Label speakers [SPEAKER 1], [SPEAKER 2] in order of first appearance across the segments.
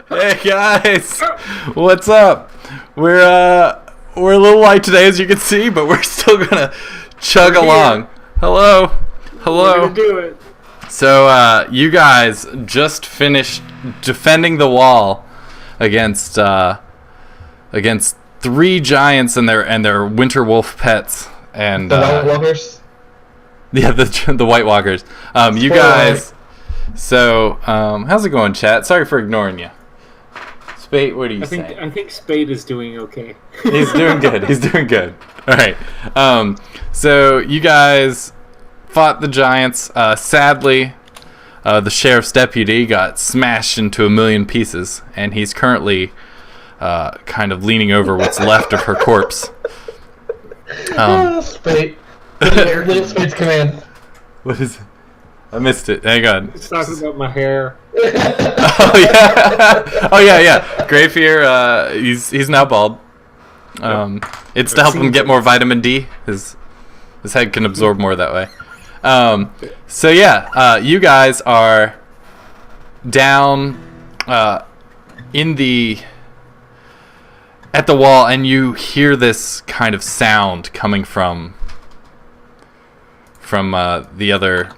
[SPEAKER 1] Hey guys, what's up? We're a little light today, as you can see, but we're still gonna chug along. Hello.
[SPEAKER 2] We're gonna do it.
[SPEAKER 1] So you guys just finished defending the wall against three giants and their winter wolf pets and
[SPEAKER 3] the White Walkers.
[SPEAKER 1] Yeah, the White Walkers. You guys. So, how's it going, chat? Sorry for ignoring you. Spade, what do you say?
[SPEAKER 2] I think Spade is doing okay.
[SPEAKER 1] He's doing good. He's doing good. All right. So you guys fought the giants. Sadly, the sheriff's deputy got smashed into a million pieces, and he's currently kind of leaning over what's left of her corpse.
[SPEAKER 3] Spade. Little Spade's command.
[SPEAKER 1] What is it? I missed it. Hang on.
[SPEAKER 2] He's talking about my hair.
[SPEAKER 1] Oh yeah. Greyfear, he's now bald. It's to help him get more vitamin D. His head can absorb more that way. So yeah, you guys are down at the wall, and you hear this kind of sound coming from the other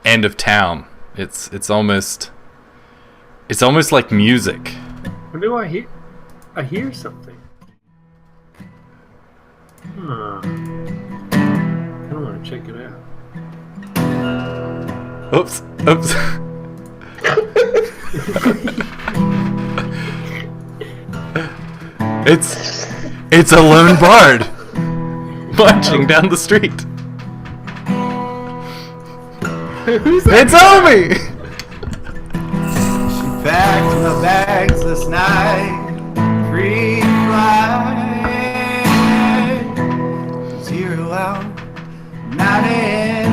[SPEAKER 1] end of town. It's almost like music.
[SPEAKER 2] What do I hear? I hear something. I don't want to check it out.
[SPEAKER 1] Oops. It's a lone bard marching down the street.
[SPEAKER 2] Who's that?
[SPEAKER 1] It's Omi!
[SPEAKER 4] She packed my bags last night, free to fly. 0 out, 9 in.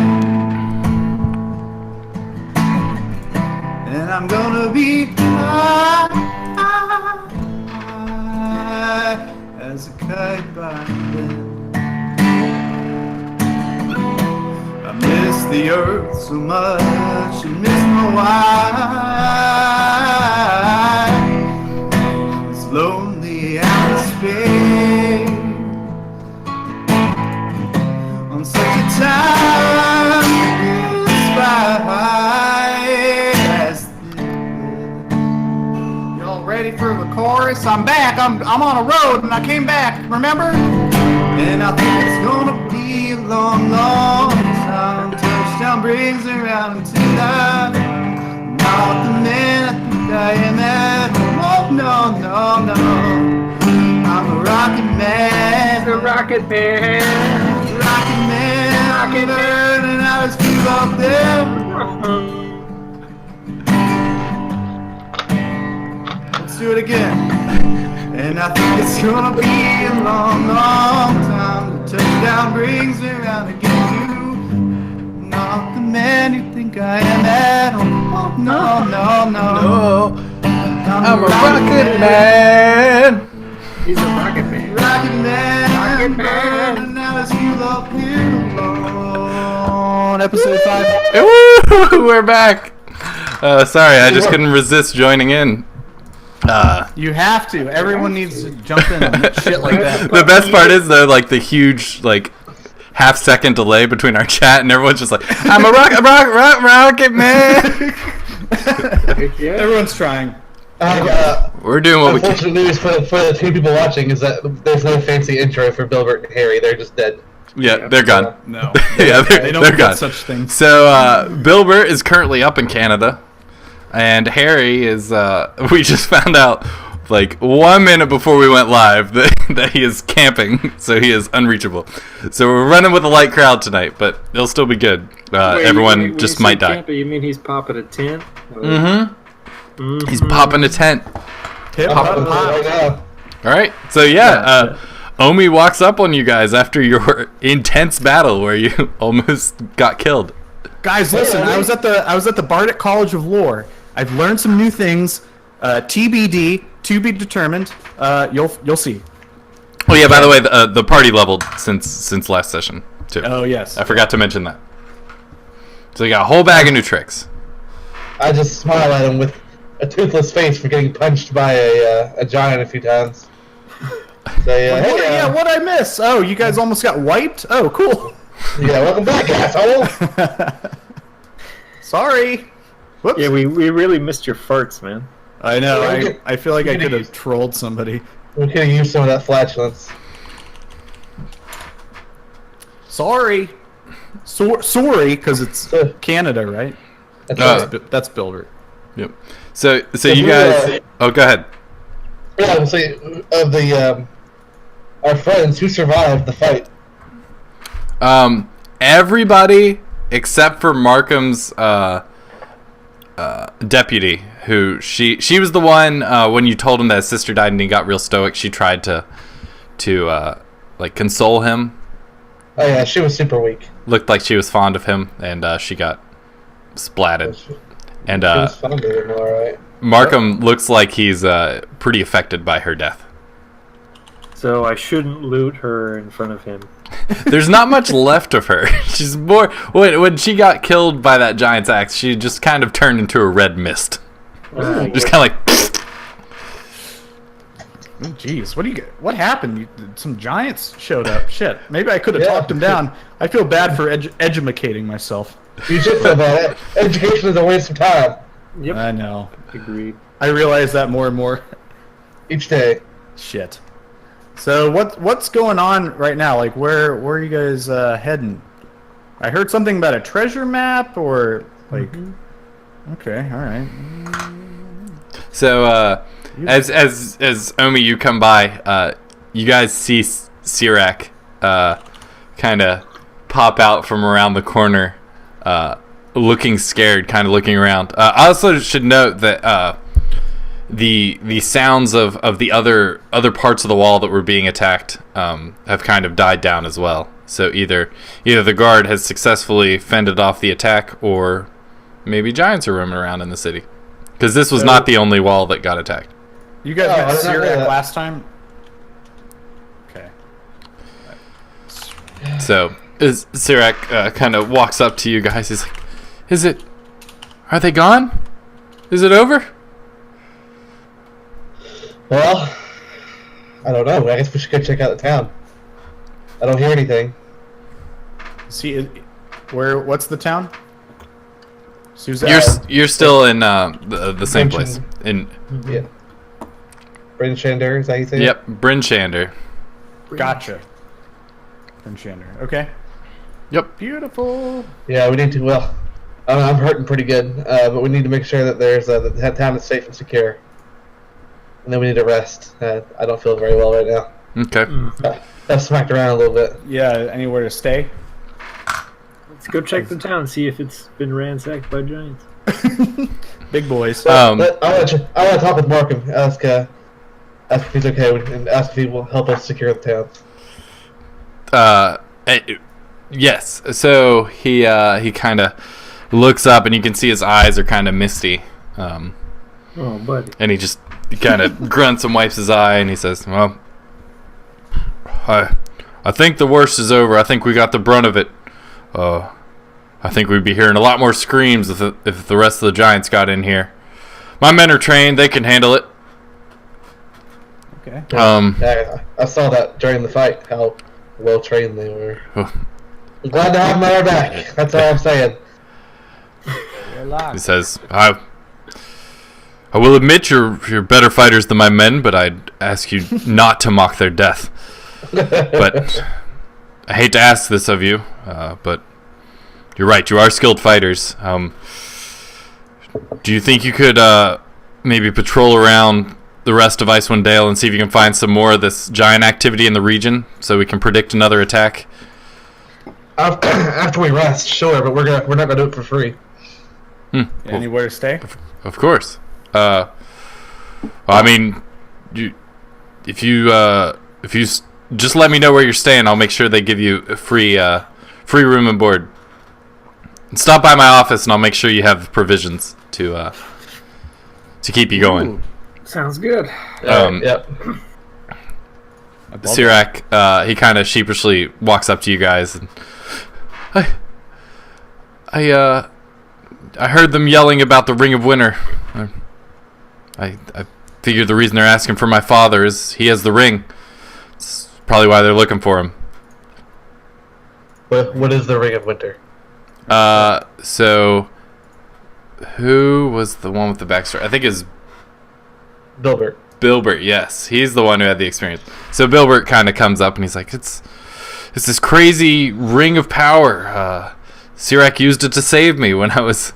[SPEAKER 4] And I'm gonna be high as a kite by then. I miss the earth so much, I miss my wife. It's lonely out of space on such a time as this. Y'all ready for the chorus? I'm back. I'm on a road and I came back. Remember? And I think it's gonna be a long, long time. Touchdown brings me around to life. Not the man I think I am at. Oh no, no, no. I'm a rocket man.
[SPEAKER 2] The Rocket Man.
[SPEAKER 4] Rocket man. Rocket man. And I was feel up there. Let's do it again. And I think it's gonna be a long, long time. The touchdown brings me around again. You, not the man you think I am at. Oh, no, no, no.
[SPEAKER 1] I'm a rocket man.
[SPEAKER 2] He's a Rocket Man.
[SPEAKER 4] Rocket man.
[SPEAKER 2] Rocket Man.
[SPEAKER 4] And now let's feel up here alone. Episode 5.
[SPEAKER 1] Woo! We're back. Sorry, I just couldn't resist joining in.
[SPEAKER 4] You have to. Everyone needs to jump in on shit like that.
[SPEAKER 1] The best part is though, like the huge half-second delay between our chat, and everyone's just like, "I'm a rocket man."
[SPEAKER 2] Yeah.
[SPEAKER 4] Everyone's trying.
[SPEAKER 1] We're doing what we can.
[SPEAKER 3] Unfortunate news for the two people watching is that there's no fancy intro for Bilbert and Harry. They're just dead.
[SPEAKER 1] Yeah, they're gone.
[SPEAKER 4] No.
[SPEAKER 1] Yeah,
[SPEAKER 4] They don't
[SPEAKER 1] they're
[SPEAKER 4] get
[SPEAKER 1] gone.
[SPEAKER 4] such things.
[SPEAKER 1] So Bilbert is currently up in Canada, and Harry is. We just found out 1 minute before we went live that he is camping, so he is unreachable. So we're running with a light crowd tonight, but it'll still be good.
[SPEAKER 2] Wait,
[SPEAKER 1] Everyone
[SPEAKER 2] when
[SPEAKER 1] just
[SPEAKER 2] you
[SPEAKER 1] might
[SPEAKER 2] say
[SPEAKER 1] die.
[SPEAKER 2] camper, you mean he's popping a tent?
[SPEAKER 1] Mm-hmm. He's popping a tent.
[SPEAKER 4] Hip
[SPEAKER 3] I'm
[SPEAKER 4] hop.
[SPEAKER 3] popping right now.
[SPEAKER 1] All right. So Omi walks up on you guys after your intense battle where you almost got killed.
[SPEAKER 5] Guys, listen. I was at the Bardic College of Lore. I've learned some new things. TBD, to be determined. You'll see.
[SPEAKER 1] Oh yeah. By the way, the party leveled since last session too.
[SPEAKER 5] Oh yes.
[SPEAKER 1] I forgot to mention that. So you got a whole bag of new tricks.
[SPEAKER 3] I just smile at him with a toothless face for getting punched by a giant a few times. So
[SPEAKER 5] What'd I miss? Oh, you guys almost got wiped? Oh, cool.
[SPEAKER 3] yeah, welcome back, asshole.
[SPEAKER 5] Sorry. Whoops.
[SPEAKER 2] Yeah, we really missed your farts, man.
[SPEAKER 5] I know.
[SPEAKER 3] Yeah,
[SPEAKER 5] I feel like I
[SPEAKER 3] we
[SPEAKER 5] could
[SPEAKER 3] could
[SPEAKER 5] have trolled somebody.
[SPEAKER 3] We could have used some of that flatulence.
[SPEAKER 5] Sorry. Sorry, because it's Canada, right?
[SPEAKER 3] That's
[SPEAKER 1] Uh,
[SPEAKER 3] right.
[SPEAKER 5] That's Bilbert.
[SPEAKER 1] Yep. So
[SPEAKER 3] So
[SPEAKER 1] you
[SPEAKER 3] who,
[SPEAKER 1] guys. Oh, go ahead.
[SPEAKER 3] Yeah, so of the our friends who survived the fight.
[SPEAKER 1] Everybody except for Markham's deputy, who she was the one when you told him that his sister died and he got real stoic. She tried to like console him.
[SPEAKER 3] Oh yeah, she was super weak.
[SPEAKER 1] Looked like she was fond of him, and she got splatted. And
[SPEAKER 3] She was fond of him, all right.
[SPEAKER 1] Markham looks like he's pretty affected by her death.
[SPEAKER 2] So I shouldn't loot her in front of him.
[SPEAKER 1] There's not much left of her. She's more when she got killed by that giant's axe. She just kind of turned into a red mist. Just kind of like.
[SPEAKER 5] Oh, jeez, what happened? Some giants showed up. Shit, maybe I could have
[SPEAKER 3] Yeah.
[SPEAKER 5] talked them down. I feel bad for edumacating myself.
[SPEAKER 3] You should feel bad. Education is a waste of time
[SPEAKER 2] Yep.
[SPEAKER 5] I know.
[SPEAKER 2] Agreed.
[SPEAKER 5] I realize that more and more.
[SPEAKER 3] each day.
[SPEAKER 5] Shit. So what's going on right now? Like where are you guys heading? I heard something about a treasure map or like. Okay, all right.
[SPEAKER 1] So as Omi, you come by, you guys see Sirac kind of pop out from around the corner, looking scared, kind of looking around. I also should note that the sounds of the other parts of the wall that were being attacked have kind of died down as well. So either the guard has successfully fended off the attack, or maybe giants are roaming around in the city. Because this was not the only wall that got attacked.
[SPEAKER 5] You guys
[SPEAKER 3] Oh, I
[SPEAKER 5] met
[SPEAKER 3] didn't know
[SPEAKER 5] Sirac
[SPEAKER 3] that.
[SPEAKER 5] last time? Okay.
[SPEAKER 1] So as Sirac kind of walks up to you guys, he's like, are they gone? Is it over?
[SPEAKER 3] Well, I don't know. I guess we should go check out the town. I don't hear anything.
[SPEAKER 5] See, what's the town? Suzette.
[SPEAKER 1] You're still in the same place. In
[SPEAKER 3] Yeah. Bryn Shander, is that how you say it?
[SPEAKER 1] Yep, Bryn Shander.
[SPEAKER 5] Gotcha. From Shander. Okay.
[SPEAKER 1] Yep.
[SPEAKER 5] Beautiful.
[SPEAKER 3] Yeah, we need to. Well, I'm hurting pretty good, but we need to make sure that that town is safe and secure. And then we need to rest. I don't feel very well right now.
[SPEAKER 1] Okay.
[SPEAKER 3] I've smacked around a little bit.
[SPEAKER 5] Yeah. Anywhere to stay?
[SPEAKER 2] Let's go check the town, see if it's been ransacked by giants.
[SPEAKER 5] Big boys.
[SPEAKER 3] But I want to talk with Markham. Ask if he's okay, and ask if he will help us secure the town.
[SPEAKER 1] Yes. So he kind of looks up, and you can see his eyes are kind of misty.
[SPEAKER 2] Oh, buddy.
[SPEAKER 1] And he just kind of grunts and wipes his eye, and he says, "Well, I think the worst is over. I think we got the brunt of it. I think we'd be hearing a lot more screams if the rest of the giants got in here. My men are trained; they can handle it."
[SPEAKER 5] Okay.
[SPEAKER 3] Yeah, I saw that during the fight, how well trained they were. I'm glad to have them at our back. That's all I'm saying.
[SPEAKER 1] He says, I will admit you're better fighters than my men, but I'd ask you not to mock their death. But I hate to ask this of you, but you're right, you are skilled fighters. Do you think you could maybe patrol around the rest of Icewind Dale and see if you can find some more of this giant activity in the region so we can predict another attack?
[SPEAKER 3] After we rest, sure, but we're not gonna do it for free.
[SPEAKER 5] Anywhere to stay?
[SPEAKER 1] Of course. I mean, if you just let me know where you're staying, I'll make sure they give you a free room and board. And stop by my office, and I'll make sure you have provisions to keep you going.
[SPEAKER 5] Ooh.
[SPEAKER 2] Sounds good.
[SPEAKER 3] Yep.
[SPEAKER 1] Sirac, he kind of sheepishly walks up to you guys, and I heard them yelling about the Ring of Winter. I figure the reason they're asking for my father is he has the ring. It's probably why they're looking for him.
[SPEAKER 3] What is the Ring of Winter?
[SPEAKER 1] So who was the one with the backstory? I think it's
[SPEAKER 3] Bilbert.
[SPEAKER 1] Bilbert. Yes, he's the one who had the experience. So Bilbert kind of comes up and he's like, it's this crazy ring of power. Sirac used it to save me when I was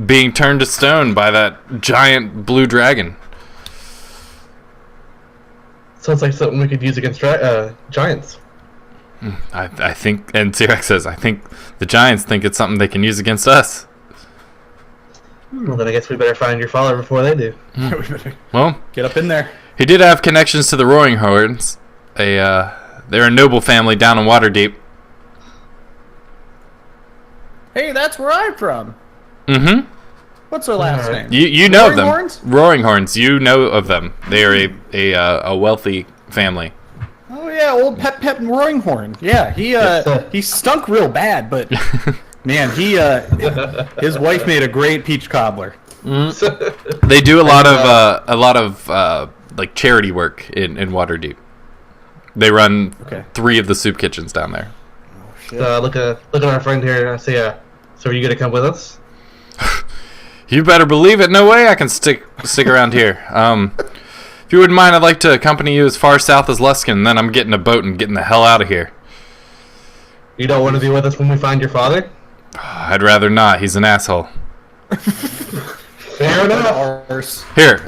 [SPEAKER 1] being turned to stone by that giant blue dragon.
[SPEAKER 3] Sounds like something we could use against giants.
[SPEAKER 1] I think, and Sirac says, I think the giants think it's something they can use against us.
[SPEAKER 3] Well, then I guess we better find your father before they do.
[SPEAKER 1] Well,
[SPEAKER 5] Get up in there.
[SPEAKER 1] he did have connections to the Roaring Horns. They're a noble family down in Waterdeep.
[SPEAKER 5] Hey, that's where I'm from.
[SPEAKER 1] Mm-hmm.
[SPEAKER 5] What's her last
[SPEAKER 3] Alright.
[SPEAKER 5] name?
[SPEAKER 1] You know
[SPEAKER 5] Roaring
[SPEAKER 1] them.
[SPEAKER 5] Horns?
[SPEAKER 1] Roaring Horns. You know of them. They are a wealthy family.
[SPEAKER 5] Oh yeah, old Pep Roaring Horn. Yeah, he stunk real bad, but man, his wife made a great peach cobbler.
[SPEAKER 1] They do a lot of like charity work in Waterdeep. They run 3 of the soup kitchens down there.
[SPEAKER 3] Look at our friend here. I say, so are you gonna come with us?
[SPEAKER 1] You better believe it. No way I can stick around here. If you wouldn't mind, I'd like to accompany you as far south as Luskin. Then I'm getting a boat and getting the hell out of here.
[SPEAKER 3] You don't want to be with us when we find your father?
[SPEAKER 1] I'd rather not. He's an asshole.
[SPEAKER 3] Fair enough.
[SPEAKER 1] Here,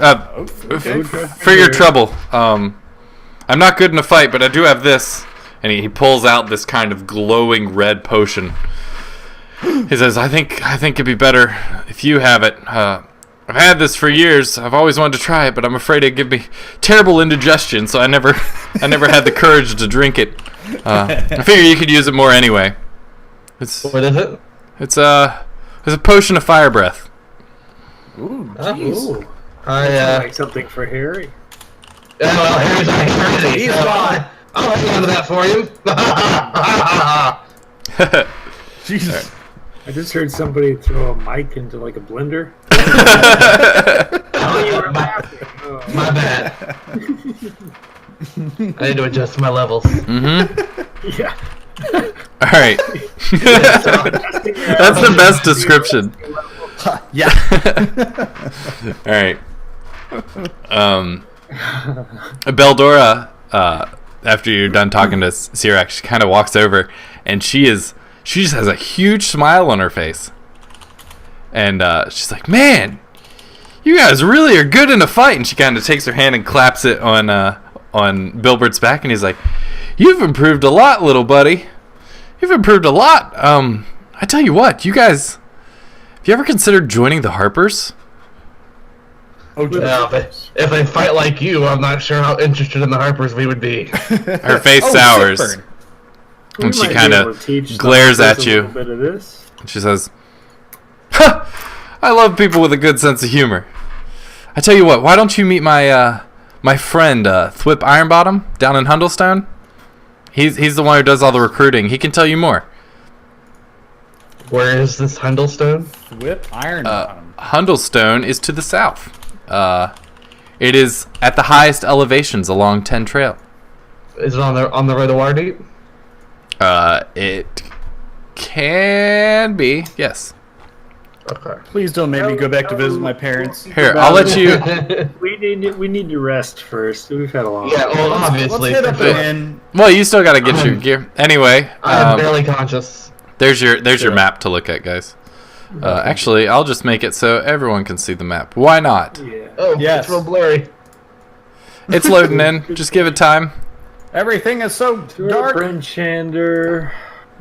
[SPEAKER 1] for your trouble. I'm not good in a fight, but I do have this. And he pulls out this kind of glowing red potion. He says, I think it'd be better if you have it. I've had this for years. I've always wanted to try it, but I'm afraid it'd give me terrible indigestion, so I never had the courage to drink it. I figure you could use it more anyway.
[SPEAKER 3] What is it?
[SPEAKER 1] It's a potion of fire breath.
[SPEAKER 2] Ooh,
[SPEAKER 3] Ooh.
[SPEAKER 2] jeez. Like something for Harry.
[SPEAKER 3] Well, Harry's on eternity.
[SPEAKER 5] He's
[SPEAKER 3] so
[SPEAKER 5] gone.
[SPEAKER 3] I'll let you into that for you.
[SPEAKER 5] Jesus.
[SPEAKER 2] I just heard somebody throw a mic into like a blender.
[SPEAKER 3] Oh,
[SPEAKER 2] You were laughing. Oh.
[SPEAKER 3] my bad. I need to adjust my levels.
[SPEAKER 2] Yeah.
[SPEAKER 1] All right. That's the best description.
[SPEAKER 5] Yeah.
[SPEAKER 1] All right. Beldora, after you're done talking to Sirac, she kind of walks over, and she just has a huge smile on her face, and she's like, "Man, you guys really are good in a fight." And she kind of takes her hand and claps it on Bilbert's back, and he's like, "You've improved a lot, little buddy. You've improved a lot. I tell you what, you guys, have you ever considered joining the Harpers?"
[SPEAKER 5] Oh,
[SPEAKER 3] Well, if they fight like you, I'm not sure how interested in the Harpers we would be.
[SPEAKER 1] Her face
[SPEAKER 5] Oh,
[SPEAKER 1] sours,
[SPEAKER 5] Sickburn.
[SPEAKER 1] and she
[SPEAKER 2] We might be
[SPEAKER 1] kind
[SPEAKER 2] able
[SPEAKER 1] of
[SPEAKER 2] to teach
[SPEAKER 1] glares
[SPEAKER 2] some of
[SPEAKER 1] at
[SPEAKER 2] us
[SPEAKER 1] you.
[SPEAKER 2] A little bit of this.
[SPEAKER 1] She says, "Ha! I love people with a good sense of humor. I tell you what, why don't you meet my my friend Thwip Ironbottom down in Hundlestone? He's the one who does all the recruiting. He can tell you more."
[SPEAKER 3] Where is this Hundlestone?
[SPEAKER 5] Whip Iron Bottom.
[SPEAKER 1] Hundlestone is to the south. It is at the highest elevations along 10 Trail.
[SPEAKER 3] Is it on the road to Waterdeep?
[SPEAKER 1] It can be, yes.
[SPEAKER 3] Okay.
[SPEAKER 5] Please don't make me go back to visit my parents.
[SPEAKER 1] Here, I'll let you.
[SPEAKER 2] We need to rest first. We've had a long.
[SPEAKER 3] Yeah, well,
[SPEAKER 5] Let's
[SPEAKER 3] obviously.
[SPEAKER 5] hit up
[SPEAKER 3] for sure.
[SPEAKER 5] in.
[SPEAKER 1] Well, you still got to get your gear. Anyway,
[SPEAKER 3] I'm barely conscious.
[SPEAKER 1] there's your map to look at, guys. Actually, I'll just make it so everyone can see the map. Why not?
[SPEAKER 2] Yeah.
[SPEAKER 3] Oh,
[SPEAKER 5] Yes.
[SPEAKER 3] it's real blurry.
[SPEAKER 1] It's loading in. Just give it time.
[SPEAKER 5] Everything is so dark.
[SPEAKER 2] Brinchander.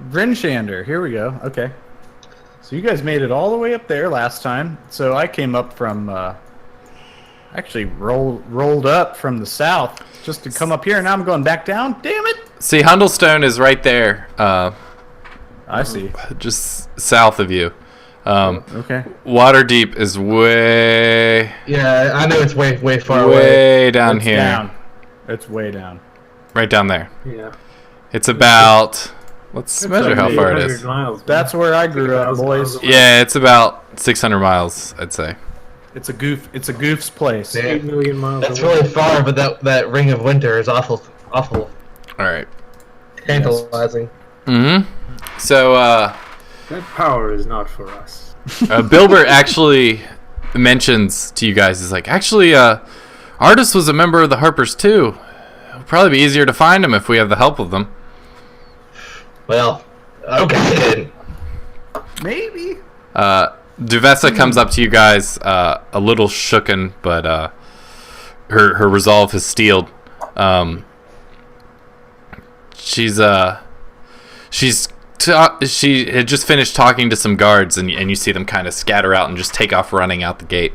[SPEAKER 5] Brinshander. Here we go. Okay. So you guys made it all the way up there last time. So I came up from, actually rolled up from the south just to come up here. And now I'm going back down. Damn it!
[SPEAKER 1] See, Hundlestone is right there,
[SPEAKER 5] I see.
[SPEAKER 1] just south of you.
[SPEAKER 5] Okay.
[SPEAKER 1] Waterdeep is way
[SPEAKER 3] Yeah, I know it's way far away.
[SPEAKER 1] down
[SPEAKER 5] It's
[SPEAKER 1] here.
[SPEAKER 5] down. It's way down.
[SPEAKER 1] Right down there.
[SPEAKER 2] Yeah.
[SPEAKER 1] It's about... Let's measure how far it
[SPEAKER 2] 800
[SPEAKER 1] is.
[SPEAKER 2] Miles,
[SPEAKER 5] That's where I grew up,
[SPEAKER 2] 6,000
[SPEAKER 5] boys.
[SPEAKER 2] miles away.
[SPEAKER 1] Yeah, it's about 600 miles, I'd say.
[SPEAKER 5] It's a goof. It's a goof's place.
[SPEAKER 3] Yeah.
[SPEAKER 2] 8 million miles
[SPEAKER 3] That's
[SPEAKER 2] away.
[SPEAKER 3] really far, but that ring of winter is awful
[SPEAKER 1] All right.
[SPEAKER 3] tantalizing.
[SPEAKER 1] Mm-hmm. So,
[SPEAKER 2] That power is not for us.
[SPEAKER 1] Bilbert actually mentions to you guys, is like, actually, Artis was a member of the Harpers too. It'll probably be easier to find him if we have the help of them.
[SPEAKER 3] Well, okay then.
[SPEAKER 5] Maybe.
[SPEAKER 1] Duvessa comes up to you guys, a little shooken, but her resolve has steeled. She had just finished talking to some guards, and you see them kind of scatter out and just take off running out the gate.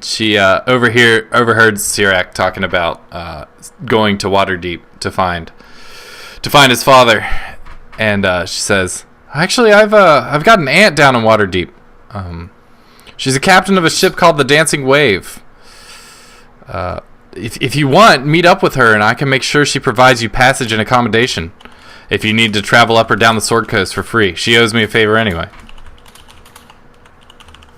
[SPEAKER 1] She overheard Sirac talking about going to Waterdeep to find his father, and she says, "Actually, I've got an aunt down in Waterdeep. She's a captain of a ship called the Dancing Wave. If you want, meet up with her, and I can make sure she provides you passage and accommodation. If you need to travel up or down the Sword Coast for free, she owes me a favor anyway."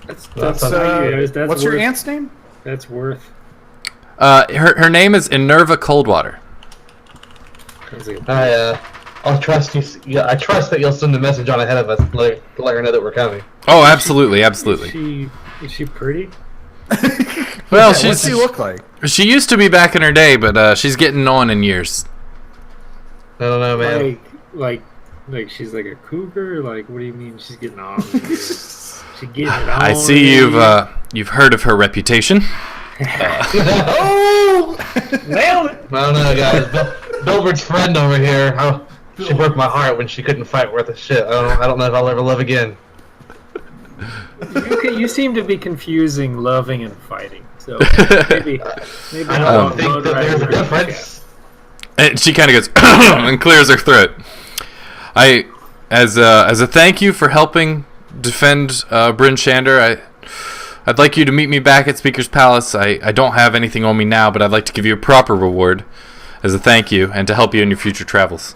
[SPEAKER 5] What's
[SPEAKER 2] That's
[SPEAKER 5] your
[SPEAKER 2] worth-
[SPEAKER 5] aunt's name?
[SPEAKER 2] That's worth.
[SPEAKER 1] Her name is Enerva Coldwater.
[SPEAKER 2] Sounds like a-
[SPEAKER 3] I'll trust you. Yeah, I trust that you'll send a message on ahead of us to let her know that we're coming.
[SPEAKER 1] Oh, absolutely, absolutely.
[SPEAKER 2] Is she pretty?
[SPEAKER 1] Well,
[SPEAKER 5] What's she look like?
[SPEAKER 1] she used to be back in her day, but she's getting on in years.
[SPEAKER 3] I don't know, man.
[SPEAKER 2] Like she's like a cougar? Like, what do you mean she's getting on? She getting it on?
[SPEAKER 1] I see you've heard of her reputation.
[SPEAKER 3] Oh!
[SPEAKER 2] Nailed it!
[SPEAKER 3] I don't know, guys. Bilbert's friend over here. She broke my heart when she couldn't fight worth a shit. I don't know if I'll ever love again.
[SPEAKER 2] You seem to be confusing loving and fighting. So maybe
[SPEAKER 3] I don't think that there's a difference.
[SPEAKER 1] And she kind of goes and clears her throat. As a thank you for helping defend Bryn Shander, I'd like you to meet me back at Speaker's Palace. I don't have anything on me now, but I'd like to give you a proper reward as a thank you and to help you in your future travels.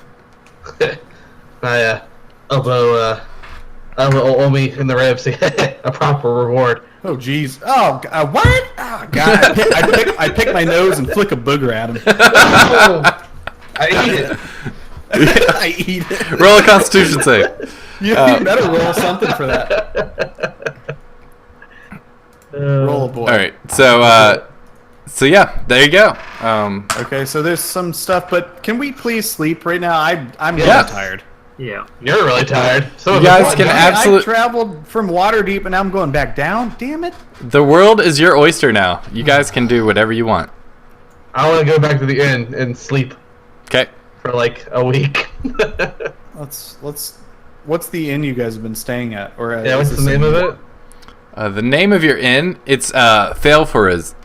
[SPEAKER 3] Elbow owe me in the ribs. A proper reward.
[SPEAKER 5] Oh, jeez. Oh, what? Oh, God. I pick my nose and flick a booger at him.
[SPEAKER 3] I eat it.
[SPEAKER 5] I eat it.
[SPEAKER 1] Roll a Constitution save.
[SPEAKER 5] You better roll something for that. Roll a boy.
[SPEAKER 1] All right, so yeah, there you go.
[SPEAKER 5] Okay, so there's some stuff, but can we please sleep right now? I'm
[SPEAKER 1] Yeah.
[SPEAKER 5] really tired.
[SPEAKER 2] Yeah.
[SPEAKER 3] You're really tired.
[SPEAKER 1] You guys can
[SPEAKER 5] I traveled from Waterdeep and now I'm going back down. Damn it!
[SPEAKER 1] The world is your oyster now. You guys can do whatever you want.
[SPEAKER 3] I want to go back to the inn and sleep
[SPEAKER 1] Okay.
[SPEAKER 3] for like a week.
[SPEAKER 5] Let's. What's the inn you guys have been staying at? Or
[SPEAKER 3] Yeah, what's the name of it?
[SPEAKER 1] The name of your inn, it's Failforill's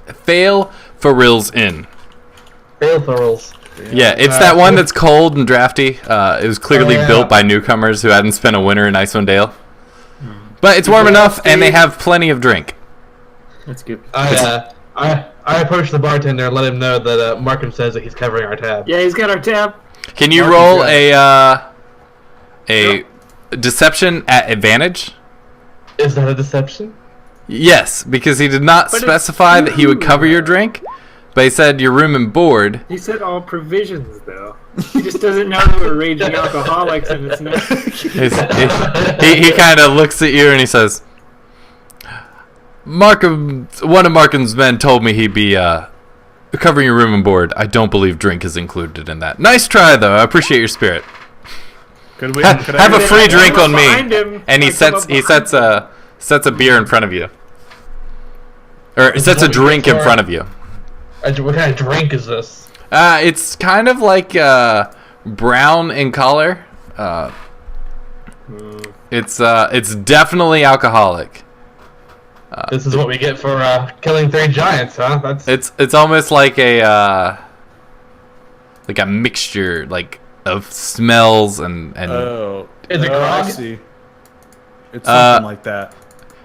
[SPEAKER 1] Inn.
[SPEAKER 3] Failforill's.
[SPEAKER 1] Yeah, it's that one that's cold and drafty. It was clearly built by newcomers who hadn't spent a winter in Icewind. But it's warm enough, and they have plenty of drink.
[SPEAKER 2] That's good.
[SPEAKER 3] I approached the bartender and let him know that Markham says that he's covering our tab.
[SPEAKER 2] Yeah, he's got our tab.
[SPEAKER 1] Can you roll a deception at advantage?
[SPEAKER 3] Is that a deception?
[SPEAKER 1] Yes, because he did not specify that he would cover your drink, but he said your room and board.
[SPEAKER 2] He said all provisions, though. He just doesn't know that we're raging alcoholics, and it's not.
[SPEAKER 1] He kind of looks at you and he says, "Markham, one of Markham's men told me he'd be covering your room and board. I don't believe drink is included in that. Nice try, though. I appreciate your spirit.
[SPEAKER 5] Could we
[SPEAKER 1] Have a free drink on me."
[SPEAKER 2] Behind him.
[SPEAKER 1] And he sets a beer in front of you, or sets a drink in front of you.
[SPEAKER 3] What kind of drink is this?
[SPEAKER 1] It's kind of like brown in color. It's definitely alcoholic.
[SPEAKER 3] This is what we get for killing 3 giants, huh?
[SPEAKER 1] It's almost like a mixture of smells and
[SPEAKER 5] Oh,
[SPEAKER 3] Is it
[SPEAKER 5] I
[SPEAKER 3] grog?
[SPEAKER 5] see. It's something like that.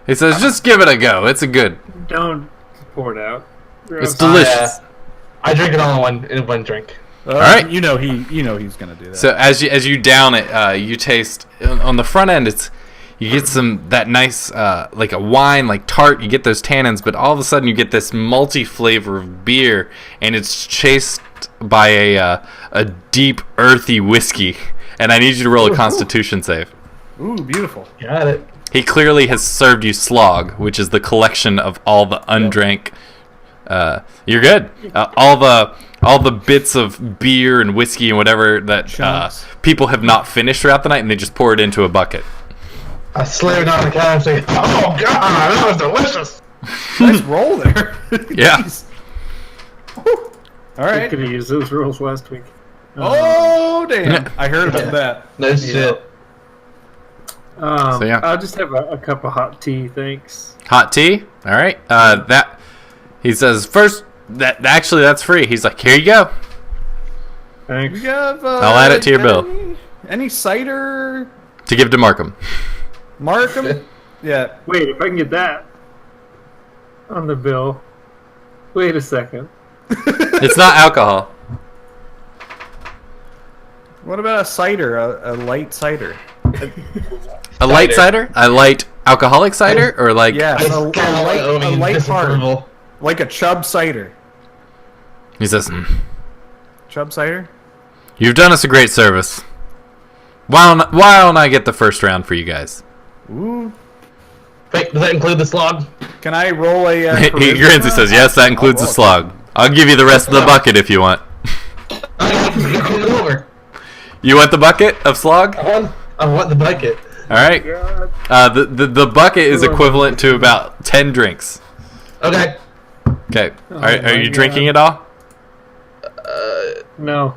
[SPEAKER 1] he says just give it a go. It's a good.
[SPEAKER 2] Don't pour it out.
[SPEAKER 1] It's delicious.
[SPEAKER 3] I drink it all in one drink.
[SPEAKER 5] All
[SPEAKER 1] right.
[SPEAKER 5] You know he's gonna do that.
[SPEAKER 1] So as you down it, you taste on the front end. You get that nice like a wine, like tart. You get those tannins, but all of a sudden you get this multi flavor of beer, and it's chased by a deep earthy whiskey. And I need you to roll a Constitution save.
[SPEAKER 5] Ooh, beautiful.
[SPEAKER 3] Got it.
[SPEAKER 1] He clearly has served you slog, which is the collection of all the undrank. You're good. All the bits of beer and whiskey and whatever that people have not finished throughout the night, and they just pour it into a bucket.
[SPEAKER 3] I slammed on the couch saying, "Oh God, that was delicious."
[SPEAKER 5] Nice roll there.
[SPEAKER 1] Yeah.
[SPEAKER 5] Jeez. Whew. All
[SPEAKER 2] I
[SPEAKER 5] right.
[SPEAKER 2] could have used those rolls last week.
[SPEAKER 5] Oh damn! I heard about that.
[SPEAKER 3] No shit.
[SPEAKER 1] So, yeah.
[SPEAKER 2] I'll just have a cup of hot tea, thanks.
[SPEAKER 1] Hot tea. All right. That he says first. That's free. He's like, here you go.
[SPEAKER 2] Thanks.
[SPEAKER 5] You have,
[SPEAKER 1] I'll add it to your bill.
[SPEAKER 5] Any cider?
[SPEAKER 1] To give to Markham.
[SPEAKER 5] Markham? Yeah.
[SPEAKER 2] Wait, if I can get that on the bill. Wait a second.
[SPEAKER 1] It's not alcohol.
[SPEAKER 5] What about a cider? A light cider?
[SPEAKER 1] A light cider? A light alcoholic cider, or like?
[SPEAKER 5] Yes, a light hard.
[SPEAKER 3] disapproval.
[SPEAKER 5] Like a Chub cider.
[SPEAKER 1] He says,
[SPEAKER 5] Chub cider?
[SPEAKER 1] "You've done us a great service. Why don't I get the first round for you guys?"
[SPEAKER 5] Ooh.
[SPEAKER 3] Wait, does that include the slog?
[SPEAKER 5] Can I roll a
[SPEAKER 1] He grins. He says, "Yes, that includes the slog. I'll give you the rest of the bucket if you want."
[SPEAKER 3] Over.
[SPEAKER 1] You want the bucket of slog?
[SPEAKER 3] I want the bucket.
[SPEAKER 1] All right. The bucket is equivalent to about 10 drinks.
[SPEAKER 3] Okay.
[SPEAKER 1] Okay. Are
[SPEAKER 2] my
[SPEAKER 1] you
[SPEAKER 2] God.
[SPEAKER 1] drinking it all?
[SPEAKER 2] No.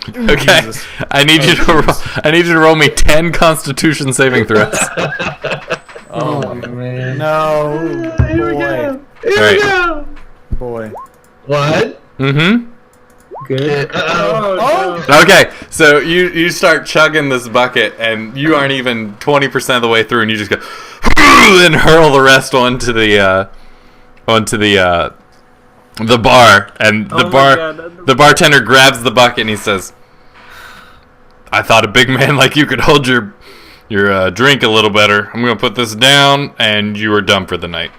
[SPEAKER 1] Okay.
[SPEAKER 5] Jesus.
[SPEAKER 1] I need you to roll me 10 Constitution saving throws.
[SPEAKER 2] Oh, man.
[SPEAKER 5] No.
[SPEAKER 3] Here we
[SPEAKER 5] Boy.
[SPEAKER 3] go. Here
[SPEAKER 1] All right.
[SPEAKER 3] we go.
[SPEAKER 5] Boy.
[SPEAKER 3] What?
[SPEAKER 1] Mm-hmm.
[SPEAKER 2] Good.
[SPEAKER 3] Uh-oh.
[SPEAKER 2] Oh,
[SPEAKER 1] Okay, so you start chugging this bucket, and you aren't even 20% of the way through, and you just go and hurl the rest onto the bar, and
[SPEAKER 2] Oh my God.
[SPEAKER 1] the bartender grabs the bucket and he says, "I thought a big man like you could hold your drink a little better. I'm gonna put this down, and you are done for the night."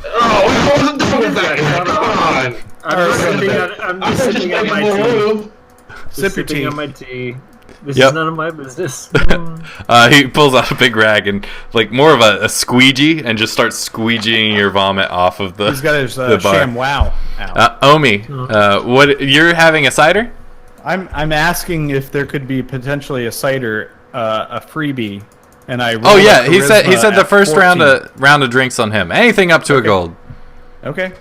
[SPEAKER 3] Oh, I wasn't doing with that. Come on.
[SPEAKER 2] I'm just sipping on my tea.
[SPEAKER 5] Sip your
[SPEAKER 2] Sipping
[SPEAKER 5] tea.
[SPEAKER 2] on my tea. This
[SPEAKER 1] Yep.
[SPEAKER 2] is none of my business.
[SPEAKER 1] He pulls out a big rag and like more of a squeegee, and just starts squeegeeing your vomit off of the.
[SPEAKER 5] He's got his
[SPEAKER 1] the bar.
[SPEAKER 5] sham wow out.
[SPEAKER 1] Omi, what you're having a cider?
[SPEAKER 5] I'm asking if there could be potentially a cider, a freebie, and I.
[SPEAKER 1] Oh
[SPEAKER 5] rolled
[SPEAKER 1] yeah,
[SPEAKER 5] a
[SPEAKER 1] he said
[SPEAKER 5] charisma
[SPEAKER 1] the
[SPEAKER 5] at
[SPEAKER 1] first
[SPEAKER 5] 14.
[SPEAKER 1] round of drinks on him. Anything up to a gold.
[SPEAKER 5] Okay.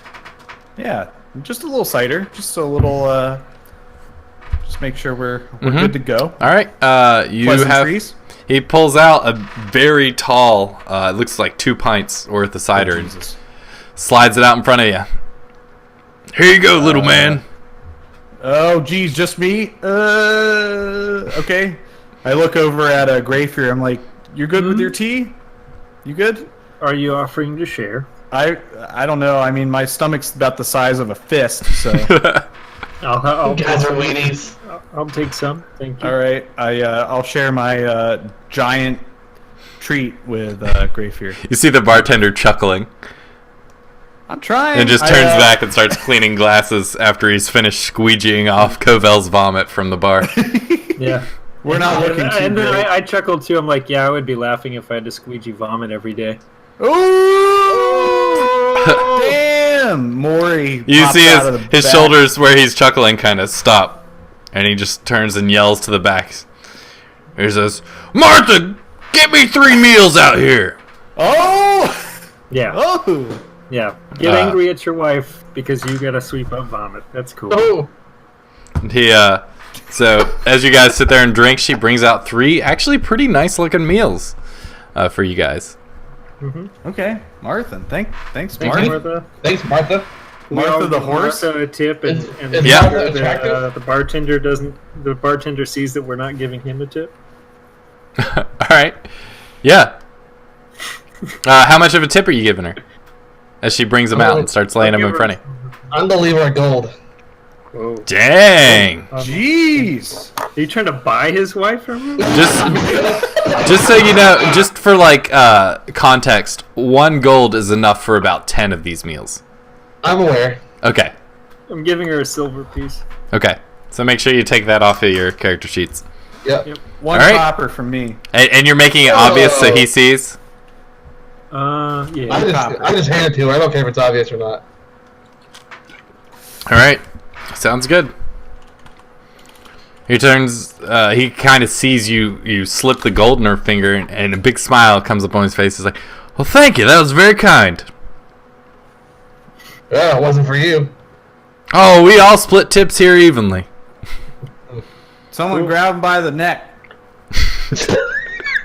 [SPEAKER 5] Yeah, just a little cider, just a little. Just make sure we're good to go.
[SPEAKER 1] All right, you have.
[SPEAKER 5] Pleasantries.
[SPEAKER 1] He pulls out a very tall, it looks like 2 pints worth of cider, and
[SPEAKER 5] Jesus.
[SPEAKER 1] slides it out in front of you. Here you go, little man.
[SPEAKER 5] Oh, geez, just me? Okay. I look over at Grayfear. I'm like, "You good with your tea? You good?"
[SPEAKER 2] Are you offering to share?
[SPEAKER 5] I don't know. I mean, my stomach's about the size of a fist, so.
[SPEAKER 2] I'll
[SPEAKER 3] You guys are weenies.
[SPEAKER 2] I'll take some. Thank you.
[SPEAKER 5] All right. I'll share my giant treat with Grayfear.
[SPEAKER 1] You see the bartender chuckling
[SPEAKER 5] I'm trying.
[SPEAKER 1] and just turns back and starts cleaning glasses after he's finished squeegeeing off Covel's vomit from the bar.
[SPEAKER 2] Yeah.
[SPEAKER 5] We're not looking too
[SPEAKER 2] And then
[SPEAKER 5] great.
[SPEAKER 2] I chuckled too. I'm like, yeah, I would be laughing if I had to squeegee vomit every day.
[SPEAKER 5] Ooh! Damn! Maury.
[SPEAKER 1] You
[SPEAKER 5] pops
[SPEAKER 1] see
[SPEAKER 5] out of the
[SPEAKER 1] his
[SPEAKER 5] back.
[SPEAKER 1] shoulders where he's chuckling kind of stop, and he just turns and yells to the back. He says, "Martha, get me 3 meals out here."
[SPEAKER 5] Oh!
[SPEAKER 2] Yeah.
[SPEAKER 5] Oh!
[SPEAKER 2] Yeah. Get angry at your wife because you gotta sweep up vomit. That's cool.
[SPEAKER 3] Oh.
[SPEAKER 1] He so as you guys sit there and drink, she brings out 3 actually pretty nice looking meals for you guys.
[SPEAKER 5] Okay, Martha. Thanks,
[SPEAKER 2] Thanks,
[SPEAKER 5] Martha.
[SPEAKER 2] Martha.
[SPEAKER 3] Thanks, Martha.
[SPEAKER 5] Martha the horse?
[SPEAKER 2] Martha a tip, and
[SPEAKER 3] Is
[SPEAKER 1] Yeah.
[SPEAKER 3] Martha attractive?
[SPEAKER 2] the bartender doesn't. The bartender sees that we're not giving him a tip.
[SPEAKER 1] All right, yeah. How much of a tip are you giving her? As she brings them out and starts laying them in front of you.
[SPEAKER 3] Unbeliever gold.
[SPEAKER 2] Whoa.
[SPEAKER 1] Dang!
[SPEAKER 5] Jeez!
[SPEAKER 2] Are you trying to buy his wife from him?
[SPEAKER 1] Just so you know, just for like context, 1 gold is enough for about 10 of these meals.
[SPEAKER 3] I'm aware.
[SPEAKER 1] Okay.
[SPEAKER 2] I'm giving her a silver piece.
[SPEAKER 1] Okay. So make sure you take that off of your character sheets.
[SPEAKER 3] Yep.
[SPEAKER 5] 1
[SPEAKER 1] All right.
[SPEAKER 5] copper from me.
[SPEAKER 1] And you're making it obvious so he sees?
[SPEAKER 2] Yeah.
[SPEAKER 3] I just hand it to her. I don't care if it's obvious or not.
[SPEAKER 1] Alright. Sounds good. He turns, he kind of sees you slip the gold in her finger, and a big smile comes up on his face. He's like, well, thank you. That was very kind.
[SPEAKER 3] Yeah, it wasn't for you.
[SPEAKER 1] Oh, we all split tips here evenly.
[SPEAKER 5] Someone grab him by the neck.
[SPEAKER 3] A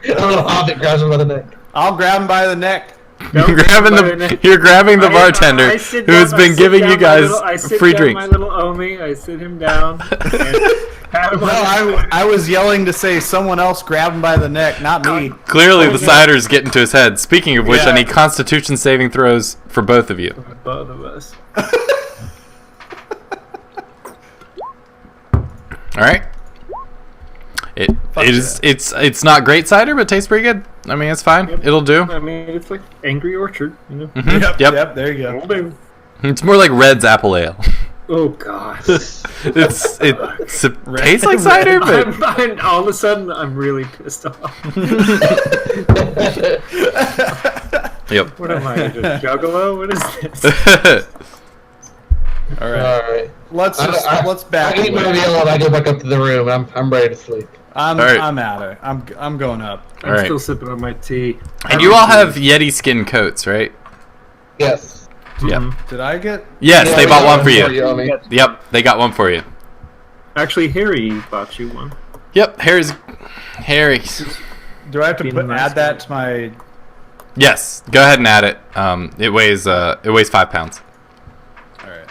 [SPEAKER 3] little hobbit grabs him by the neck.
[SPEAKER 5] I'll grab him by the neck.
[SPEAKER 1] You're grabbing the bartender who has been giving you guys free drinks.
[SPEAKER 2] My little Omi, I sit him down. And pat him on the
[SPEAKER 5] I was yelling to say someone else grab him by the neck, not me.
[SPEAKER 1] Clearly, the cider's getting to his head. Speaking of which, I need Constitution saving throws for both of you.
[SPEAKER 2] both of us.
[SPEAKER 1] All right. It's not great cider, but it tastes pretty good. I mean, it's fine.
[SPEAKER 2] Yep.
[SPEAKER 1] It'll do.
[SPEAKER 2] I mean, it's like Angry Orchard, you know.
[SPEAKER 1] Mhm.
[SPEAKER 5] Yep, there you go.
[SPEAKER 2] It'll do.
[SPEAKER 1] It's more like Red's apple ale.
[SPEAKER 2] Oh God.
[SPEAKER 1] it tastes like cider, but
[SPEAKER 2] All of a sudden, I'm really pissed off.
[SPEAKER 1] yep.
[SPEAKER 2] What am I, just Juggalo? What is this?
[SPEAKER 1] All right.
[SPEAKER 3] All right.
[SPEAKER 5] Let's back
[SPEAKER 3] I eat my
[SPEAKER 5] away.
[SPEAKER 3] meal and I go back up to the room. I'm ready to sleep.
[SPEAKER 5] I'm
[SPEAKER 1] All right.
[SPEAKER 5] out of it. I'm going up.
[SPEAKER 2] I'm
[SPEAKER 1] All right.
[SPEAKER 2] still sipping on my tea.
[SPEAKER 1] And you all have Yeti skin coats, right?
[SPEAKER 3] Yes.
[SPEAKER 1] Yep.
[SPEAKER 5] Did I get?
[SPEAKER 1] Yes,
[SPEAKER 3] Yeah,
[SPEAKER 1] they
[SPEAKER 3] we
[SPEAKER 1] bought
[SPEAKER 3] got
[SPEAKER 1] one for you.
[SPEAKER 3] Omi.
[SPEAKER 1] Yep, they got one for you.
[SPEAKER 2] Actually, Harry bought you one.
[SPEAKER 1] Yep, Harry.
[SPEAKER 5] Do I have to
[SPEAKER 2] Being a nice
[SPEAKER 5] add that
[SPEAKER 2] guy.
[SPEAKER 5] to my?
[SPEAKER 1] Yes, go ahead and add it. It weighs 5 pounds.
[SPEAKER 5] All right.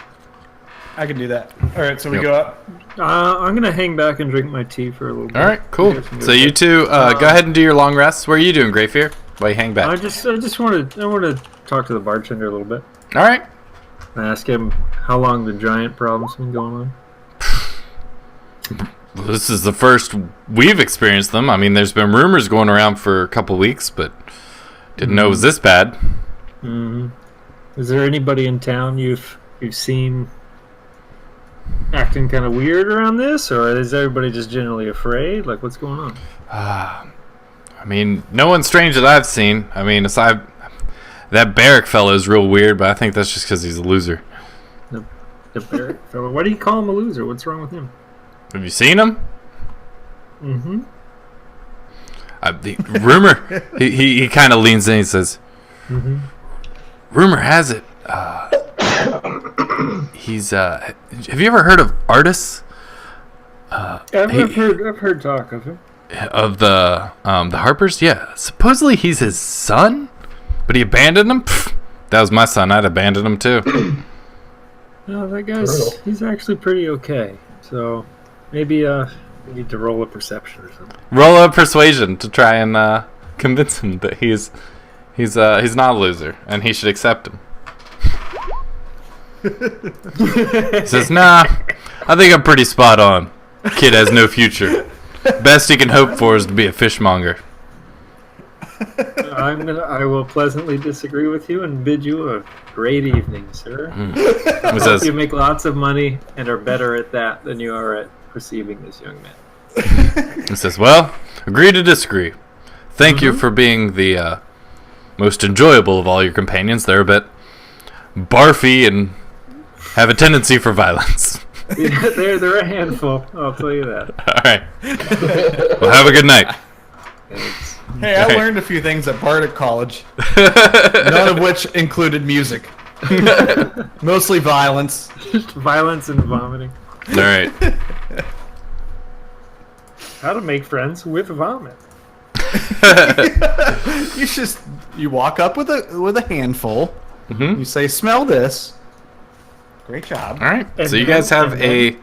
[SPEAKER 5] I can do that. All right, so we
[SPEAKER 1] Yep.
[SPEAKER 5] go up.
[SPEAKER 2] I'm gonna hang back and drink my tea for a little bit.
[SPEAKER 1] All right, cool.
[SPEAKER 2] You guys can go
[SPEAKER 1] So you
[SPEAKER 2] ahead.
[SPEAKER 1] two go ahead and do your long rests. What are you doing, Greyfear? While you hang back.
[SPEAKER 2] I just want to talk to the bartender a little bit.
[SPEAKER 1] All right.
[SPEAKER 2] And ask him how long the giant problem's been going on.
[SPEAKER 1] This is the first we've experienced them. I mean, there's been rumors going around for a couple weeks, but didn't know it was this bad.
[SPEAKER 2] Mm-hmm. Is there anybody in town you've seen acting kind of weird around this, or is everybody just generally afraid? Like, what's going on?
[SPEAKER 1] I mean, no one strange that I've seen. I mean, aside that Barrack fellow is real weird, but I think that's just because he's a loser.
[SPEAKER 2] The Barrack fellow. Why do you call him a loser? What's wrong with him?
[SPEAKER 1] Have you seen him?
[SPEAKER 2] Mm-hmm.
[SPEAKER 1] The rumor. he kind of leans in and says,
[SPEAKER 2] Mm-hmm.
[SPEAKER 1] "Rumor has it, he's have you ever heard of Artis?
[SPEAKER 2] I've heard talk of him.
[SPEAKER 1] Of the Harpers? Yeah. Supposedly he's his son, but he abandoned him. Pfft, that was my son. I'd abandon him too.
[SPEAKER 2] No, that guy's he's actually pretty okay. So maybe we need to roll a perception or something.
[SPEAKER 1] Roll a persuasion to try and convince him that he's not a loser and he should accept him. He says, "Nah, I think I'm pretty spot on. Kid has no future. Best he can hope for is to be a fishmonger."
[SPEAKER 2] I will pleasantly disagree with you and bid you a great evening, sir.
[SPEAKER 1] He
[SPEAKER 2] I hope
[SPEAKER 1] says,
[SPEAKER 2] you make lots of money and are better at that than you are at perceiving this young man.
[SPEAKER 1] he says, "Well, agree to disagree. Thank you for being the most enjoyable of all your companions. They're a bit barfy and have a tendency for violence."
[SPEAKER 2] Yeah, they're a handful, I'll tell you that.
[SPEAKER 1] All right. Well, have a good night.
[SPEAKER 2] Thanks.
[SPEAKER 5] Hey, I
[SPEAKER 1] Right.
[SPEAKER 5] learned a few things at Bardic College, none of which included music. Mostly violence.
[SPEAKER 2] Violence and vomiting.
[SPEAKER 1] All right.
[SPEAKER 2] How to make friends with vomit.
[SPEAKER 5] You walk up with a handful.
[SPEAKER 1] Mhm.
[SPEAKER 5] You say, "Smell this." Great job.
[SPEAKER 1] All right.
[SPEAKER 2] And
[SPEAKER 1] So you
[SPEAKER 2] then-
[SPEAKER 1] guys have
[SPEAKER 2] and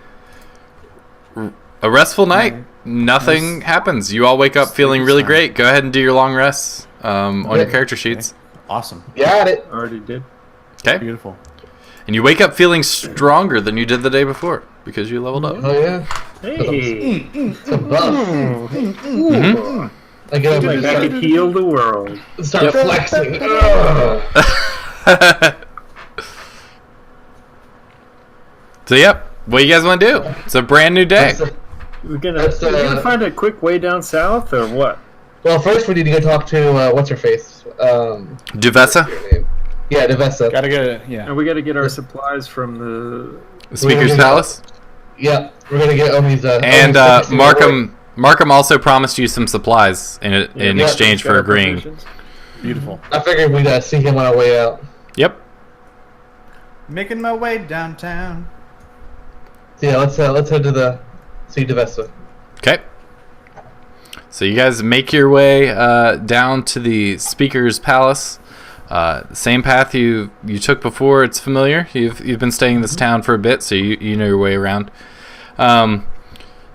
[SPEAKER 1] a restful night. Nothing happens. You all wake up feeling really
[SPEAKER 5] time.
[SPEAKER 1] great. Go ahead and do your long rests on your
[SPEAKER 3] Okay.
[SPEAKER 1] character sheets.
[SPEAKER 5] Awesome.
[SPEAKER 3] Got it.
[SPEAKER 2] Already did.
[SPEAKER 1] Okay.
[SPEAKER 5] Beautiful.
[SPEAKER 1] And you wake up feeling stronger than you did the day before because you leveled up.
[SPEAKER 3] Oh yeah.
[SPEAKER 2] Hey.
[SPEAKER 3] Some buff.
[SPEAKER 1] Mhm.
[SPEAKER 3] I get up
[SPEAKER 2] Like
[SPEAKER 3] and
[SPEAKER 2] I could heal the world.
[SPEAKER 3] start flexing. Ugh.
[SPEAKER 1] So yep, what do you guys want to do? It's a brand new day.
[SPEAKER 2] We're gonna
[SPEAKER 3] That's,
[SPEAKER 2] find a quick way down south, or what?
[SPEAKER 3] Well, first we need to go talk to what's her face.
[SPEAKER 1] Duvessa,
[SPEAKER 3] Her name? Yeah, Devessa.
[SPEAKER 5] Gotta go. Yeah.
[SPEAKER 2] And we got to get our supplies from the.
[SPEAKER 1] the Speaker's Palace,
[SPEAKER 3] Yeah, we're gonna get Omi's.
[SPEAKER 1] and
[SPEAKER 3] Omi's
[SPEAKER 1] Markham also promised you some supplies in
[SPEAKER 3] Yeah,
[SPEAKER 1] exchange for agreeing.
[SPEAKER 5] Beautiful.
[SPEAKER 3] I figured we'd see him on our way out.
[SPEAKER 1] Yep.
[SPEAKER 5] Making my way downtown.
[SPEAKER 3] So yeah, let's head to see Devessa.
[SPEAKER 1] Okay. So you guys make your way down to the Speaker's Palace. Same path you took before. It's familiar. You've been staying in this town for a bit, so you know your way around.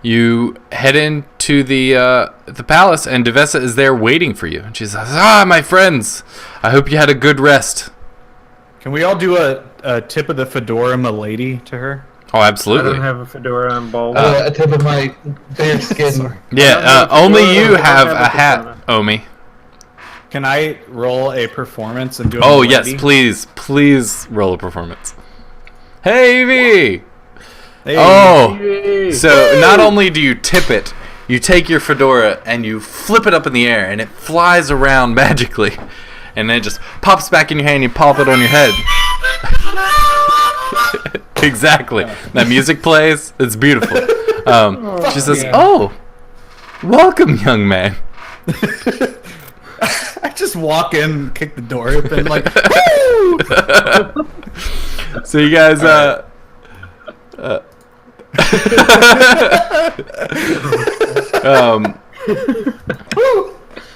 [SPEAKER 1] You head into the palace, and Devessa is there waiting for you. And she says, my friends, I hope you had a good rest."
[SPEAKER 5] Can we all do a tip of the fedora milady to her?
[SPEAKER 1] Oh,
[SPEAKER 2] I
[SPEAKER 1] absolutely.
[SPEAKER 2] don't have a fedora. I'm bald.
[SPEAKER 3] A tip of my bare skin.
[SPEAKER 1] Yeah, only you
[SPEAKER 2] I don't
[SPEAKER 1] have
[SPEAKER 2] have
[SPEAKER 1] a
[SPEAKER 2] a
[SPEAKER 1] hat,
[SPEAKER 2] katana.
[SPEAKER 1] Omi.
[SPEAKER 5] Can I roll a performance and do a
[SPEAKER 1] Oh,
[SPEAKER 5] milady?
[SPEAKER 1] yes, please roll a performance. Hey, Evie!
[SPEAKER 5] Hey.
[SPEAKER 1] Oh,
[SPEAKER 2] Yay.
[SPEAKER 1] so not only do you tip it, you take your fedora and you flip it up in the air, and it flies around magically. And then it just pops back in your hand, and you pop it on your head. Exactly. That music plays. It's beautiful. She says,
[SPEAKER 2] yeah.
[SPEAKER 1] "Oh, welcome, young man."
[SPEAKER 5] I just walk in, kick the door open, like,
[SPEAKER 1] So you guys,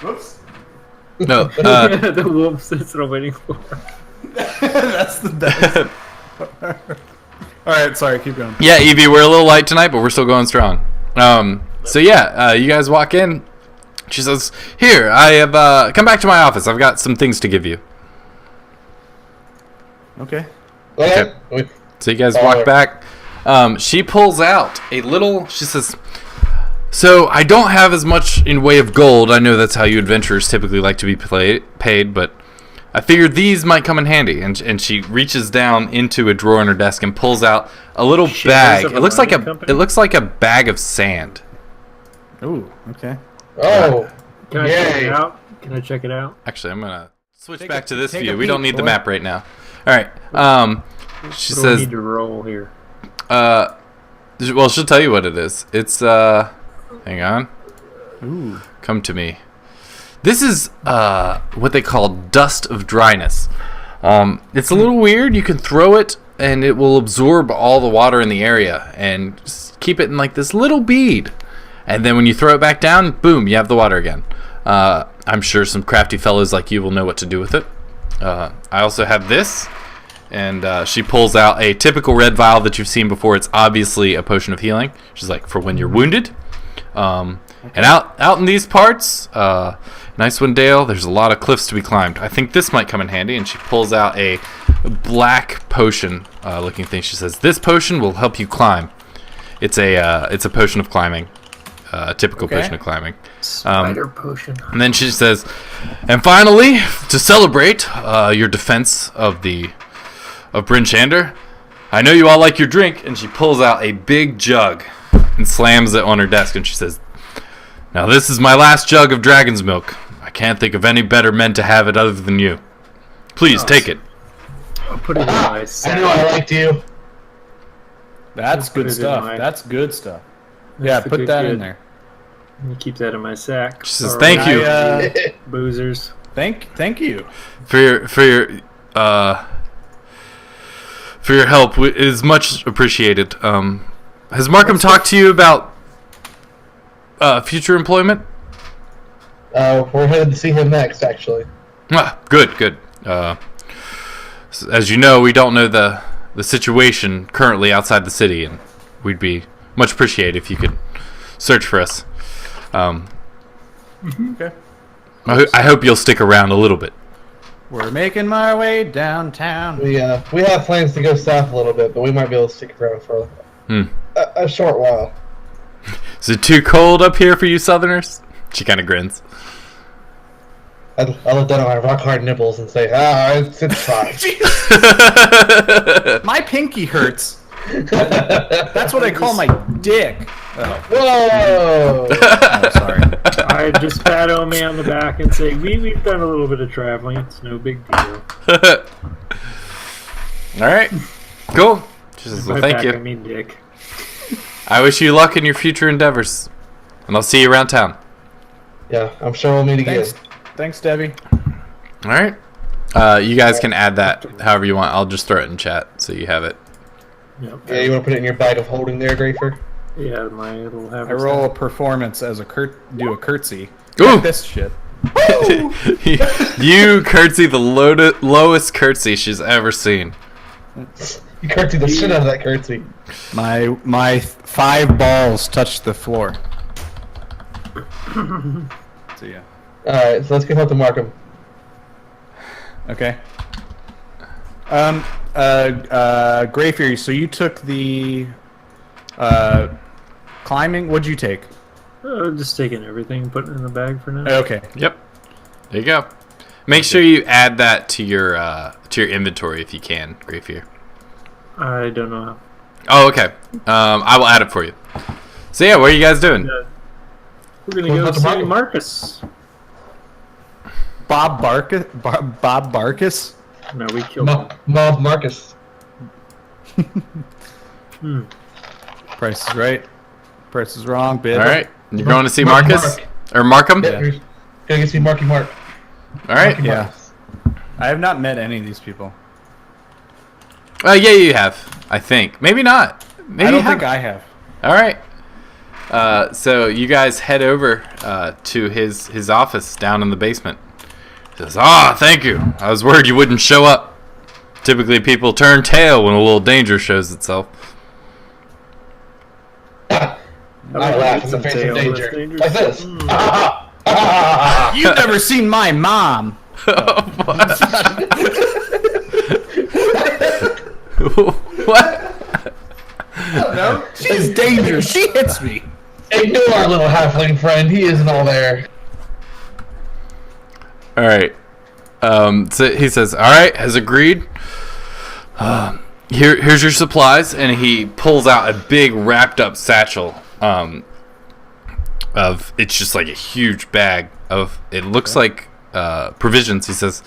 [SPEAKER 5] whoops.
[SPEAKER 1] no,
[SPEAKER 2] The wolves that's what I'm waiting for.
[SPEAKER 5] That's the best. All right, sorry, keep going.
[SPEAKER 1] yeah, Evie, we're a little light tonight, but we're still going strong. So yeah, you guys walk in. She says, "Here, I have come back to my office. I've got some things to give you."
[SPEAKER 5] Okay.
[SPEAKER 3] Okay.
[SPEAKER 1] So you guys walk back. She pulls out a little. She says, "So I don't have as much in way of gold. I know that's how you adventurers typically like to be paid, but I figured these might come in handy." And she reaches down into a drawer in her desk and pulls out a little
[SPEAKER 2] Shares
[SPEAKER 1] bag.
[SPEAKER 2] of a
[SPEAKER 1] It looks like
[SPEAKER 2] mining company?
[SPEAKER 1] it looks like a bag of sand.
[SPEAKER 5] Ooh, okay.
[SPEAKER 3] Oh.
[SPEAKER 2] Can I check
[SPEAKER 3] Yay.
[SPEAKER 2] it out? Can I check it out?
[SPEAKER 1] Actually, I'm gonna switch
[SPEAKER 5] Take
[SPEAKER 1] back
[SPEAKER 5] a-
[SPEAKER 1] to this
[SPEAKER 5] take a
[SPEAKER 1] view. We don't
[SPEAKER 5] peek,
[SPEAKER 1] need the
[SPEAKER 5] boy.
[SPEAKER 1] map right now. All right. She
[SPEAKER 2] What do I
[SPEAKER 1] says,
[SPEAKER 2] need to roll here?
[SPEAKER 1] well, she'll tell you what it is. It's hang on.
[SPEAKER 5] Ooh.
[SPEAKER 1] Come to me. This is what they call dust of dryness. It's a little weird. You can throw it and it will absorb all the water in the area and just keep it in like this little bead. And then when you throw it back down, boom, you have the water again. I'm sure some crafty fellows like you will know what to do with it. I also have this. And she pulls out a typical red vial that you've seen before. It's obviously a potion of healing. She's like, for when you're wounded. And out in these parts, nice one, Dale, there's a lot of cliffs to be climbed. I think this might come in handy. And she pulls out a black potion looking thing. She says, "This potion will help you climb." It's a potion of climbing. A typical
[SPEAKER 5] Okay.
[SPEAKER 1] potion of climbing.
[SPEAKER 2] Spider potion.
[SPEAKER 1] And then she says, "And finally, to celebrate your defense of Bryn Shander, I know you all like your drink." And she pulls out a big jug and slams it on her desk. And she says, "Now this is my last jug of dragon's milk. I can't think of any better men to have it other than you. Please take it."
[SPEAKER 2] I'll put it in my
[SPEAKER 3] I
[SPEAKER 2] sack.
[SPEAKER 3] knew I liked you.
[SPEAKER 5] That's
[SPEAKER 2] Put
[SPEAKER 5] good
[SPEAKER 2] it in
[SPEAKER 5] stuff.
[SPEAKER 2] my-
[SPEAKER 5] That's good stuff.
[SPEAKER 2] That's
[SPEAKER 5] Yeah,
[SPEAKER 2] the
[SPEAKER 5] put
[SPEAKER 2] good
[SPEAKER 5] that
[SPEAKER 2] good.
[SPEAKER 5] in there.
[SPEAKER 2] Let me keep that in my sack.
[SPEAKER 1] She says,
[SPEAKER 2] Or
[SPEAKER 1] "Thank you
[SPEAKER 2] boozers.
[SPEAKER 5] Thank you.
[SPEAKER 1] for your help. It is much appreciated. Has Markham talked to you about future employment?"
[SPEAKER 3] We're headed to see him next, actually.
[SPEAKER 1] Good. As you know, we don't know the situation currently outside the city, and we'd be much appreciated if you could search for us.
[SPEAKER 5] Okay.
[SPEAKER 1] I hope you'll stick around a little bit.
[SPEAKER 5] We're making my way downtown.
[SPEAKER 3] We have plans to go south a little bit, but we might be able to stick around for
[SPEAKER 1] Hmm.
[SPEAKER 3] a short while.
[SPEAKER 1] Is it too cold up here for you Southerners? She kind of grins.
[SPEAKER 3] I look down at my rock hard nipples and say, it's fine.
[SPEAKER 5] My pinky hurts. That's what I call my dick. Oh.
[SPEAKER 3] Whoa!
[SPEAKER 5] Oh, sorry.
[SPEAKER 2] I just pat Omi on the back and say, we've done a little bit of traveling. It's no big deal.
[SPEAKER 1] All right, cool. She says, well,
[SPEAKER 2] By
[SPEAKER 1] thank
[SPEAKER 2] back,
[SPEAKER 1] you.
[SPEAKER 2] I mean dick.
[SPEAKER 1] I wish you luck in your future endeavors, and I'll see you around town.
[SPEAKER 3] Yeah, I'm sure we'll meet again.
[SPEAKER 5] Thanks, Debbie.
[SPEAKER 1] All right. You guys can add that however you want. I'll just throw it in chat so you have it.
[SPEAKER 2] Yep.
[SPEAKER 3] Yeah, you want to put it in your bag of holding there, Grafer?
[SPEAKER 2] Yeah, my little
[SPEAKER 5] I roll a performance as a do a curtsy.
[SPEAKER 1] Ooh.
[SPEAKER 5] Like this shit.
[SPEAKER 1] You curtsy the lowest curtsy she's ever seen.
[SPEAKER 3] You curtsy the shit out of that curtsy.
[SPEAKER 5] My 5 balls touched the floor. So yeah.
[SPEAKER 3] Alright, so let's get help to Markham.
[SPEAKER 5] Okay. Gray Fury, so you took the climbing. What'd you take?
[SPEAKER 2] Just taking everything, putting it in the bag for now.
[SPEAKER 5] Okay.
[SPEAKER 1] Yep. There you go. Make sure you add that to your inventory if you can, Greyfear.
[SPEAKER 2] I don't know how.
[SPEAKER 1] Oh, okay. I will add it for you. So yeah, what are you guys doing?
[SPEAKER 2] We're gonna go see Marcus.
[SPEAKER 5] Bob Barkus?
[SPEAKER 2] No, we killed him.
[SPEAKER 3] Mob Marcus.
[SPEAKER 5] Price is right. Price is wrong. Bid.
[SPEAKER 1] All right. You're going to see Marcus? Or Markham?
[SPEAKER 3] Yeah, we're gonna see Marky Mark.
[SPEAKER 1] All right.
[SPEAKER 3] Marky
[SPEAKER 5] Yeah.
[SPEAKER 3] Marcus.
[SPEAKER 5] I have not met any of these people.
[SPEAKER 1] Yeah, you have. I think. Maybe not. Maybe
[SPEAKER 5] I don't
[SPEAKER 1] you
[SPEAKER 5] think
[SPEAKER 1] have.
[SPEAKER 5] I have.
[SPEAKER 1] All right. So you guys head over to his office down in the basement. He says, thank you. I was worried you wouldn't show up. Typically, people turn tail when a little danger shows itself.
[SPEAKER 3] I laugh in the face of danger. Like this.
[SPEAKER 5] You've never seen my mom.
[SPEAKER 1] What?
[SPEAKER 5] No, she's dangerous. She hits me.
[SPEAKER 3] Ignore our little halfling friend. He isn't all there.
[SPEAKER 1] All right. So he says, all right, as agreed. Here's your supplies, and he pulls out a big wrapped up satchel. It's just like a huge bag of. It looks like provisions. He says,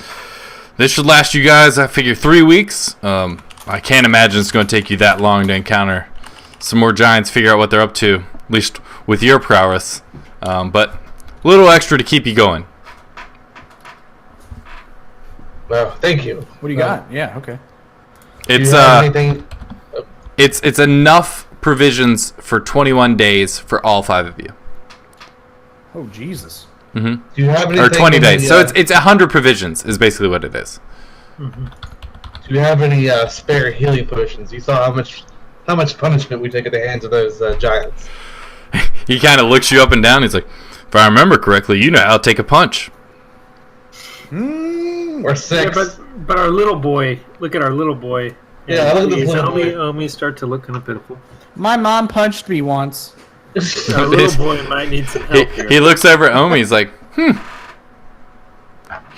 [SPEAKER 1] this should last you guys. I figure 3 weeks. I can't imagine it's going to take you that long to encounter some more giants. Figure out what they're up to, at least with your prowess. But a little extra to keep you going.
[SPEAKER 3] Well, thank you.
[SPEAKER 5] What do you got? Yeah. Okay.
[SPEAKER 1] It's
[SPEAKER 3] Do you have anything?
[SPEAKER 1] it's enough provisions for 21 days for all 5 of you.
[SPEAKER 5] Oh Jesus.
[SPEAKER 3] Do you have anything?
[SPEAKER 1] Or 20
[SPEAKER 3] in
[SPEAKER 1] days.
[SPEAKER 3] the,
[SPEAKER 1] So it's 100 provisions is basically what it is.
[SPEAKER 3] Do you have any spare healing potions? You saw how much punishment we take at the hands of those giants.
[SPEAKER 1] He kind of looks you up and down. He's like, if I remember correctly, you know how to take a punch.
[SPEAKER 3] Or 6.
[SPEAKER 2] Yeah, but our little boy. Look at our little boy.
[SPEAKER 3] Yeah, look at this little boy.
[SPEAKER 2] Omi start to look kind of pitiful.
[SPEAKER 5] My mom punched me once.
[SPEAKER 2] Our little boy might need some help here.
[SPEAKER 1] He looks over at Omi. He's like,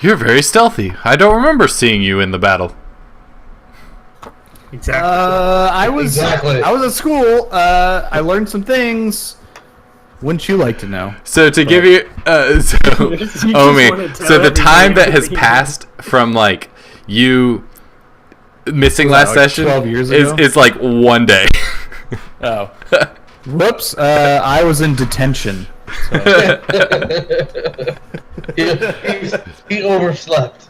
[SPEAKER 1] you're very stealthy. I don't remember seeing you in the battle.
[SPEAKER 2] Exactly.
[SPEAKER 5] I was
[SPEAKER 3] Exactly.
[SPEAKER 5] at school. I learned some things. Wouldn't you like to know?
[SPEAKER 1] So to give you,
[SPEAKER 2] just
[SPEAKER 1] Omi,
[SPEAKER 2] wanna tell
[SPEAKER 1] so the time that
[SPEAKER 2] everybody
[SPEAKER 1] has
[SPEAKER 2] everything.
[SPEAKER 1] passed from like you missing
[SPEAKER 5] Was that,
[SPEAKER 1] last
[SPEAKER 5] like,
[SPEAKER 1] session
[SPEAKER 5] 12 years ago?
[SPEAKER 1] is like 1 day.
[SPEAKER 5] Oh. Whoops. I was in detention.
[SPEAKER 3] he overslept.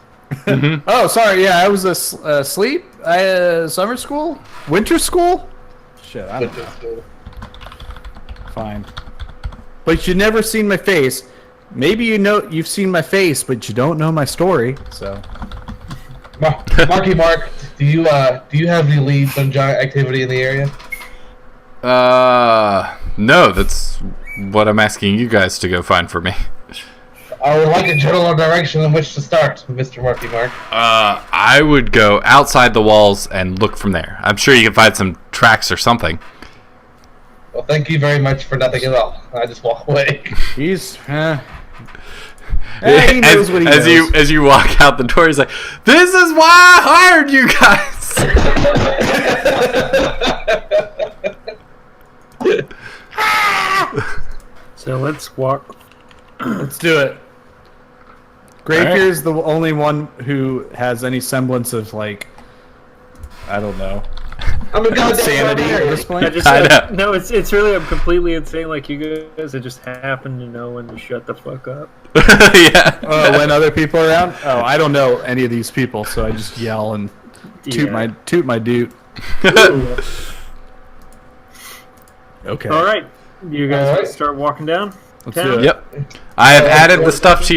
[SPEAKER 5] Oh, sorry. Yeah, I was asleep. Summer school? Winter school? Shit, I don't know. Fine. But you never seen my face. Maybe you've seen my face, but you don't know my story. So.
[SPEAKER 3] Marky Mark, do you have any leads on giant activity in the area?
[SPEAKER 1] No, that's what I'm asking you guys to go find for me.
[SPEAKER 3] I would like a general direction in which to start, Mr. Marky Mark.
[SPEAKER 1] I would go outside the walls and look from there. I'm sure you can find some tracks or something.
[SPEAKER 3] Well, thank you very much for nothing at all. I just walk away.
[SPEAKER 5] He's. He knows what he
[SPEAKER 1] as
[SPEAKER 5] knows.
[SPEAKER 1] as you walk out the door, he's like, "This is why I hired you guys."
[SPEAKER 2] So let's walk.
[SPEAKER 5] Let's do it. Grayfear's the only one who has any semblance of like, I don't know,
[SPEAKER 3] I'm a goddamn
[SPEAKER 5] sanity at this point.
[SPEAKER 1] I know.
[SPEAKER 2] No, it's really I'm completely insane. Like you guys, I just happen to know when to shut the fuck up.
[SPEAKER 1] Yeah.
[SPEAKER 5] Oh, when other people are around? Oh, I don't know any of these people, so I just yell and toot my doot. Okay.
[SPEAKER 2] All right, you guys
[SPEAKER 3] All
[SPEAKER 2] want
[SPEAKER 3] right.
[SPEAKER 2] to start walking down?
[SPEAKER 5] Let's
[SPEAKER 2] town?
[SPEAKER 5] do it.
[SPEAKER 1] Yep. I have added the stuff to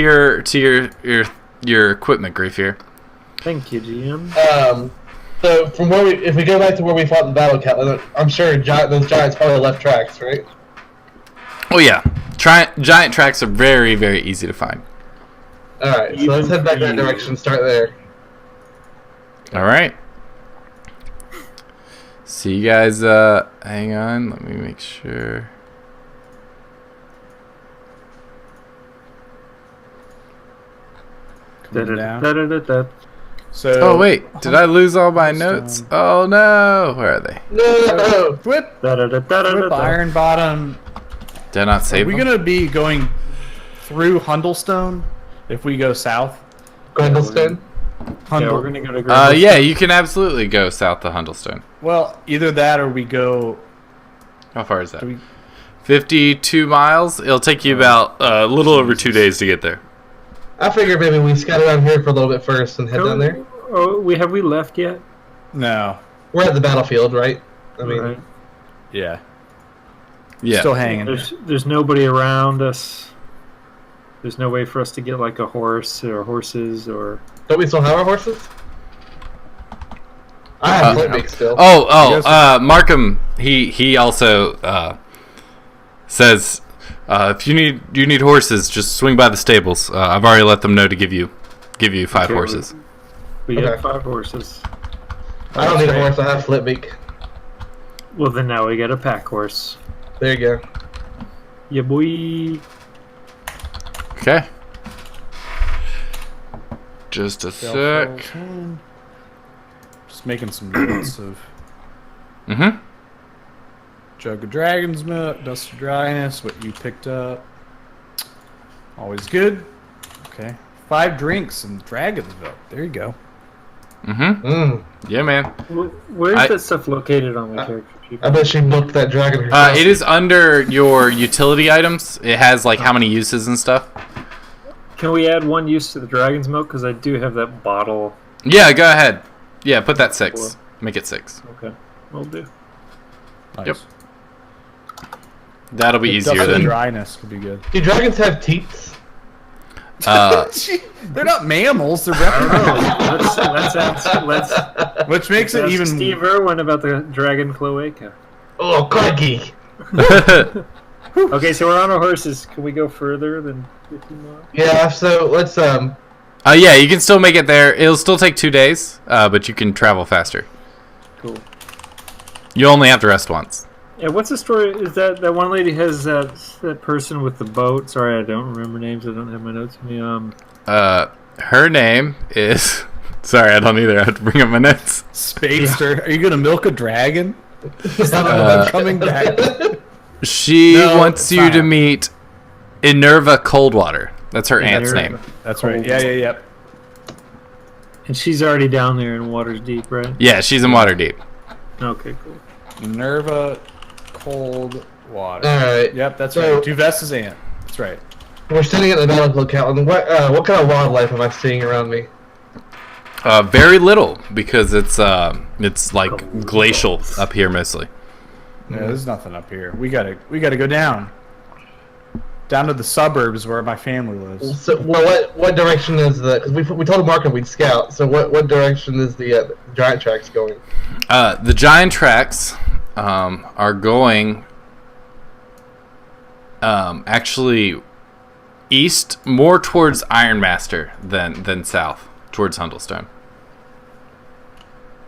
[SPEAKER 1] your equipment, Grayfear.
[SPEAKER 2] Thank you, GM.
[SPEAKER 3] So from if we go back to where we fought the battle cat, I'm sure those giants probably left tracks, right?
[SPEAKER 1] Oh yeah. Giant tracks are very, very easy to find.
[SPEAKER 3] All right, so let's head back that direction. Start there.
[SPEAKER 1] All right. So you guys, hang on. Let me make sure.
[SPEAKER 5] Coming down.
[SPEAKER 2] Da-da-da-da-da.
[SPEAKER 5] So.
[SPEAKER 1] Oh wait, did I lose all my notes? Oh no, where are they?
[SPEAKER 3] No.
[SPEAKER 5] Whip
[SPEAKER 2] Da-da-da-da-da-da.
[SPEAKER 5] Iron Bottom.
[SPEAKER 1] Did I not
[SPEAKER 5] Are
[SPEAKER 1] save
[SPEAKER 5] we
[SPEAKER 1] them?
[SPEAKER 5] gonna be going through Hundlestone if we go south?
[SPEAKER 3] Grendelston.
[SPEAKER 2] Yeah, we're gonna go to Grendelston.
[SPEAKER 1] Yeah, you can absolutely go south to Hundlestone.
[SPEAKER 5] Well, either that or we go.
[SPEAKER 1] How far is that?
[SPEAKER 5] Do we,
[SPEAKER 1] 52 miles. It'll take you about a little over 2 days to get there.
[SPEAKER 3] I figured maybe we scout around here for a little bit first and head down there.
[SPEAKER 2] Oh, have we left yet?
[SPEAKER 5] no.
[SPEAKER 3] We're at the battlefield, right? I mean,
[SPEAKER 2] Right.
[SPEAKER 5] Yeah.
[SPEAKER 1] Yeah.
[SPEAKER 5] Still hanging.
[SPEAKER 2] There's nobody around us. There's no way for us to get like a horse or horses or.
[SPEAKER 3] don't we still have our horses? I have Flintbeak still.
[SPEAKER 1] Markham. He also says if you need horses, just swing by the stables. I've already let them know to give you 5
[SPEAKER 2] Okay,
[SPEAKER 1] horses.
[SPEAKER 2] We
[SPEAKER 3] Okay.
[SPEAKER 2] got 5 horses.
[SPEAKER 3] I don't need a horse. I have Flintbeak.
[SPEAKER 2] Well, then now we got a pack horse.
[SPEAKER 3] There you go.
[SPEAKER 2] Yeah, boy.
[SPEAKER 1] Okay. Just a sec.
[SPEAKER 5] Just making some notes of
[SPEAKER 1] Mhm.
[SPEAKER 5] jug of dragon's milk, dust of dryness, what you picked up. Always good. Okay. 5 drinks and dragon's milk. There you go.
[SPEAKER 1] Mhm. Yeah, man.
[SPEAKER 2] Where's that stuff located on my character sheet?
[SPEAKER 3] I bet she milked that dragon herself.
[SPEAKER 1] It is under your utility items. It has like how many uses and stuff.
[SPEAKER 2] Can we add 1 use to the dragon's milk? Because I do have that bottle.
[SPEAKER 1] Yeah, go ahead. Yeah, put that 6. Make it 6.
[SPEAKER 2] Okay, will do.
[SPEAKER 5] Nice.
[SPEAKER 1] Yep. That'll be
[SPEAKER 5] The
[SPEAKER 1] easier
[SPEAKER 5] dust of
[SPEAKER 1] than.
[SPEAKER 5] dryness could be good.
[SPEAKER 3] Do dragons have teats?
[SPEAKER 5] They're not mammals. They're
[SPEAKER 2] I don't
[SPEAKER 5] reptiles.
[SPEAKER 2] know. Let's
[SPEAKER 5] Which makes it
[SPEAKER 2] ask
[SPEAKER 5] even.
[SPEAKER 2] Steve Irwin about the dragon cloaca.
[SPEAKER 3] Oh, crikey!
[SPEAKER 2] Okay, so we're on our horses. Can we go further than 50 miles?
[SPEAKER 3] Yeah, so let's
[SPEAKER 1] Yeah, you can still make it there. It'll still take 2 days, but you can travel faster.
[SPEAKER 2] Cool.
[SPEAKER 1] You only have to rest once.
[SPEAKER 2] Yeah, what's the story? Is that one lady has that person with the boat? Sorry, I don't remember names. I don't have my notes with me.
[SPEAKER 1] Her name is. Sorry, I don't either. I have to bring up my notes.
[SPEAKER 5] Spadester. Are you gonna milk a dragon? Coming back.
[SPEAKER 1] She
[SPEAKER 5] No,
[SPEAKER 1] wants
[SPEAKER 5] it's
[SPEAKER 1] you
[SPEAKER 5] not.
[SPEAKER 1] to meet Inerva Coldwater. That's her aunt's
[SPEAKER 2] Inerva.
[SPEAKER 1] name.
[SPEAKER 5] That's right. Yeah.
[SPEAKER 2] And she's already down there in Water's Deep, right?
[SPEAKER 1] Yeah, she's in Waterdeep.
[SPEAKER 2] Okay, cool.
[SPEAKER 5] Minerva, cold water.
[SPEAKER 3] Alright.
[SPEAKER 5] Yep, that's
[SPEAKER 3] So-
[SPEAKER 5] right. Duvessa's aunt. That's right.
[SPEAKER 3] we're sitting at the battle locale, and what kind of wildlife am I seeing around me?
[SPEAKER 1] Very little because it's like glacial up here mostly.
[SPEAKER 5] Yeah, there's nothing up here. We gotta go down to the suburbs where my family lives.
[SPEAKER 3] So, well, what direction is the? Because we told Markham we'd scout. So what direction is the giant tracks going?
[SPEAKER 1] The giant tracks are going actually east, more towards Ironmaster than south towards Hundlestone.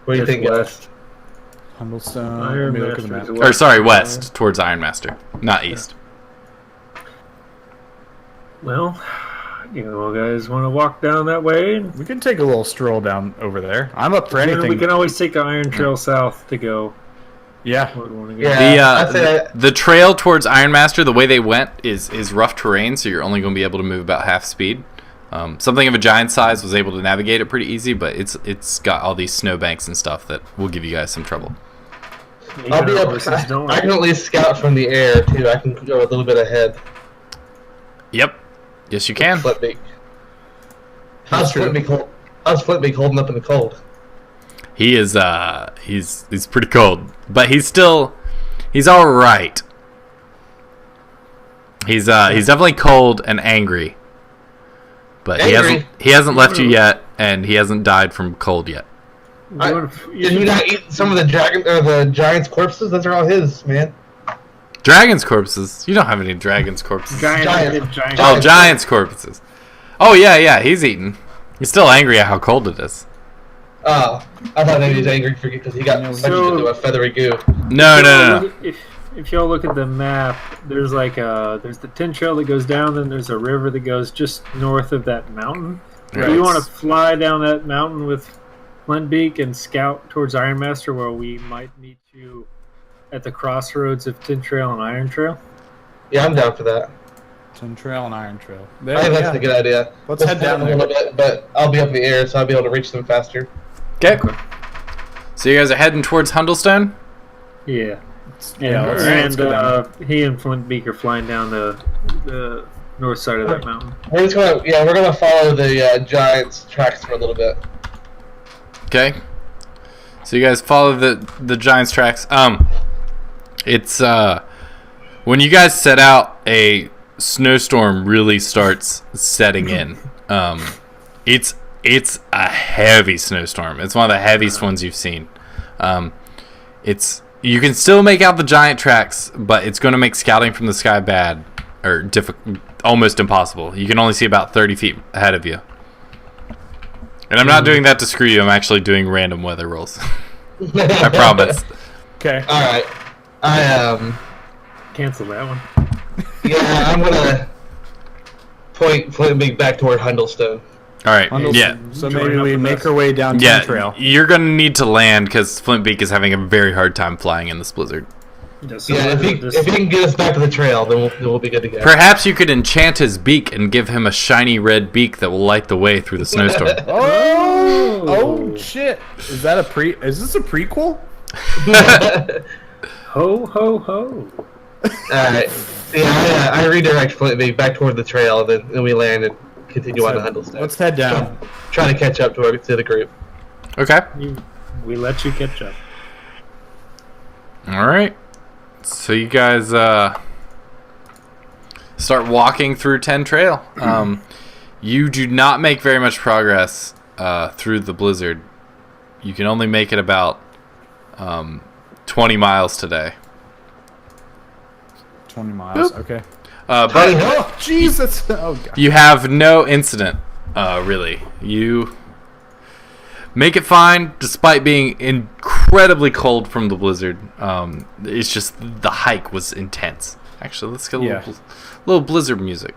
[SPEAKER 3] What do you
[SPEAKER 2] Just
[SPEAKER 3] think?
[SPEAKER 2] west.
[SPEAKER 5] Humblestone.
[SPEAKER 2] Iron
[SPEAKER 5] Let me look at the
[SPEAKER 2] Master's
[SPEAKER 5] map.
[SPEAKER 2] away.
[SPEAKER 1] Or sorry, west towards Iron Master, not east.
[SPEAKER 2] Well, you guys want to walk down that way?
[SPEAKER 5] We can take a little stroll down over there. I'm up for anything.
[SPEAKER 2] We can always take the Iron Trail south to go.
[SPEAKER 5] Yeah.
[SPEAKER 2] Where we want to go.
[SPEAKER 3] Yeah. I'd say
[SPEAKER 1] The trail towards Iron Master, the way they went is rough terrain, so you're only going to be able to move about half speed. Something of a giant size was able to navigate it pretty easy, but it's got all these snowbanks and stuff that will give you guys some trouble.
[SPEAKER 3] I'll be up. I can at least scout from the air too. I can go a little bit ahead.
[SPEAKER 1] Yep. Yes, you can.
[SPEAKER 3] Flintbeak. How's Flintbeak holding up in the cold?
[SPEAKER 1] He is he's pretty cold, but he's all right. He's definitely cold and angry. But he hasn't left you yet, and he hasn't died from cold yet.
[SPEAKER 3] Did he not eat some of the giant's corpses? Those are all his, man.
[SPEAKER 1] Dragon's corpses? You don't have any dragon's corpses.
[SPEAKER 2] Giants.
[SPEAKER 1] Oh, giant's corpses. Oh yeah, he's eaten. He's still angry at how cold it is.
[SPEAKER 3] Oh, I thought maybe he was angry because he got punched into a feathery goo.
[SPEAKER 1] No.
[SPEAKER 2] If y'all look at the map, there's there's the tin trail that goes down, then there's a river that goes just north of that mountain.
[SPEAKER 1] Right.
[SPEAKER 2] Do you want to fly down that mountain with Flintbeak and scout towards Iron Master, where we might meet you at the crossroads of Tin Trail and Iron Trail?
[SPEAKER 3] Yeah, I'm down for that.
[SPEAKER 5] Tin Trail and Iron Trail.
[SPEAKER 3] I think that's a good idea.
[SPEAKER 5] Let's head down
[SPEAKER 3] a
[SPEAKER 5] there.
[SPEAKER 3] little bit, but I'll be up in the air, so I'll be able to reach them faster.
[SPEAKER 1] Okay. So you guys are heading towards Hundlestone?
[SPEAKER 2] Yeah.
[SPEAKER 5] Let's go down.
[SPEAKER 2] He and Flintbeak are flying down the north side of that mountain.
[SPEAKER 3] We're gonna follow the giant's tracks for a little bit.
[SPEAKER 1] Okay. So you guys follow the giant's tracks. It's when you guys set out, a snowstorm really starts setting in. It's a heavy snowstorm. It's one of the heaviest ones you've seen. You can still make out the giant tracks, but it's going to make scouting from the sky bad or almost impossible. You can only see about 30 feet ahead of you. And I'm not doing that to screw you. I'm actually doing random weather rolls. I promise.
[SPEAKER 5] Okay.
[SPEAKER 3] All right.
[SPEAKER 2] Cancel that one.
[SPEAKER 3] Yeah, I'm gonna point Flintbeak back toward Hundlestone.
[SPEAKER 1] All right. Yeah.
[SPEAKER 5] So maybe we make our way down Tin Trail.
[SPEAKER 1] You're going to need to land because Flintbeak is having a very hard time flying in this blizzard.
[SPEAKER 3] If he can get us back to the trail, then we'll be good to go.
[SPEAKER 1] Perhaps you could enchant his beak and give him a shiny red beak that will light the way through the snowstorm.
[SPEAKER 5] Oh shit! Is this a prequel?
[SPEAKER 2] Ho ho ho!
[SPEAKER 3] Alright. Yeah, I redirect Flintbeak back toward the trail, then we land and continue on to Hundlestone.
[SPEAKER 5] Let's head down.
[SPEAKER 3] Try to catch up to the group.
[SPEAKER 1] Okay.
[SPEAKER 2] We let you catch up.
[SPEAKER 1] All right. So you guys start walking through Ten Trail. You do not make very much progress through the blizzard. You can only make it about 20 miles today.
[SPEAKER 5] 20 miles.
[SPEAKER 1] Boop.
[SPEAKER 5] Okay.
[SPEAKER 1] But
[SPEAKER 5] Jesus! Oh god.
[SPEAKER 1] you have no incident, really. You make it fine despite being incredibly cold from the blizzard. It's just the hike was intense. Actually, let's get a little blizzard music.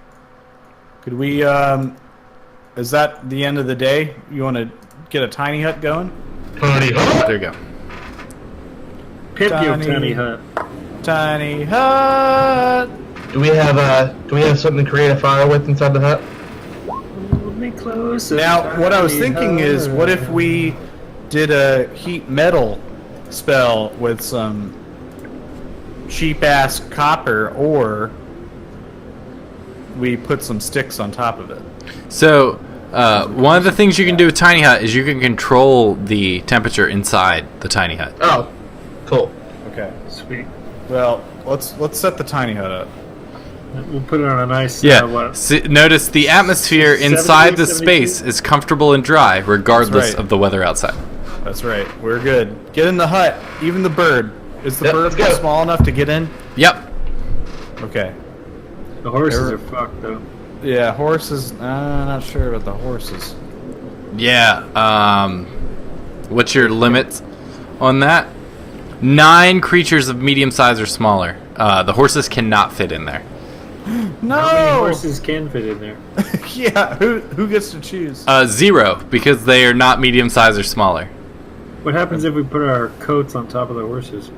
[SPEAKER 5] Could we, is that the end of the day? You want to get a tiny hut going?
[SPEAKER 3] Tiny hut.
[SPEAKER 1] There you go.
[SPEAKER 2] Pimp your tiny hut.
[SPEAKER 5] Tiny hut!
[SPEAKER 3] Do we have something to create a fire with inside the hut?
[SPEAKER 2] Me close.
[SPEAKER 5] Now, what I was thinking is, what if we did a heat metal spell with some cheap-ass copper, or we put some sticks on top of it?
[SPEAKER 1] So, one of the things you can do with Tiny Hut is you can control the temperature inside the Tiny Hut.
[SPEAKER 3] Oh, cool.
[SPEAKER 5] Okay.
[SPEAKER 2] Sweet.
[SPEAKER 5] Well, let's set the tiny hut up.
[SPEAKER 2] We'll put it on a nice.
[SPEAKER 1] Yeah.
[SPEAKER 2] What?
[SPEAKER 1] Notice the atmosphere
[SPEAKER 2] 70,
[SPEAKER 1] inside the
[SPEAKER 2] 72?
[SPEAKER 1] space is comfortable and dry, regardless
[SPEAKER 5] That's right.
[SPEAKER 1] of the weather outside.
[SPEAKER 5] That's right. We're good. Get in the hut. Even the bird. Is the
[SPEAKER 3] Yep,
[SPEAKER 5] bird
[SPEAKER 3] let's go.
[SPEAKER 5] small enough to get in?
[SPEAKER 1] Yep.
[SPEAKER 5] Okay.
[SPEAKER 2] The horses are fucked though.
[SPEAKER 5] Yeah, horses. I'm not sure about the horses.
[SPEAKER 1] Yeah. What's your limit on that? 9 creatures of medium size or smaller. The horses cannot fit in there.
[SPEAKER 5] No.
[SPEAKER 2] How many horses can fit in there?
[SPEAKER 5] Yeah. Who gets to choose?
[SPEAKER 1] 0, because they are not medium size or smaller.
[SPEAKER 2] What happens if we put our coats on top of the horses?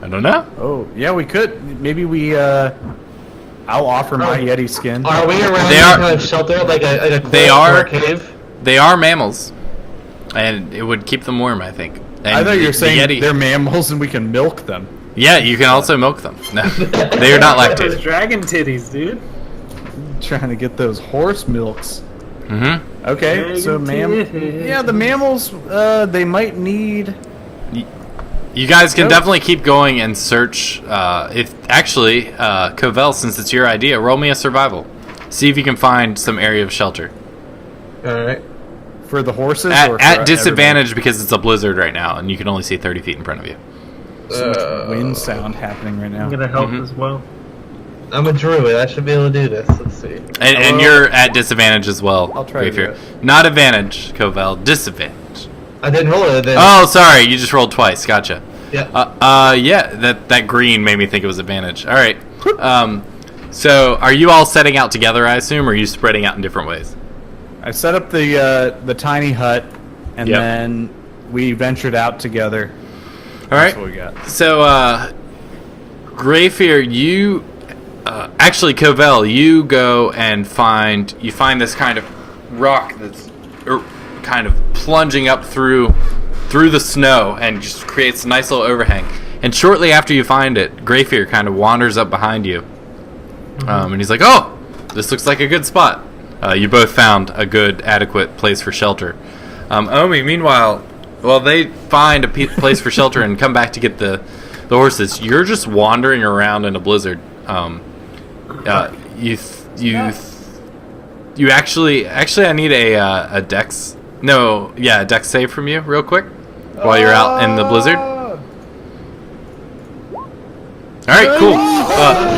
[SPEAKER 1] I don't know.
[SPEAKER 5] Oh, yeah, we could. Maybe we. I'll offer my Yeti skin.
[SPEAKER 3] Are we around
[SPEAKER 1] They
[SPEAKER 3] any
[SPEAKER 1] are-
[SPEAKER 3] kind of shelter, like a
[SPEAKER 1] They
[SPEAKER 3] cliff or
[SPEAKER 1] are-
[SPEAKER 3] a cave?
[SPEAKER 1] They are mammals, and it would keep them warm, I think. And
[SPEAKER 5] I thought you were
[SPEAKER 1] the
[SPEAKER 5] saying
[SPEAKER 1] Yeti,
[SPEAKER 5] they're mammals and we can milk them.
[SPEAKER 1] Yeah, you can also milk them. No, they are not
[SPEAKER 2] Those
[SPEAKER 1] lactated.
[SPEAKER 2] dragon titties, dude.
[SPEAKER 5] Trying to get those horse milks.
[SPEAKER 1] Mm-hmm.
[SPEAKER 5] Okay, so yeah, the mammals, they might need.
[SPEAKER 1] You guys can
[SPEAKER 5] Nope.
[SPEAKER 1] definitely keep going and search. If actually, Covell, since it's your idea, roll me a survival. See if you can find some area of shelter.
[SPEAKER 3] All right.
[SPEAKER 5] For the horses? or
[SPEAKER 1] At
[SPEAKER 5] for
[SPEAKER 1] disadvantage because it's a blizzard right now, and you can only see 30 feet in front of you.
[SPEAKER 5] everybody? So much wind sound happening right now.
[SPEAKER 2] I'm gonna help
[SPEAKER 1] Mhm.
[SPEAKER 2] as well.
[SPEAKER 3] I'm a druid. I should be able to do this. Let's see.
[SPEAKER 1] And you're at disadvantage as well.
[SPEAKER 5] I'll try to do
[SPEAKER 1] Greyfear.
[SPEAKER 5] it.
[SPEAKER 1] Not advantage, Covell. Disadvantage.
[SPEAKER 3] I didn't roll it. Then.
[SPEAKER 1] Oh, sorry. You just rolled twice. Gotcha.
[SPEAKER 3] Yeah.
[SPEAKER 1] Yeah. That green made me think it was advantage. All right. So are you all setting out together? I assume, or are you spreading out in different ways?
[SPEAKER 5] I set up the tiny hut, and
[SPEAKER 1] Yep.
[SPEAKER 5] then we ventured out together.
[SPEAKER 1] All right.
[SPEAKER 5] That's what we got.
[SPEAKER 1] So, Greyfear, you actually, Covell, you go and find this kind of rock that's kind of plunging up through the snow and just creates a nice little overhang. And shortly after you find it, Greyfear kind of wanders up behind you, and he's like, "Oh, this looks like a good spot." You both found a good, adequate place for shelter. Omi, meanwhile, while they find a place for shelter and come back to get the horses, you're just wandering around in a blizzard. You actually, I need a dex. No, yeah, a dex save from you, real quick, while you're out in the blizzard. All right, cool.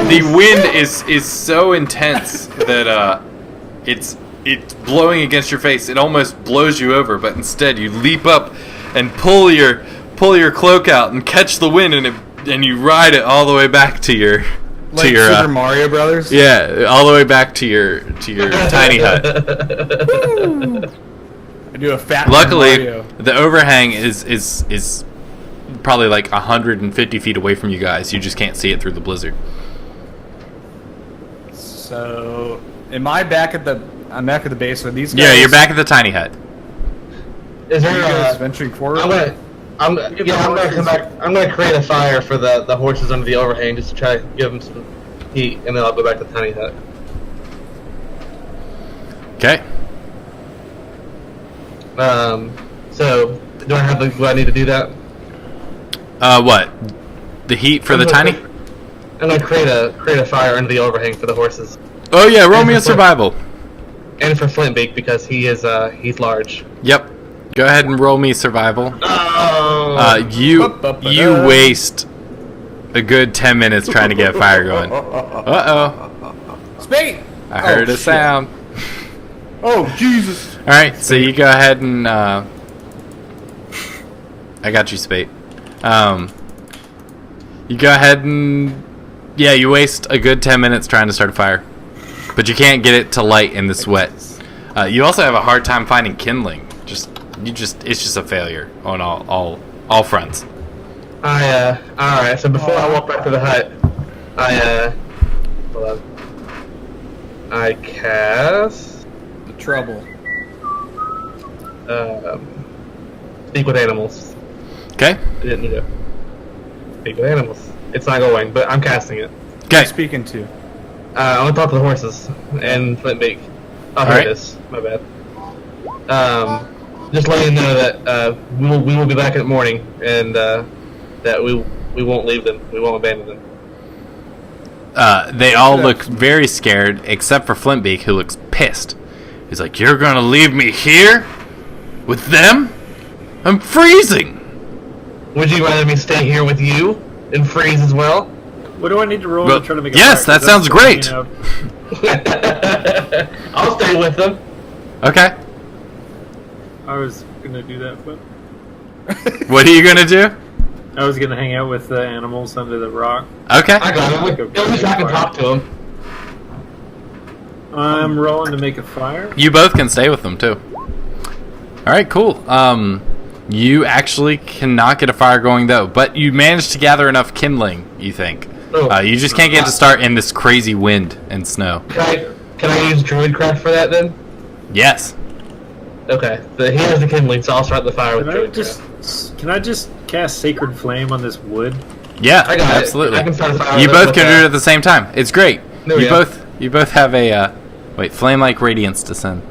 [SPEAKER 1] The wind is so intense that it's blowing against your face. It almost blows you over, but instead you leap up and pull your cloak out and catch the wind, and you ride it all the way back to your
[SPEAKER 5] Like Super Mario Brothers?
[SPEAKER 1] yeah, all the way back to your tiny hut.
[SPEAKER 5] I do a fat
[SPEAKER 1] Luckily,
[SPEAKER 5] Mario.
[SPEAKER 1] the overhang is probably like 150 feet away from you guys. You just can't see it through the blizzard.
[SPEAKER 5] So, am I back at the? I'm back at the base. Are these guys?
[SPEAKER 1] Yeah, you're back at the tiny hut.
[SPEAKER 3] Is
[SPEAKER 5] Are
[SPEAKER 3] there?
[SPEAKER 5] you guys venturing forward?
[SPEAKER 3] I'm gonna come back. I'm gonna create a fire for the horses under the overhang just to try to give them some heat, and then I'll go back to the tiny hut.
[SPEAKER 1] Okay.
[SPEAKER 3] So do I need to do that?
[SPEAKER 1] What? The heat for the tiny?
[SPEAKER 3] I'm gonna create a fire under the overhang for the horses,
[SPEAKER 1] Oh yeah, roll me a survival.
[SPEAKER 3] and for Flintbeak because he's large.
[SPEAKER 1] Yep. Go ahead and roll me survival.
[SPEAKER 3] Oh.
[SPEAKER 1] You waste a good 10 minutes trying to get a fire going. Uh-oh.
[SPEAKER 5] Spade!
[SPEAKER 1] I heard a
[SPEAKER 5] shit.
[SPEAKER 1] sound.
[SPEAKER 5] Oh, Jesus!
[SPEAKER 1] Alright, so you go ahead and I got you, Spate. You go ahead and yeah, you waste a good 10 minutes trying to start a fire. But you can't get it to light in this wet. You also have a hard time finding kindling. It's just a failure on all fronts.
[SPEAKER 3] Alright, so before I walk back to the hut, hold on. I cast,
[SPEAKER 5] The trouble.
[SPEAKER 3] Speak with Animals.
[SPEAKER 1] Okay?
[SPEAKER 3] I didn't need it. Speak with Animals. It's not going, but I'm casting it.
[SPEAKER 1] Okay.
[SPEAKER 5] Speaking to.
[SPEAKER 3] I want to talk to the horses and Flintbeak. Oh, here
[SPEAKER 1] Alright.
[SPEAKER 3] it is. My bad. Just letting you know that we will be back in the morning, and that we won't leave them. We won't abandon them.
[SPEAKER 1] They all look very scared, except for Flintbeak, who looks pissed. He's like, "You're gonna leave me here? With them? I'm freezing!"
[SPEAKER 3] Would you rather me stay here with you and freeze as well?
[SPEAKER 2] What do I need to roll
[SPEAKER 1] Well,
[SPEAKER 2] to try to make a
[SPEAKER 1] yes,
[SPEAKER 2] fire?
[SPEAKER 1] that sounds great.
[SPEAKER 3] I'll stay with them.
[SPEAKER 1] Okay.
[SPEAKER 2] I was gonna do that, but
[SPEAKER 1] What are you gonna do?
[SPEAKER 2] I was gonna hang out with the animals under the rock.
[SPEAKER 1] Okay.
[SPEAKER 3] I got him. At least I can talk to him.
[SPEAKER 2] I'm rolling to make a fire.
[SPEAKER 1] You both can stay with them too. All right, cool. You actually cannot get a fire going though, but you managed to gather enough kindling. You think?
[SPEAKER 3] Oh.
[SPEAKER 1] You just can't get to start in this crazy wind and snow.
[SPEAKER 3] Can I use Druidcraft for that then?
[SPEAKER 1] Yes.
[SPEAKER 3] Okay. So he has the kindling, so I'll start the fire with Druidcraft.
[SPEAKER 2] Can I just cast Sacred Flame on this wood?
[SPEAKER 1] Yeah,
[SPEAKER 3] I got it.
[SPEAKER 1] absolutely.
[SPEAKER 3] I can start a fire
[SPEAKER 1] You
[SPEAKER 3] with
[SPEAKER 1] both
[SPEAKER 3] with
[SPEAKER 1] can do
[SPEAKER 3] that.
[SPEAKER 1] it at the same time. It's great.
[SPEAKER 3] There we
[SPEAKER 1] You
[SPEAKER 3] go.
[SPEAKER 1] both have a flame-like radiance descend.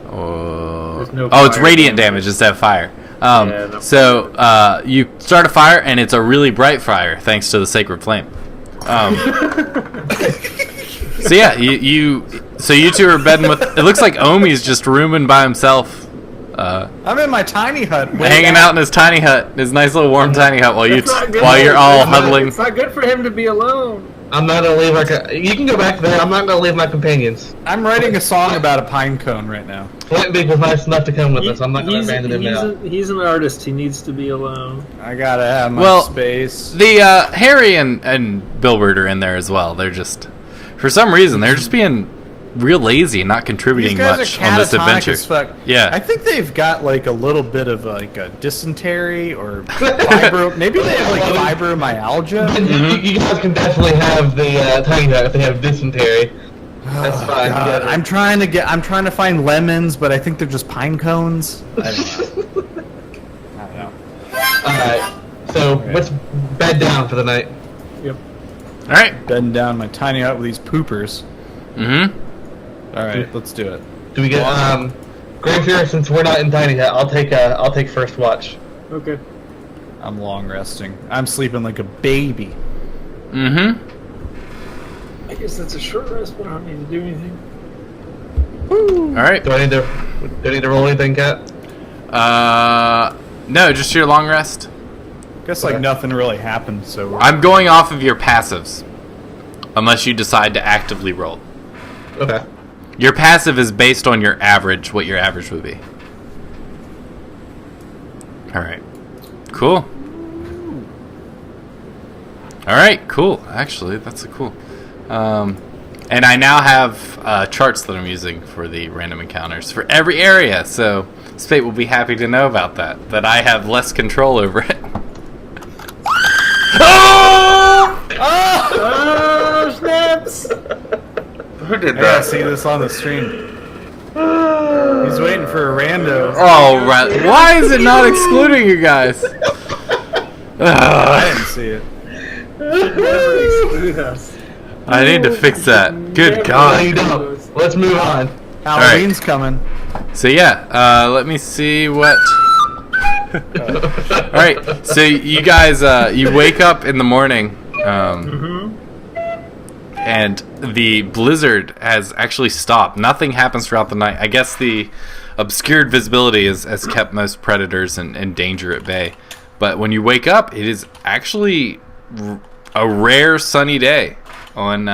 [SPEAKER 1] Oh,
[SPEAKER 2] There's no
[SPEAKER 1] it's
[SPEAKER 2] fire
[SPEAKER 1] radiant
[SPEAKER 2] damage.
[SPEAKER 1] damage instead of fire.
[SPEAKER 2] No.
[SPEAKER 1] So you start a fire, and it's a really bright fire thanks to the sacred flame. So yeah, you two are bedding with. It looks like Omi's just rooming by himself.
[SPEAKER 5] I'm in my tiny hut.
[SPEAKER 1] Hanging out in his tiny hut, his nice little warm tiny hut, while
[SPEAKER 2] It's not good.
[SPEAKER 1] you're all
[SPEAKER 2] It's not-
[SPEAKER 1] huddling.
[SPEAKER 2] It's not good for him to be alone.
[SPEAKER 3] I'm not gonna leave you can go back there. I'm not gonna leave my companions.
[SPEAKER 5] I'm writing a song about a pine cone right now.
[SPEAKER 3] Flintbeak was nice enough to come with us. I'm not gonna abandon him now.
[SPEAKER 2] He's an artist. He needs to be alone.
[SPEAKER 5] I gotta have my space.
[SPEAKER 1] The Harry and Bilbert are in there as well. They're just, for some reason, they're just being real lazy and not contributing
[SPEAKER 5] These guys
[SPEAKER 1] much
[SPEAKER 5] are
[SPEAKER 1] on this
[SPEAKER 5] catatonic
[SPEAKER 1] adventure.
[SPEAKER 5] as fuck.
[SPEAKER 1] Yeah.
[SPEAKER 5] I think they've got like a little bit of like a dysentery or maybe they have like fibromyalgia.
[SPEAKER 3] You guys can definitely have the tiny hut if they have dysentery. That's fine.
[SPEAKER 5] God, I'm trying to find lemons, but I think they're just pine cones. I don't know.
[SPEAKER 3] Alright. So let's bed down for the night.
[SPEAKER 2] Yep.
[SPEAKER 1] All right.
[SPEAKER 5] Bedding down my tiny hut with these poopers.
[SPEAKER 1] Mm-hmm.
[SPEAKER 5] All right, let's do it.
[SPEAKER 3] Do we get Grave Fear, since we're not in tiny hut, I'll take first watch.
[SPEAKER 2] Okay.
[SPEAKER 5] I'm long resting. I'm sleeping like a baby.
[SPEAKER 1] Mm-hmm.
[SPEAKER 2] I guess that's a short rest, but I don't need to do anything.
[SPEAKER 1] All right.
[SPEAKER 3] Do I need to roll anything, Kat?
[SPEAKER 1] No, just your long rest.
[SPEAKER 5] Guess like nothing really happened, so
[SPEAKER 1] I'm going off of your passives, unless you decide to actively roll.
[SPEAKER 3] Okay.
[SPEAKER 1] Your passive is based on your average, what your average would be. All right. Cool. All right, cool. Actually, that's a cool. And I now have charts that I'm using for the random encounters for every area, so Spate will be happy to know about that I have less control over it. Oh!
[SPEAKER 2] Oh, snaps!
[SPEAKER 3] Who did
[SPEAKER 5] I gotta see this on the stream. He's waiting for a rando.
[SPEAKER 1] Oh, right. Why is it not excluding you guys?
[SPEAKER 5] I didn't see it.
[SPEAKER 2] Never exclude us.
[SPEAKER 1] I need to fix that. Good
[SPEAKER 2] Never
[SPEAKER 1] God.
[SPEAKER 3] you don't. Let's move on.
[SPEAKER 5] Halloween's coming.
[SPEAKER 1] So yeah, let me see what. All right, so you guys, you wake up in the morning, and the blizzard has actually stopped. Nothing happens throughout the night. I guess the obscured visibility has kept most predators and danger at bay. But when you wake up, it is actually a rare sunny day on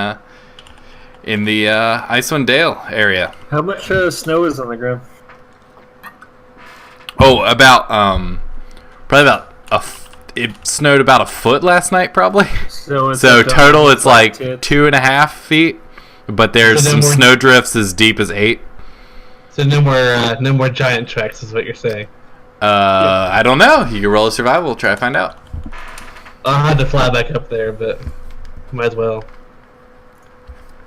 [SPEAKER 1] in the Icewind Dale area.
[SPEAKER 2] How much snow is on the ground?
[SPEAKER 1] Oh, about probably about it snowed about a foot last night, probably.
[SPEAKER 2] So
[SPEAKER 1] Total, it's like
[SPEAKER 2] tip.
[SPEAKER 1] 2.5 feet, but there's
[SPEAKER 3] So
[SPEAKER 1] some
[SPEAKER 3] then we're-
[SPEAKER 1] snow drifts as deep as 8.
[SPEAKER 3] So no more giant tracks is what you're saying.
[SPEAKER 1] I don't know. You can roll a survival, try to find out.
[SPEAKER 3] I'll have to fly back up there, but might as well.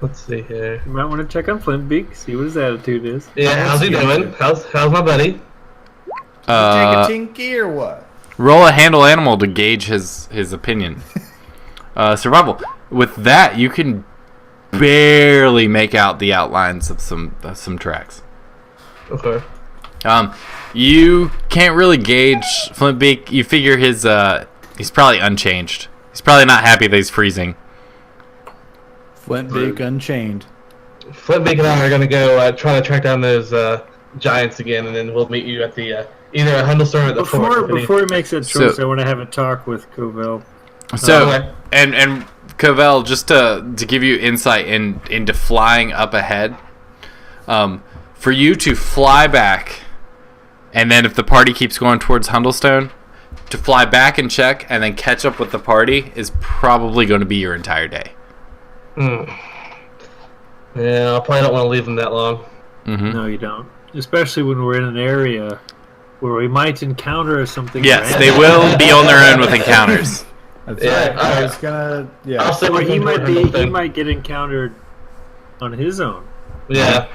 [SPEAKER 3] Let's see here.
[SPEAKER 2] You might want to check on Flintbeak, see what his attitude is.
[SPEAKER 3] Yeah, how's he doing? How's my buddy?
[SPEAKER 5] Take a tinky or what?
[SPEAKER 1] Roll a handle animal to gauge his opinion. Survival. With that, you can barely make out the outlines of some tracks.
[SPEAKER 3] Okay.
[SPEAKER 1] You can't really gauge Flintbeak. You figure he's probably unchanged. He's probably not happy that he's freezing.
[SPEAKER 5] Flintbeak Unchained.
[SPEAKER 3] Flintbeak and I are gonna go try to track down those giants again, and then we'll meet you at the either a Hundlestorm or the fort.
[SPEAKER 2] Before he makes that choice,
[SPEAKER 1] So-
[SPEAKER 2] I want to have a talk with Covell.
[SPEAKER 1] So,
[SPEAKER 3] Okay.
[SPEAKER 1] and Covell, just to give you insight into flying up ahead, for you to fly back, and then if the party keeps going towards Hundlestone, to fly back and check and then catch up with the party is probably going to be your entire day.
[SPEAKER 3] Yeah, I probably don't want to leave them that long.
[SPEAKER 1] Mm-hmm.
[SPEAKER 2] No, you don't. Especially when we're in an area where we might encounter something.
[SPEAKER 1] Yes,
[SPEAKER 2] random.
[SPEAKER 1] they will be on their own with encounters.
[SPEAKER 5] That's
[SPEAKER 3] Yeah,
[SPEAKER 5] right. I was gonna. Yeah.
[SPEAKER 3] I'll sit
[SPEAKER 2] Or
[SPEAKER 3] with
[SPEAKER 2] he
[SPEAKER 3] them
[SPEAKER 2] might
[SPEAKER 3] during the
[SPEAKER 2] be. He
[SPEAKER 3] thing.
[SPEAKER 2] might get encountered on his own.
[SPEAKER 3] Yeah,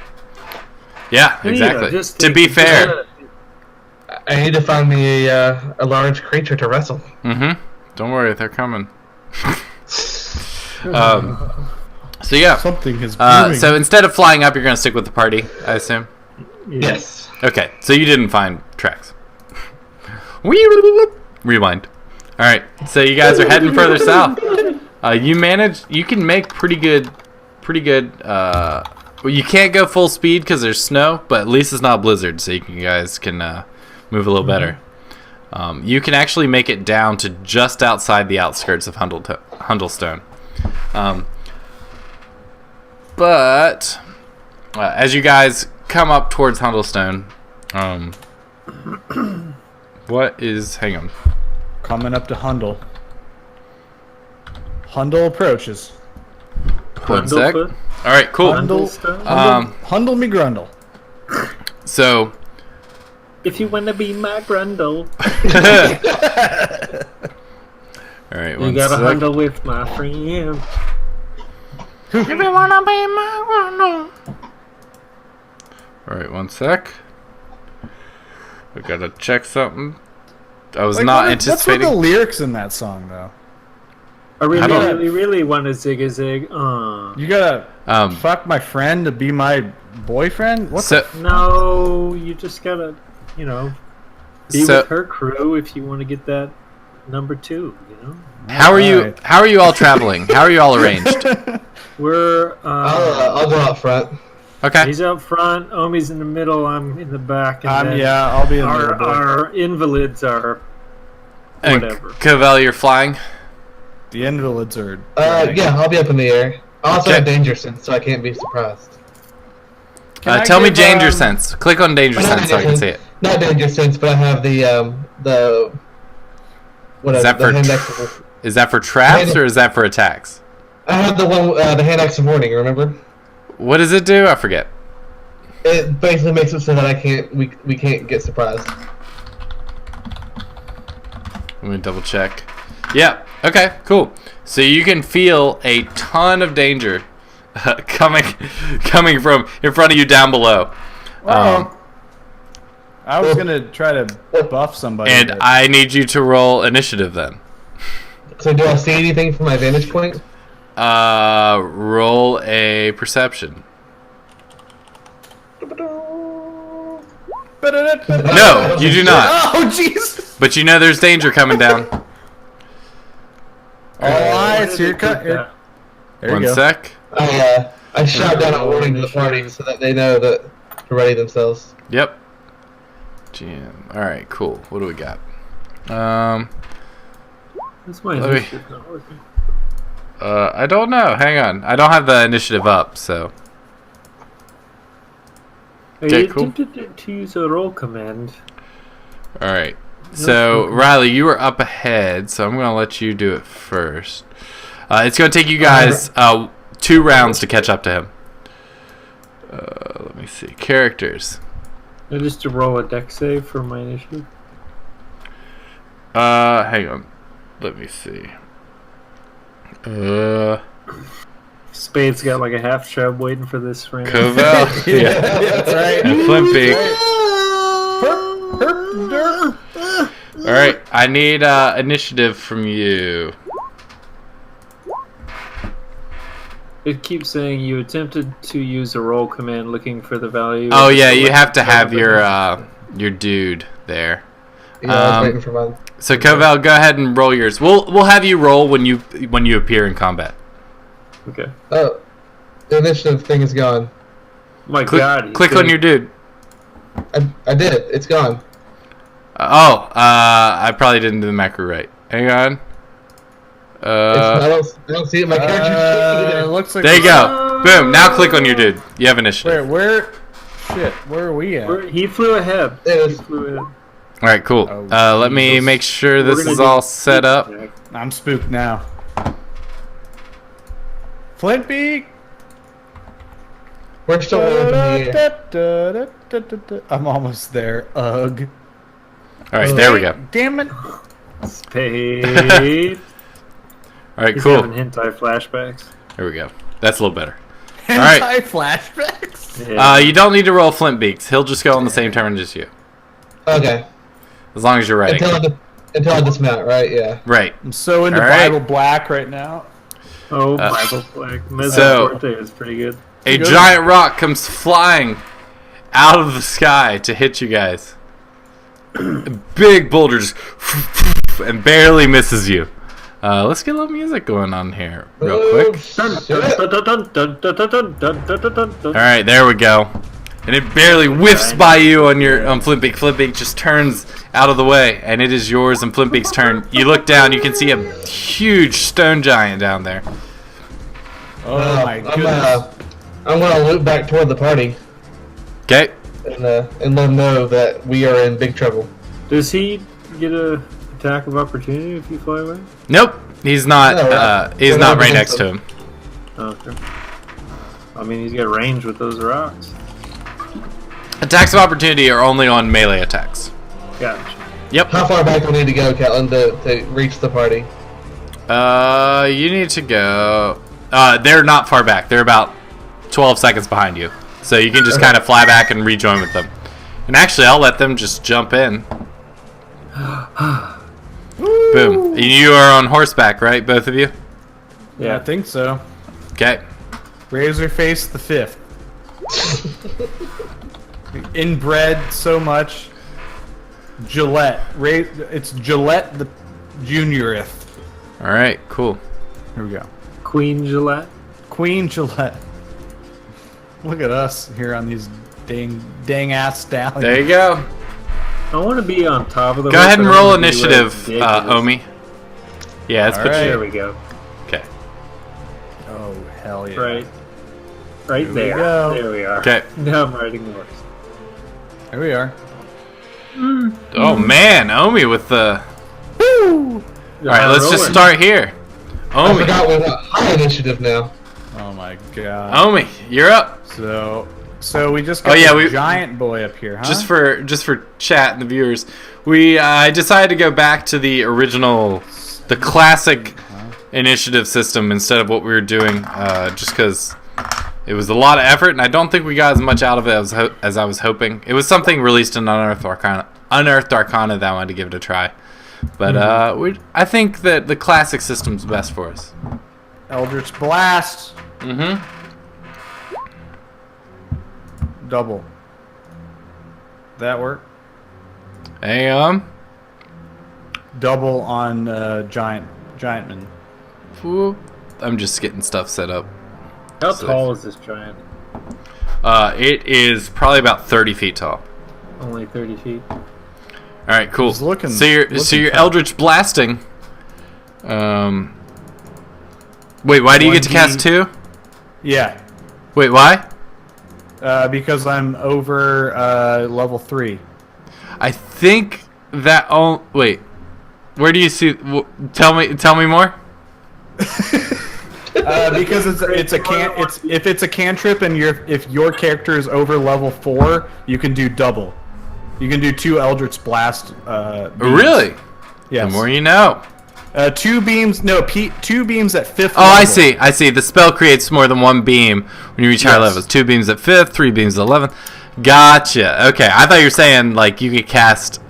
[SPEAKER 1] Yeah,
[SPEAKER 2] Yeah,
[SPEAKER 1] exactly.
[SPEAKER 2] just
[SPEAKER 1] To be fair.
[SPEAKER 3] I need to find me a large creature to wrestle.
[SPEAKER 1] Mm-hmm. Don't worry, they're coming. So yeah.
[SPEAKER 5] Something is brewing.
[SPEAKER 1] So instead of flying up, you're going to stick with the party, I assume?
[SPEAKER 3] Yes.
[SPEAKER 1] Okay, so you didn't find tracks. Rewind. Alright, so you guys are heading further south. You can make pretty good, well, you can't go full speed because there's snow, but at least it's not a blizzard, so you guys can move a little better. You can actually make it down to just outside the outskirts of Hundlestone. But as you guys come up towards Hundlestone, hang on.
[SPEAKER 5] Coming up to Hundle. Hundle approaches.
[SPEAKER 1] One sec.
[SPEAKER 2] Hundlefoot?
[SPEAKER 1] Alright, cool.
[SPEAKER 2] Hundlestone?
[SPEAKER 5] Hundle me grundle.
[SPEAKER 1] So,
[SPEAKER 2] If you wanna be my grundle,
[SPEAKER 1] alright,
[SPEAKER 2] you
[SPEAKER 1] one
[SPEAKER 2] gotta
[SPEAKER 1] sec.
[SPEAKER 2] handle with my friend.
[SPEAKER 1] If you wanna be my one. Alright, one sec. I gotta check something. I was not anticipating.
[SPEAKER 5] What's with the lyrics in that song, though?
[SPEAKER 2] I really,
[SPEAKER 1] I don't-
[SPEAKER 2] really want to zig a zig.
[SPEAKER 5] You gotta
[SPEAKER 1] Um,
[SPEAKER 5] fuck my friend to be my boyfriend? What
[SPEAKER 1] so,
[SPEAKER 2] No, you just gotta, be
[SPEAKER 1] So-
[SPEAKER 2] with her crew if you want to get that number 2.
[SPEAKER 1] how are you?
[SPEAKER 5] Alright.
[SPEAKER 1] How are you all traveling? How are you all arranged?
[SPEAKER 2] We're
[SPEAKER 3] I'll go out front.
[SPEAKER 1] Okay.
[SPEAKER 2] he's up front, Omi's in the middle, I'm in the back, and then
[SPEAKER 5] I'll be in the
[SPEAKER 2] our
[SPEAKER 5] middle.
[SPEAKER 2] our invalids are
[SPEAKER 1] And
[SPEAKER 2] whatever.
[SPEAKER 1] Cavell, you're flying.
[SPEAKER 5] The invalids are.
[SPEAKER 3] Yeah, I'll be up in the air. I also
[SPEAKER 1] Okay.
[SPEAKER 3] have danger sense, so I can't be surprised.
[SPEAKER 5] Can I
[SPEAKER 1] Tell me
[SPEAKER 5] give,
[SPEAKER 1] danger sense. Click on danger sense so I can see it.
[SPEAKER 3] Not danger sense, but I have the
[SPEAKER 1] Is that
[SPEAKER 3] the
[SPEAKER 1] for
[SPEAKER 3] hand
[SPEAKER 1] tr-
[SPEAKER 3] axe of,
[SPEAKER 1] Is that for traps or is that for attacks?
[SPEAKER 3] I have the one the hand axe of warning. Remember?
[SPEAKER 1] What does it do? I forget.
[SPEAKER 3] It basically makes it so that we can't get surprised.
[SPEAKER 1] Let me double check. Yeah. Okay. Cool. So you can feel a ton of danger coming from in front of you down below.
[SPEAKER 5] I was gonna try to buff somebody.
[SPEAKER 1] And
[SPEAKER 5] but-
[SPEAKER 1] I need you to roll initiative then.
[SPEAKER 3] So do I see anything from my vantage point?
[SPEAKER 1] Roll a perception. No, you do not.
[SPEAKER 5] Oh, jeez!
[SPEAKER 1] But you know there's danger coming down.
[SPEAKER 5] All eyes, here cut. There
[SPEAKER 1] One
[SPEAKER 5] you go.
[SPEAKER 1] sec.
[SPEAKER 3] I shout down a warning to the party so that they know that to ready themselves.
[SPEAKER 1] Yep. GM. All right. Cool. What do we got?
[SPEAKER 2] That's my
[SPEAKER 1] Let me-
[SPEAKER 2] initiative not working.
[SPEAKER 1] I don't know. Hang on. I don't have the initiative up, so. Okay,
[SPEAKER 2] You
[SPEAKER 1] cool.
[SPEAKER 2] did to use a roll command.
[SPEAKER 1] All right. So Riley, you were up ahead, so I'm gonna let you do it first. It's gonna take you guys 2 rounds to catch up to him. Let me see. Characters.
[SPEAKER 2] And just to roll a deck save for my initiative.
[SPEAKER 1] Hang on. Let me see.
[SPEAKER 2] Spade's got like a half chub waiting for this round.
[SPEAKER 1] Cavell. Yeah.
[SPEAKER 5] That's right.
[SPEAKER 1] And Flimpy. All right. I need initiative from you.
[SPEAKER 2] It keeps saying you attempted to use a roll command looking for the value.
[SPEAKER 1] Oh
[SPEAKER 2] of the
[SPEAKER 1] yeah, you have to
[SPEAKER 2] selected
[SPEAKER 1] have
[SPEAKER 2] number.
[SPEAKER 1] your dude there.
[SPEAKER 3] Yeah, I was
[SPEAKER 1] Um,
[SPEAKER 3] waiting for mine.
[SPEAKER 1] So Cavell, go ahead and roll yours. We'll have you roll when you appear in combat.
[SPEAKER 2] Okay.
[SPEAKER 3] Oh, the initiative thing is gone.
[SPEAKER 2] My
[SPEAKER 1] Click,
[SPEAKER 2] God. he's
[SPEAKER 1] click on
[SPEAKER 2] gonna-
[SPEAKER 1] your dude.
[SPEAKER 3] I did it. It's gone.
[SPEAKER 1] I probably didn't do the macro right. Hang on.
[SPEAKER 3] I don't see it. My character's
[SPEAKER 5] Looks like
[SPEAKER 1] There you go. Boom. Now click on your dude. You have initiative.
[SPEAKER 5] Where? Shit, where are we at?
[SPEAKER 2] He flew ahead.
[SPEAKER 3] There it
[SPEAKER 2] He
[SPEAKER 3] is.
[SPEAKER 2] flew ahead.
[SPEAKER 1] All right, cool.
[SPEAKER 5] Oh,
[SPEAKER 1] Let me
[SPEAKER 5] Jesus.
[SPEAKER 1] make sure
[SPEAKER 2] We're
[SPEAKER 1] this
[SPEAKER 2] gonna
[SPEAKER 1] is
[SPEAKER 2] do
[SPEAKER 1] all set up.
[SPEAKER 2] check.
[SPEAKER 5] I'm spooked now. Flintbeak.
[SPEAKER 3] We're still up in the air.
[SPEAKER 5] I'm almost there. Ugh.
[SPEAKER 1] All right, there we go.
[SPEAKER 5] Damn it.
[SPEAKER 2] Spade.
[SPEAKER 1] All right,
[SPEAKER 2] He's
[SPEAKER 1] cool.
[SPEAKER 2] having hentai flashbacks.
[SPEAKER 1] There we go. That's a little better. right.
[SPEAKER 5] Hentai flashbacks.
[SPEAKER 2] Yeah.
[SPEAKER 1] You don't need to roll flint beaks. He'll just go on the same turn as you,
[SPEAKER 3] Okay.
[SPEAKER 1] as long as you're ready.
[SPEAKER 3] Until I dismount, right? Yeah.
[SPEAKER 1] Right.
[SPEAKER 5] I'm so into
[SPEAKER 1] All right.
[SPEAKER 5] Bible Black right now.
[SPEAKER 2] Oh, Bible Black.
[SPEAKER 1] so-
[SPEAKER 2] Mezzo is pretty good.
[SPEAKER 1] A giant rock comes flying out of the sky to hit you guys. A big boulder just and barely misses you. Let's get a little music going on here real quick. All right, there we go. And it barely whiffs by you on your Flintbeak. Flintbeak just turns out of the way, and it is yours and Flintbeak's turn. You look down, you can see a huge stone giant down there.
[SPEAKER 5] Oh my goodness.
[SPEAKER 3] I'm gonna loop back toward the party
[SPEAKER 1] Okay.
[SPEAKER 3] and let them know that we are in big trouble.
[SPEAKER 2] Does he get a attack of opportunity if you fly away?
[SPEAKER 1] Nope. He's not.
[SPEAKER 3] No,
[SPEAKER 1] He's
[SPEAKER 3] we're
[SPEAKER 1] not
[SPEAKER 3] not
[SPEAKER 1] right
[SPEAKER 3] against
[SPEAKER 1] next to him.
[SPEAKER 2] Okay. I mean, he's got range with those rocks.
[SPEAKER 1] Attacks of opportunity are only on melee attacks.
[SPEAKER 2] Gotcha.
[SPEAKER 1] Yep.
[SPEAKER 3] How far back do we need to go, Catelyn, to reach the party?
[SPEAKER 1] You need to go. They're not far back. They're about 12 seconds behind you. So you can just kind of fly back and rejoin with them. And actually, I'll let them just jump in. Boom. You are on horseback, right? Both of you?
[SPEAKER 5] Yeah, I think so.
[SPEAKER 1] Okay.
[SPEAKER 5] Razorface the Fifth. Inbred so much. Gillette. It's Gillette the Junioreth.
[SPEAKER 1] All right. Cool.
[SPEAKER 5] Here we go.
[SPEAKER 2] Queen Gillette.
[SPEAKER 5] Queen Gillette. Look at us here on these dang ass stallions.
[SPEAKER 1] There you go.
[SPEAKER 2] I want to be on top of the.
[SPEAKER 1] Go
[SPEAKER 2] horse,
[SPEAKER 1] ahead and
[SPEAKER 2] but I
[SPEAKER 1] roll
[SPEAKER 2] wanna be where
[SPEAKER 1] initiative,
[SPEAKER 2] the dick is.
[SPEAKER 1] Omi. Yeah, let's
[SPEAKER 5] All
[SPEAKER 1] put
[SPEAKER 5] right.
[SPEAKER 2] There
[SPEAKER 1] you.
[SPEAKER 2] we go.
[SPEAKER 1] Okay.
[SPEAKER 5] Oh hell yeah!
[SPEAKER 2] Right.
[SPEAKER 5] Here
[SPEAKER 2] Right
[SPEAKER 5] we
[SPEAKER 2] there.
[SPEAKER 5] go.
[SPEAKER 2] There we are.
[SPEAKER 1] Okay.
[SPEAKER 2] Now I'm riding the horse.
[SPEAKER 5] Here we are.
[SPEAKER 1] Oh man, Omi with the. All right, let's just start here.
[SPEAKER 3] I
[SPEAKER 1] Omi.
[SPEAKER 3] forgot we're at high initiative now.
[SPEAKER 5] Oh my god.
[SPEAKER 1] Omi, you're up.
[SPEAKER 5] So we just got
[SPEAKER 1] yeah,
[SPEAKER 5] a giant boy up here, huh?
[SPEAKER 1] Just for chat and the viewers, we decided to go back to the original, the classic initiative system instead of what we were doing, just because it was a lot of effort, and I don't think we got as much out of it as I was hoping. It was something released in Unearthed Arcana that I wanted to give it a try, but I think that the classic system's best for us.
[SPEAKER 5] Eldritch Blast.
[SPEAKER 1] Mm-hmm.
[SPEAKER 5] Double. That work?
[SPEAKER 1] Hey,
[SPEAKER 5] Double on Giantman.
[SPEAKER 1] whoop. I'm just getting stuff set up.
[SPEAKER 2] How
[SPEAKER 1] So-
[SPEAKER 2] tall is this giant?
[SPEAKER 1] It is probably about 30 feet tall.
[SPEAKER 2] Only 30 feet.
[SPEAKER 1] All right, cool.
[SPEAKER 5] He's looking-
[SPEAKER 1] so you're
[SPEAKER 5] looking tough.
[SPEAKER 1] Eldritch blasting. Wait, why do you get to
[SPEAKER 5] 1D.
[SPEAKER 1] cast 2?
[SPEAKER 5] Yeah.
[SPEAKER 1] Wait, why?
[SPEAKER 5] Because I'm over level 3.
[SPEAKER 1] I think that. Oh, wait. Where do you see? Tell me more.
[SPEAKER 5] Because if it's a cantrip and if your character is over level 4, you can do double. You can do 2 Eldritch Blast. Beams.
[SPEAKER 1] Really?
[SPEAKER 5] Yes.
[SPEAKER 1] The more you know.
[SPEAKER 5] 2 beams. No, 2 beams at 5th.
[SPEAKER 1] Oh,
[SPEAKER 5] level.
[SPEAKER 1] I see. The spell creates more than one beam when you reach higher
[SPEAKER 5] Yes.
[SPEAKER 1] levels. 2 beams at 5th, 3 beams at 11th. Gotcha. Okay, I thought you were saying like you could cast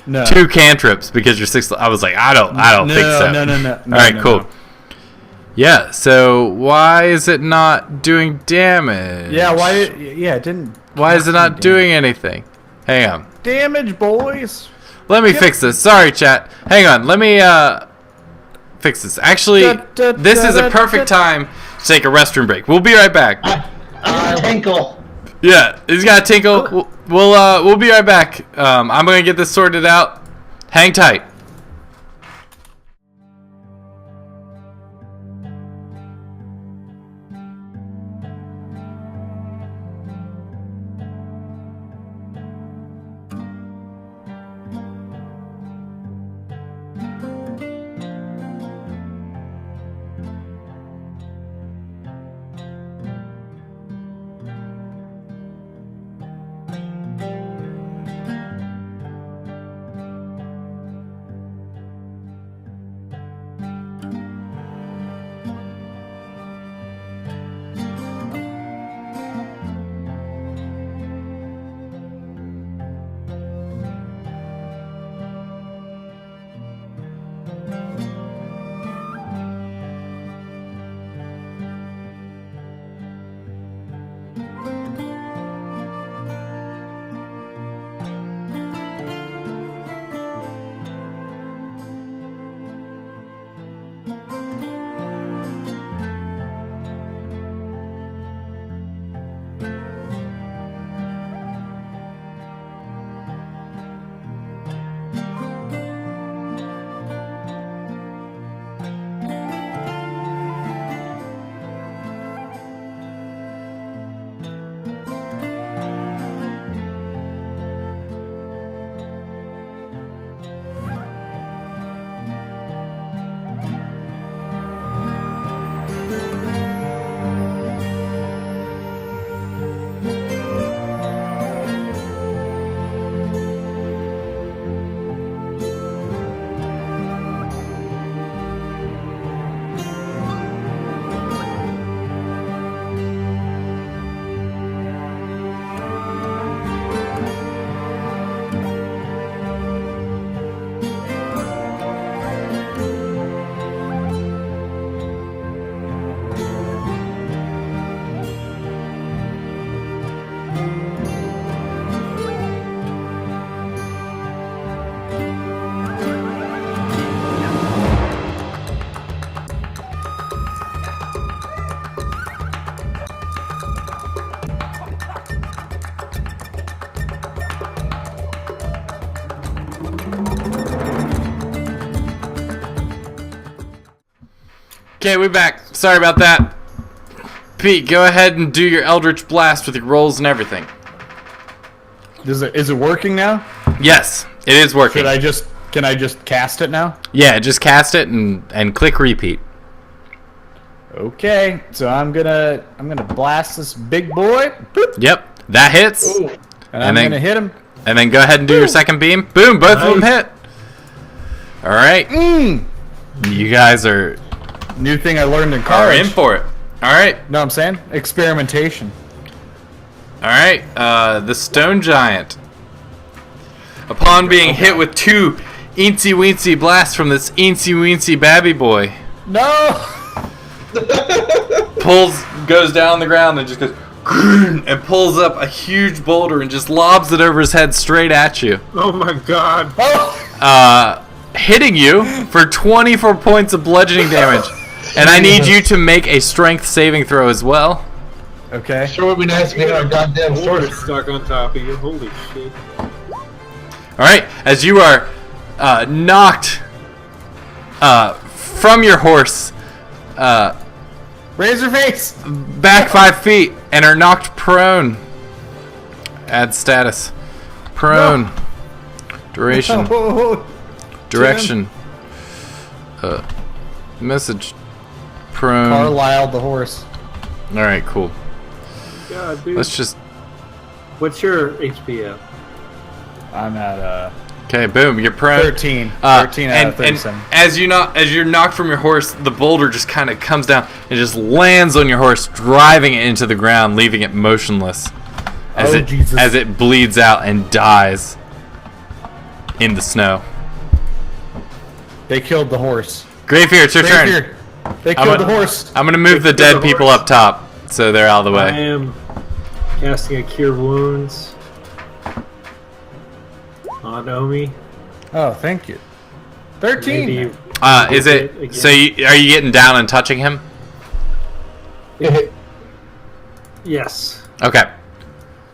[SPEAKER 5] No.
[SPEAKER 1] 2 cantrips because you're 6th. I was like, I don't think so.
[SPEAKER 5] No.
[SPEAKER 1] All right, cool. Yeah. So why is it not doing damage?
[SPEAKER 5] Yeah. Why? Yeah. It didn't.
[SPEAKER 1] Why is it not doing anything? Hang on.
[SPEAKER 5] Damage, boys.
[SPEAKER 1] Let me fix this. Sorry, chat. Hang on. Let me fix this. Actually, this is a perfect time to take a restroom break. We'll be right back.
[SPEAKER 3] I tinkle.
[SPEAKER 1] Yeah, he's got a tinkle. We'll be right back. I'm gonna get this sorted out. Hang tight. Okay, we're back. Sorry about that. Pete, go ahead and do your Eldritch Blast with your rolls and everything.
[SPEAKER 5] Is it working now?
[SPEAKER 1] Yes, it is working.
[SPEAKER 5] Can I just cast it now?
[SPEAKER 1] Yeah, just cast it and click repeat.
[SPEAKER 5] Okay, so I'm gonna blast this big boy. Boop,
[SPEAKER 1] Yep, that hits.
[SPEAKER 3] Ooh.
[SPEAKER 5] and I'm gonna hit him.
[SPEAKER 1] And then go ahead and do your second beam. Boom, both of them hit. All right. You guys are
[SPEAKER 5] New thing I learned in
[SPEAKER 1] in
[SPEAKER 5] college.
[SPEAKER 1] for it. All right.
[SPEAKER 5] Know what I'm saying? Experimentation.
[SPEAKER 1] All right. The stone giant. Upon being hit with two eensy weensy blasts from this eensy weensy babby boy,
[SPEAKER 5] No!
[SPEAKER 1] goes down on the ground and just goes and pulls up a huge boulder and just lobs it over his head straight at you.
[SPEAKER 2] Oh my god.
[SPEAKER 5] Oh!
[SPEAKER 1] Hitting you for 24 points of bludgeoning damage. And I need you to make a strength saving throw as well.
[SPEAKER 5] Okay.
[SPEAKER 3] Sure would be nice if we had our goddamn
[SPEAKER 2] Sword
[SPEAKER 3] sword.
[SPEAKER 2] is stuck on top of you. Holy shit.
[SPEAKER 1] Alright, as you are knocked from your horse
[SPEAKER 5] Razor face!
[SPEAKER 1] back 5 feet and are knocked prone. Add status. Prone. Duration.
[SPEAKER 5] Oh,
[SPEAKER 1] Direction. Message. Prone.
[SPEAKER 5] Carlisle the horse.
[SPEAKER 1] Alright, cool.
[SPEAKER 2] God, dude.
[SPEAKER 1] Let's just...
[SPEAKER 2] What's your HP at?
[SPEAKER 5] I'm at
[SPEAKER 1] Okay, boom, you're prone.
[SPEAKER 5] 13. 13 out of
[SPEAKER 1] and
[SPEAKER 5] 37.
[SPEAKER 1] as you're knocked from your horse, the boulder just kind of comes down and just lands on your horse, driving it into the ground, leaving it motionless as
[SPEAKER 5] Jesus.
[SPEAKER 1] as it bleeds out and dies in the snow.
[SPEAKER 5] They killed the horse.
[SPEAKER 1] Greyfear, it's your turn.
[SPEAKER 5] Greyfear, they
[SPEAKER 1] I'm
[SPEAKER 5] killed the
[SPEAKER 1] gonna-
[SPEAKER 5] horse.
[SPEAKER 1] I'm gonna move the
[SPEAKER 2] They killed
[SPEAKER 1] dead
[SPEAKER 2] the
[SPEAKER 1] people
[SPEAKER 2] horse.
[SPEAKER 1] up top so they're out of the
[SPEAKER 2] I
[SPEAKER 1] way.
[SPEAKER 2] am casting a Cure Wounds on Omi.
[SPEAKER 5] Oh, thank you. 13.
[SPEAKER 2] Maybe
[SPEAKER 1] Is it
[SPEAKER 2] again.
[SPEAKER 1] so? Are you getting down and touching him?
[SPEAKER 2] Yes.
[SPEAKER 1] Okay,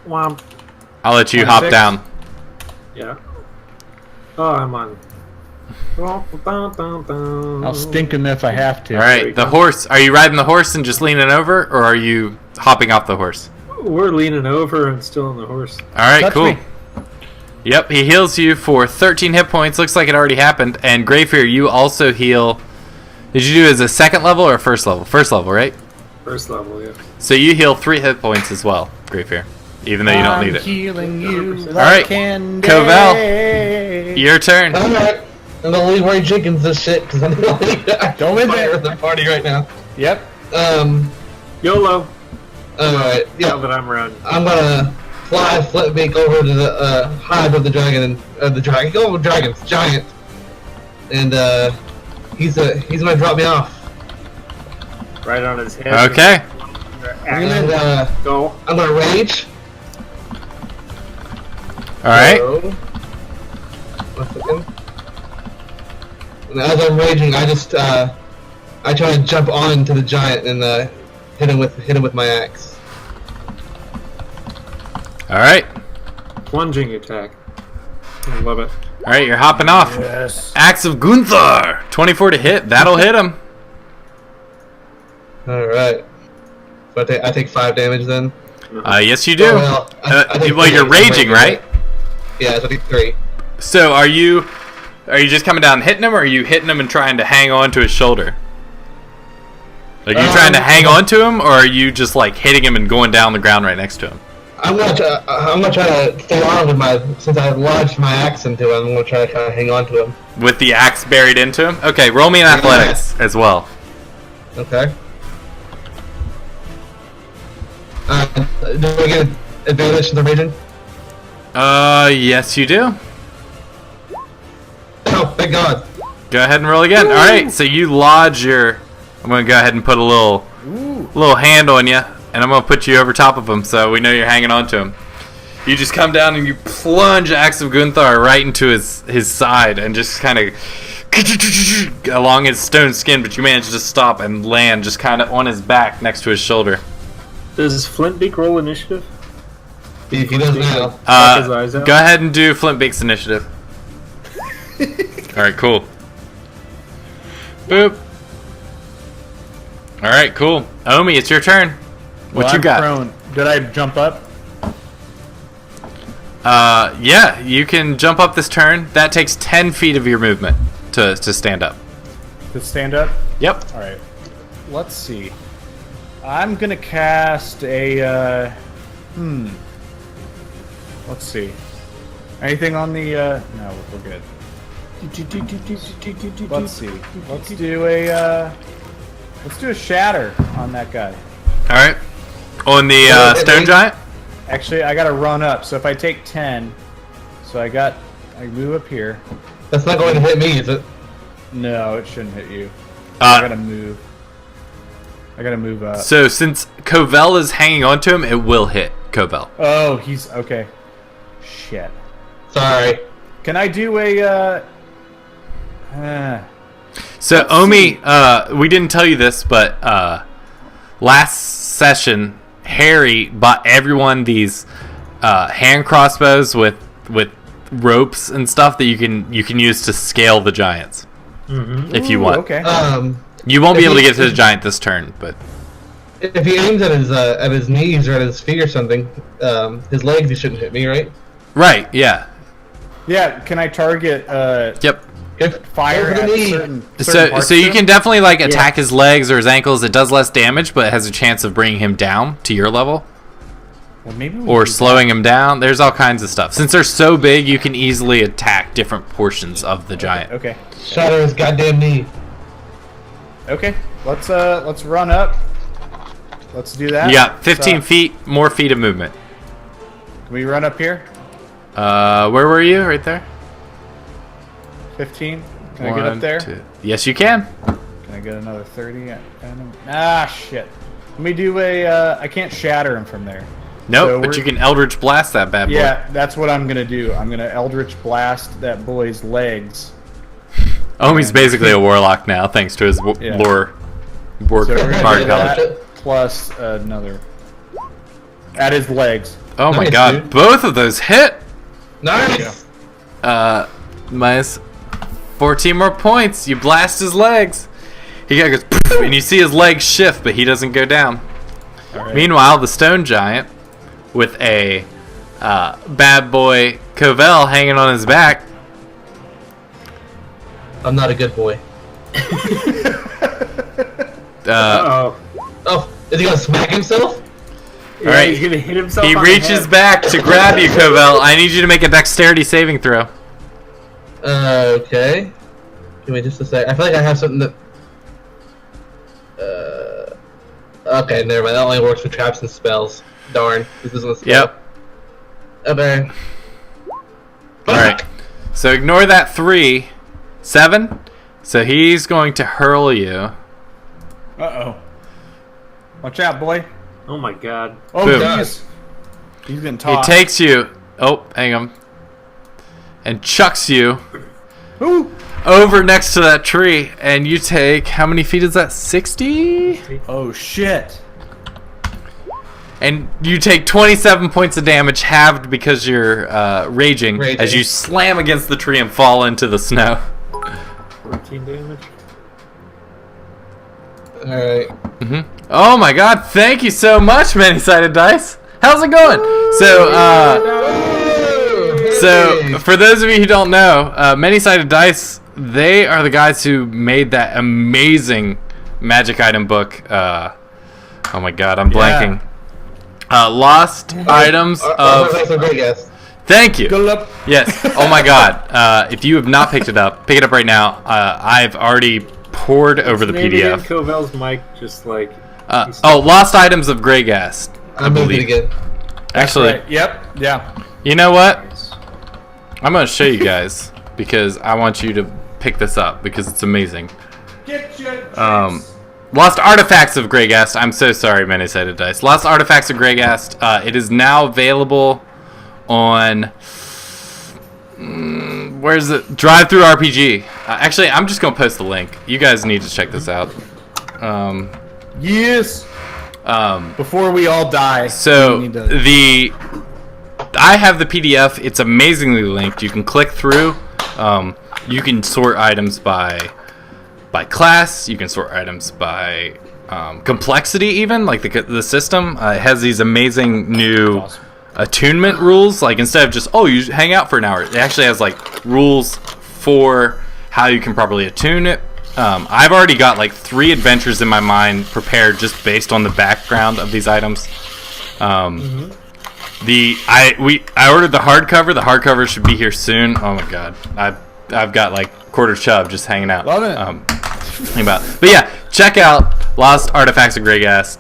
[SPEAKER 2] Womp.
[SPEAKER 1] I'll let you
[SPEAKER 5] 26.
[SPEAKER 1] hop down.
[SPEAKER 2] Yeah. Oh, I'm on.
[SPEAKER 5] I'll stink him if I have to.
[SPEAKER 1] All right, the horse. Are you riding the horse and just leaning over, or are you hopping off the horse?
[SPEAKER 2] We're leaning over and still on the horse.
[SPEAKER 1] All right,
[SPEAKER 5] Touch
[SPEAKER 1] cool.
[SPEAKER 5] me.
[SPEAKER 1] Yep, he heals you for 13 hit points. Looks like it already happened. And Greyfear, you also heal. Did you do it as a second level or first level? First level, right?
[SPEAKER 2] First level, yeah.
[SPEAKER 1] So you heal 3 hit points as well, Greyfear, even though you don't need
[SPEAKER 5] I'm
[SPEAKER 1] it.
[SPEAKER 5] healing you
[SPEAKER 2] 100%.
[SPEAKER 5] like
[SPEAKER 1] Alright,
[SPEAKER 5] candy.
[SPEAKER 1] Covell. Your turn.
[SPEAKER 3] Alright. I'm gonna leave Roy Jenkins this shit because I'm the only
[SPEAKER 5] Don't win
[SPEAKER 3] fire
[SPEAKER 5] it.
[SPEAKER 3] of the party right now.
[SPEAKER 5] Yep.
[SPEAKER 2] YOLO.
[SPEAKER 3] Alright,
[SPEAKER 2] Now
[SPEAKER 3] yeah.
[SPEAKER 2] that I'm around.
[SPEAKER 3] I'm gonna fly Flipbeak over to the hive of the dragon and giant. And he's gonna drop me off.
[SPEAKER 2] Right on his head.
[SPEAKER 1] Okay.
[SPEAKER 3] And
[SPEAKER 2] Go.
[SPEAKER 3] I'm gonna rage.
[SPEAKER 1] All right.
[SPEAKER 3] So, 1 second. And as I'm raging, I just I try to jump onto the giant and hit him with my axe.
[SPEAKER 1] All right.
[SPEAKER 2] Plunging attack. I love it.
[SPEAKER 1] All right, you're hopping off.
[SPEAKER 5] Yes.
[SPEAKER 1] Axe of Gunther. 24 to hit. That'll hit him.
[SPEAKER 3] All right. So I take 5 damage then.
[SPEAKER 1] Yes, you do.
[SPEAKER 3] Oh, well, I take
[SPEAKER 1] Well,
[SPEAKER 3] 3
[SPEAKER 1] you're
[SPEAKER 3] damage.
[SPEAKER 1] raging, right?
[SPEAKER 3] Yeah, so I take 3.
[SPEAKER 1] So are you just coming down and hitting him, or are you hitting him and trying to hang on to his shoulder? Like, you trying to hang on to him, or are you just like hitting him and going down the ground right next to him?
[SPEAKER 3] I'm gonna try to stay on with since I lodged my axe into him. I'm gonna try to kind of hang on to him.
[SPEAKER 1] With the axe buried into him? Okay, roll me an athletics as well.
[SPEAKER 3] Okay. Do I get advantage to the raging?
[SPEAKER 1] Yes you do.
[SPEAKER 3] Oh, thank God.
[SPEAKER 1] Go ahead and roll again. Alright, so you lodge your... I'm gonna go ahead and put a little hand on you, and I'm gonna put you over top of him so we know you're hanging on to him. You just come down and you plunge Axe of Gunther right into his side and just kind of along his stone skin, but you manage to stop and land just kind of on his back next to his shoulder.
[SPEAKER 2] Does Flintbeak roll initiative?
[SPEAKER 3] He does now.
[SPEAKER 2] Knock his eyes out?
[SPEAKER 1] Go ahead and do Flintbeak's initiative. Alright, cool. Boop. Alright, cool. Omi, it's your turn. What you
[SPEAKER 5] I'm
[SPEAKER 1] got?
[SPEAKER 5] prone. Did I jump up?
[SPEAKER 1] Yeah, you can jump up this turn. That takes 10 feet of your movement to stand up.
[SPEAKER 5] To stand up?
[SPEAKER 1] Yep.
[SPEAKER 5] Alright. Let's see. I'm gonna cast a, Let's see. Anything on the, no, we're good. Let's see. Let's do a shatter on that guy.
[SPEAKER 1] Alright. On the stone giant?
[SPEAKER 5] Actually, I gotta run up, so if I take 10, so I move up here.
[SPEAKER 3] That's not going to hit me, is it?
[SPEAKER 5] No, it shouldn't hit you. I gotta move. I gotta move up.
[SPEAKER 1] So since Covell is hanging on to him, it will hit Covell.
[SPEAKER 5] Oh, he's okay. Shit.
[SPEAKER 3] Sorry.
[SPEAKER 5] Can I do a
[SPEAKER 1] So Omi, we didn't tell you this, but last session Harry bought everyone these hand crossbows with ropes and stuff that you can use to scale the giants if you want.
[SPEAKER 5] Okay.
[SPEAKER 1] You won't be able to get to the giant this turn, but
[SPEAKER 3] If he aims at his knees or at his feet or something, his legs, he shouldn't hit me, right?
[SPEAKER 1] right, yeah,
[SPEAKER 5] Yeah, can I target
[SPEAKER 1] yep.
[SPEAKER 5] fire
[SPEAKER 3] Over the
[SPEAKER 5] at
[SPEAKER 3] knee.
[SPEAKER 5] certain
[SPEAKER 1] So
[SPEAKER 5] parts
[SPEAKER 1] you
[SPEAKER 5] of
[SPEAKER 1] can
[SPEAKER 5] him?
[SPEAKER 1] definitely like attack his legs or his ankles. It does less damage, but it has a chance of bringing him down to your level
[SPEAKER 5] Well, maybe we
[SPEAKER 1] or
[SPEAKER 5] do
[SPEAKER 1] slowing him down. There's all kinds of stuff. Since they're so big, you can easily attack different portions of the giant.
[SPEAKER 5] that. Okay.
[SPEAKER 3] Shatter his goddamn knee.
[SPEAKER 5] Okay. Let's run up. Let's do that.
[SPEAKER 1] You got 15
[SPEAKER 5] So,
[SPEAKER 1] feet, more feet of movement.
[SPEAKER 5] Can we run up here?
[SPEAKER 1] Where were you? Right there?
[SPEAKER 5] 15? Can I get up there?
[SPEAKER 1] 2. Yes, you can.
[SPEAKER 5] Can I get another 30? Ah, shit. Let me do a... I can't shatter him from there.
[SPEAKER 1] Nope,
[SPEAKER 5] So
[SPEAKER 1] but
[SPEAKER 5] we're-
[SPEAKER 1] you can Eldritch Blast that bad boy.
[SPEAKER 5] Yeah, that's what I'm going to do. I'm going to Eldritch Blast that boy's legs.
[SPEAKER 1] Omi's basically a warlock now, thanks to his
[SPEAKER 5] Yeah.
[SPEAKER 1] lore.
[SPEAKER 5] So we're going to
[SPEAKER 1] Bard
[SPEAKER 5] do
[SPEAKER 1] knowledge.
[SPEAKER 5] that plus another... At his legs.
[SPEAKER 1] Oh my
[SPEAKER 3] Nice,
[SPEAKER 1] god,
[SPEAKER 3] dude.
[SPEAKER 1] both of those hit!
[SPEAKER 3] Nice.
[SPEAKER 1] Minus 14 more points. You blast his legs. He goes poof, and you see his legs shift, but he doesn't go down.
[SPEAKER 5] Alright.
[SPEAKER 1] Meanwhile, the stone giant, with a bad boy Covell hanging on his back,
[SPEAKER 3] I'm not a good boy.
[SPEAKER 2] Uh-oh.
[SPEAKER 3] Oh, is he gonna smack himself?
[SPEAKER 2] Yeah,
[SPEAKER 1] Alright.
[SPEAKER 2] he's gonna hit himself
[SPEAKER 1] he
[SPEAKER 2] on the
[SPEAKER 1] reaches
[SPEAKER 2] head.
[SPEAKER 1] back to grab you, Covell. I need you to make a dexterity saving throw.
[SPEAKER 3] Okay. Give me just a sec. I feel like I have something that. Okay, never mind. That only works for traps and spells. Darn. This isn't a spell.
[SPEAKER 1] Yep.
[SPEAKER 3] Okay.
[SPEAKER 1] Alright. So ignore that 3. 7. So he's going to hurl you.
[SPEAKER 5] Uh-oh. Watch out, boy.
[SPEAKER 2] Oh my god.
[SPEAKER 5] Oh,
[SPEAKER 1] Boom.
[SPEAKER 5] jeez. He's been
[SPEAKER 1] He
[SPEAKER 5] taught.
[SPEAKER 1] takes you. Oh, hang on. And chucks you
[SPEAKER 5] Ooh.
[SPEAKER 1] over next to that tree, and you take, how many feet is that? 60?
[SPEAKER 5] Oh shit!
[SPEAKER 1] And you take 27 points of damage, halved because you're raging, as you slam against the tree and fall into the snow.
[SPEAKER 2] 14 damage.
[SPEAKER 3] Alright.
[SPEAKER 1] Oh my god, thank you so much, Many-Sided Dice. How's it going? So, for those of you who don't know, Many-Sided Dice, they are the guys who made that amazing magic item book. Oh my god, I'm blanking. Lost items of... Thank you.
[SPEAKER 5] Good luck.
[SPEAKER 1] Yes. Oh my god. If you have not picked it up, pick it up right now. I've already poured over the PDF.
[SPEAKER 2] Covel's mic just like...
[SPEAKER 1] Lost items of Greygast. I believe.
[SPEAKER 3] It again.
[SPEAKER 1] Actually,
[SPEAKER 5] Right. Yep. Yeah.
[SPEAKER 1] you know what? I'm going to show you guys because I want you to pick this up because it's amazing.
[SPEAKER 5] Get your
[SPEAKER 1] Lost Artifacts of Greygast. I'm so sorry, Many-Sided Dice. Lost Artifacts of Greygast. It is now available on... where's it? Drive-Thru RPG. Actually, I'm just going to post the link. You guys need to check this out.
[SPEAKER 5] Yes. Before we all die.
[SPEAKER 1] So,
[SPEAKER 5] we need to...
[SPEAKER 1] I have the PDF. It's amazingly linked. You can click through. You can sort items by class. You can sort items by complexity, even like the system. It has these amazing new attunement rules. Like instead of just you hang out for an hour, it actually has like rules for how you can properly attune it. I've already got like 3 adventures in my mind prepared just based on the background of these items. I ordered the hardcover. The hardcover should be here soon. Oh my god, I've got like quarter chub just hanging out.
[SPEAKER 5] Love it.
[SPEAKER 1] But yeah, check out Lost Artifacts of Greygast,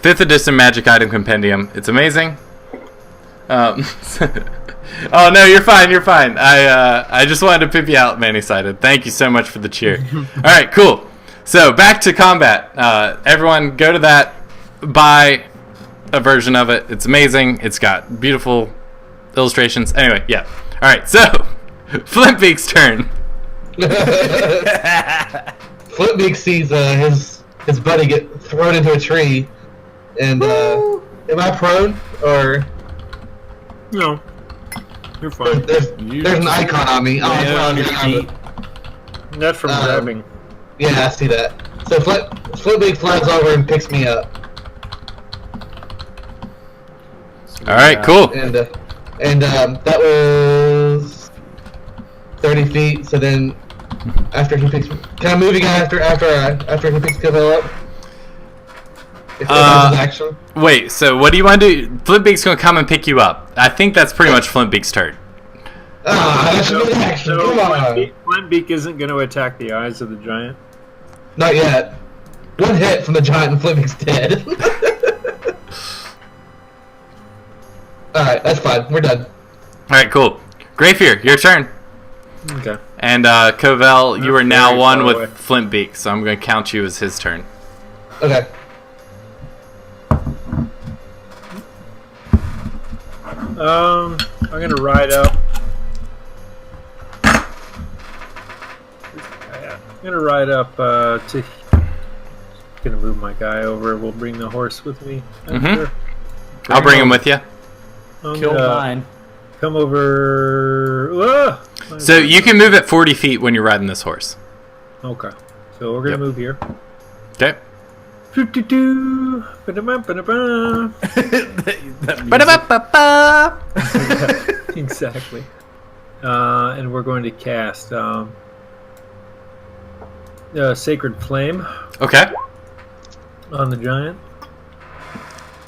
[SPEAKER 1] 5th edition Magic Item Compendium. It's amazing. Oh no, you're fine. You're fine. I just wanted to pip you out, Many-Sided. Thank you so much for the cheer. All right, cool. So back to combat. Everyone, go to that. Buy a version of it. It's amazing. It's got beautiful illustrations. Anyway, yeah. All right. So Flintbeak's turn.
[SPEAKER 3] Flintbeak sees his buddy get thrown into a tree, and am I prone or?
[SPEAKER 2] No. You're fine.
[SPEAKER 3] There's an icon on me.
[SPEAKER 5] on your feet.
[SPEAKER 2] Not from grabbing.
[SPEAKER 3] Yeah, I see that. So Flintbeak flies over and picks me up.
[SPEAKER 1] All right, cool.
[SPEAKER 3] And that was 30 feet. So then, after he picks, can I move again after he picks Cavell up? If that's his action.
[SPEAKER 1] Wait, so what do you want to do? Flintbeak's going to come and pick you up. I think that's pretty much Flintbeak's turn.
[SPEAKER 3] That should be an action. Come on.
[SPEAKER 2] Flintbeak isn't going to attack the eyes of the giant.
[SPEAKER 3] Not yet. One hit from the giant and Flintbeak's dead. Alright, that's fine. We're done.
[SPEAKER 1] Alright, cool. Greyfear, your turn.
[SPEAKER 2] Okay.
[SPEAKER 1] And Covell, you are now
[SPEAKER 2] very
[SPEAKER 1] one
[SPEAKER 2] far
[SPEAKER 1] with
[SPEAKER 2] away.
[SPEAKER 1] Flintbeak, so I'm going to count you as his turn.
[SPEAKER 3] Okay.
[SPEAKER 2] I'm going to ride up. I'm going to ride up to... Going to move my guy over. We'll bring the horse with me. After.
[SPEAKER 1] I'll bring him with you.
[SPEAKER 5] Kill mine.
[SPEAKER 2] Come over.
[SPEAKER 1] So you can move at 40 feet when you're riding this horse.
[SPEAKER 2] Okay. So we're going to move here.
[SPEAKER 1] Okay.
[SPEAKER 2] Do-do-do. Ba-da-ba-ba-da-ba.
[SPEAKER 1] Ba-da-ba-ba-ba.
[SPEAKER 2] Exactly. And we're going to cast Sacred Flame
[SPEAKER 1] Okay.
[SPEAKER 2] on the giant.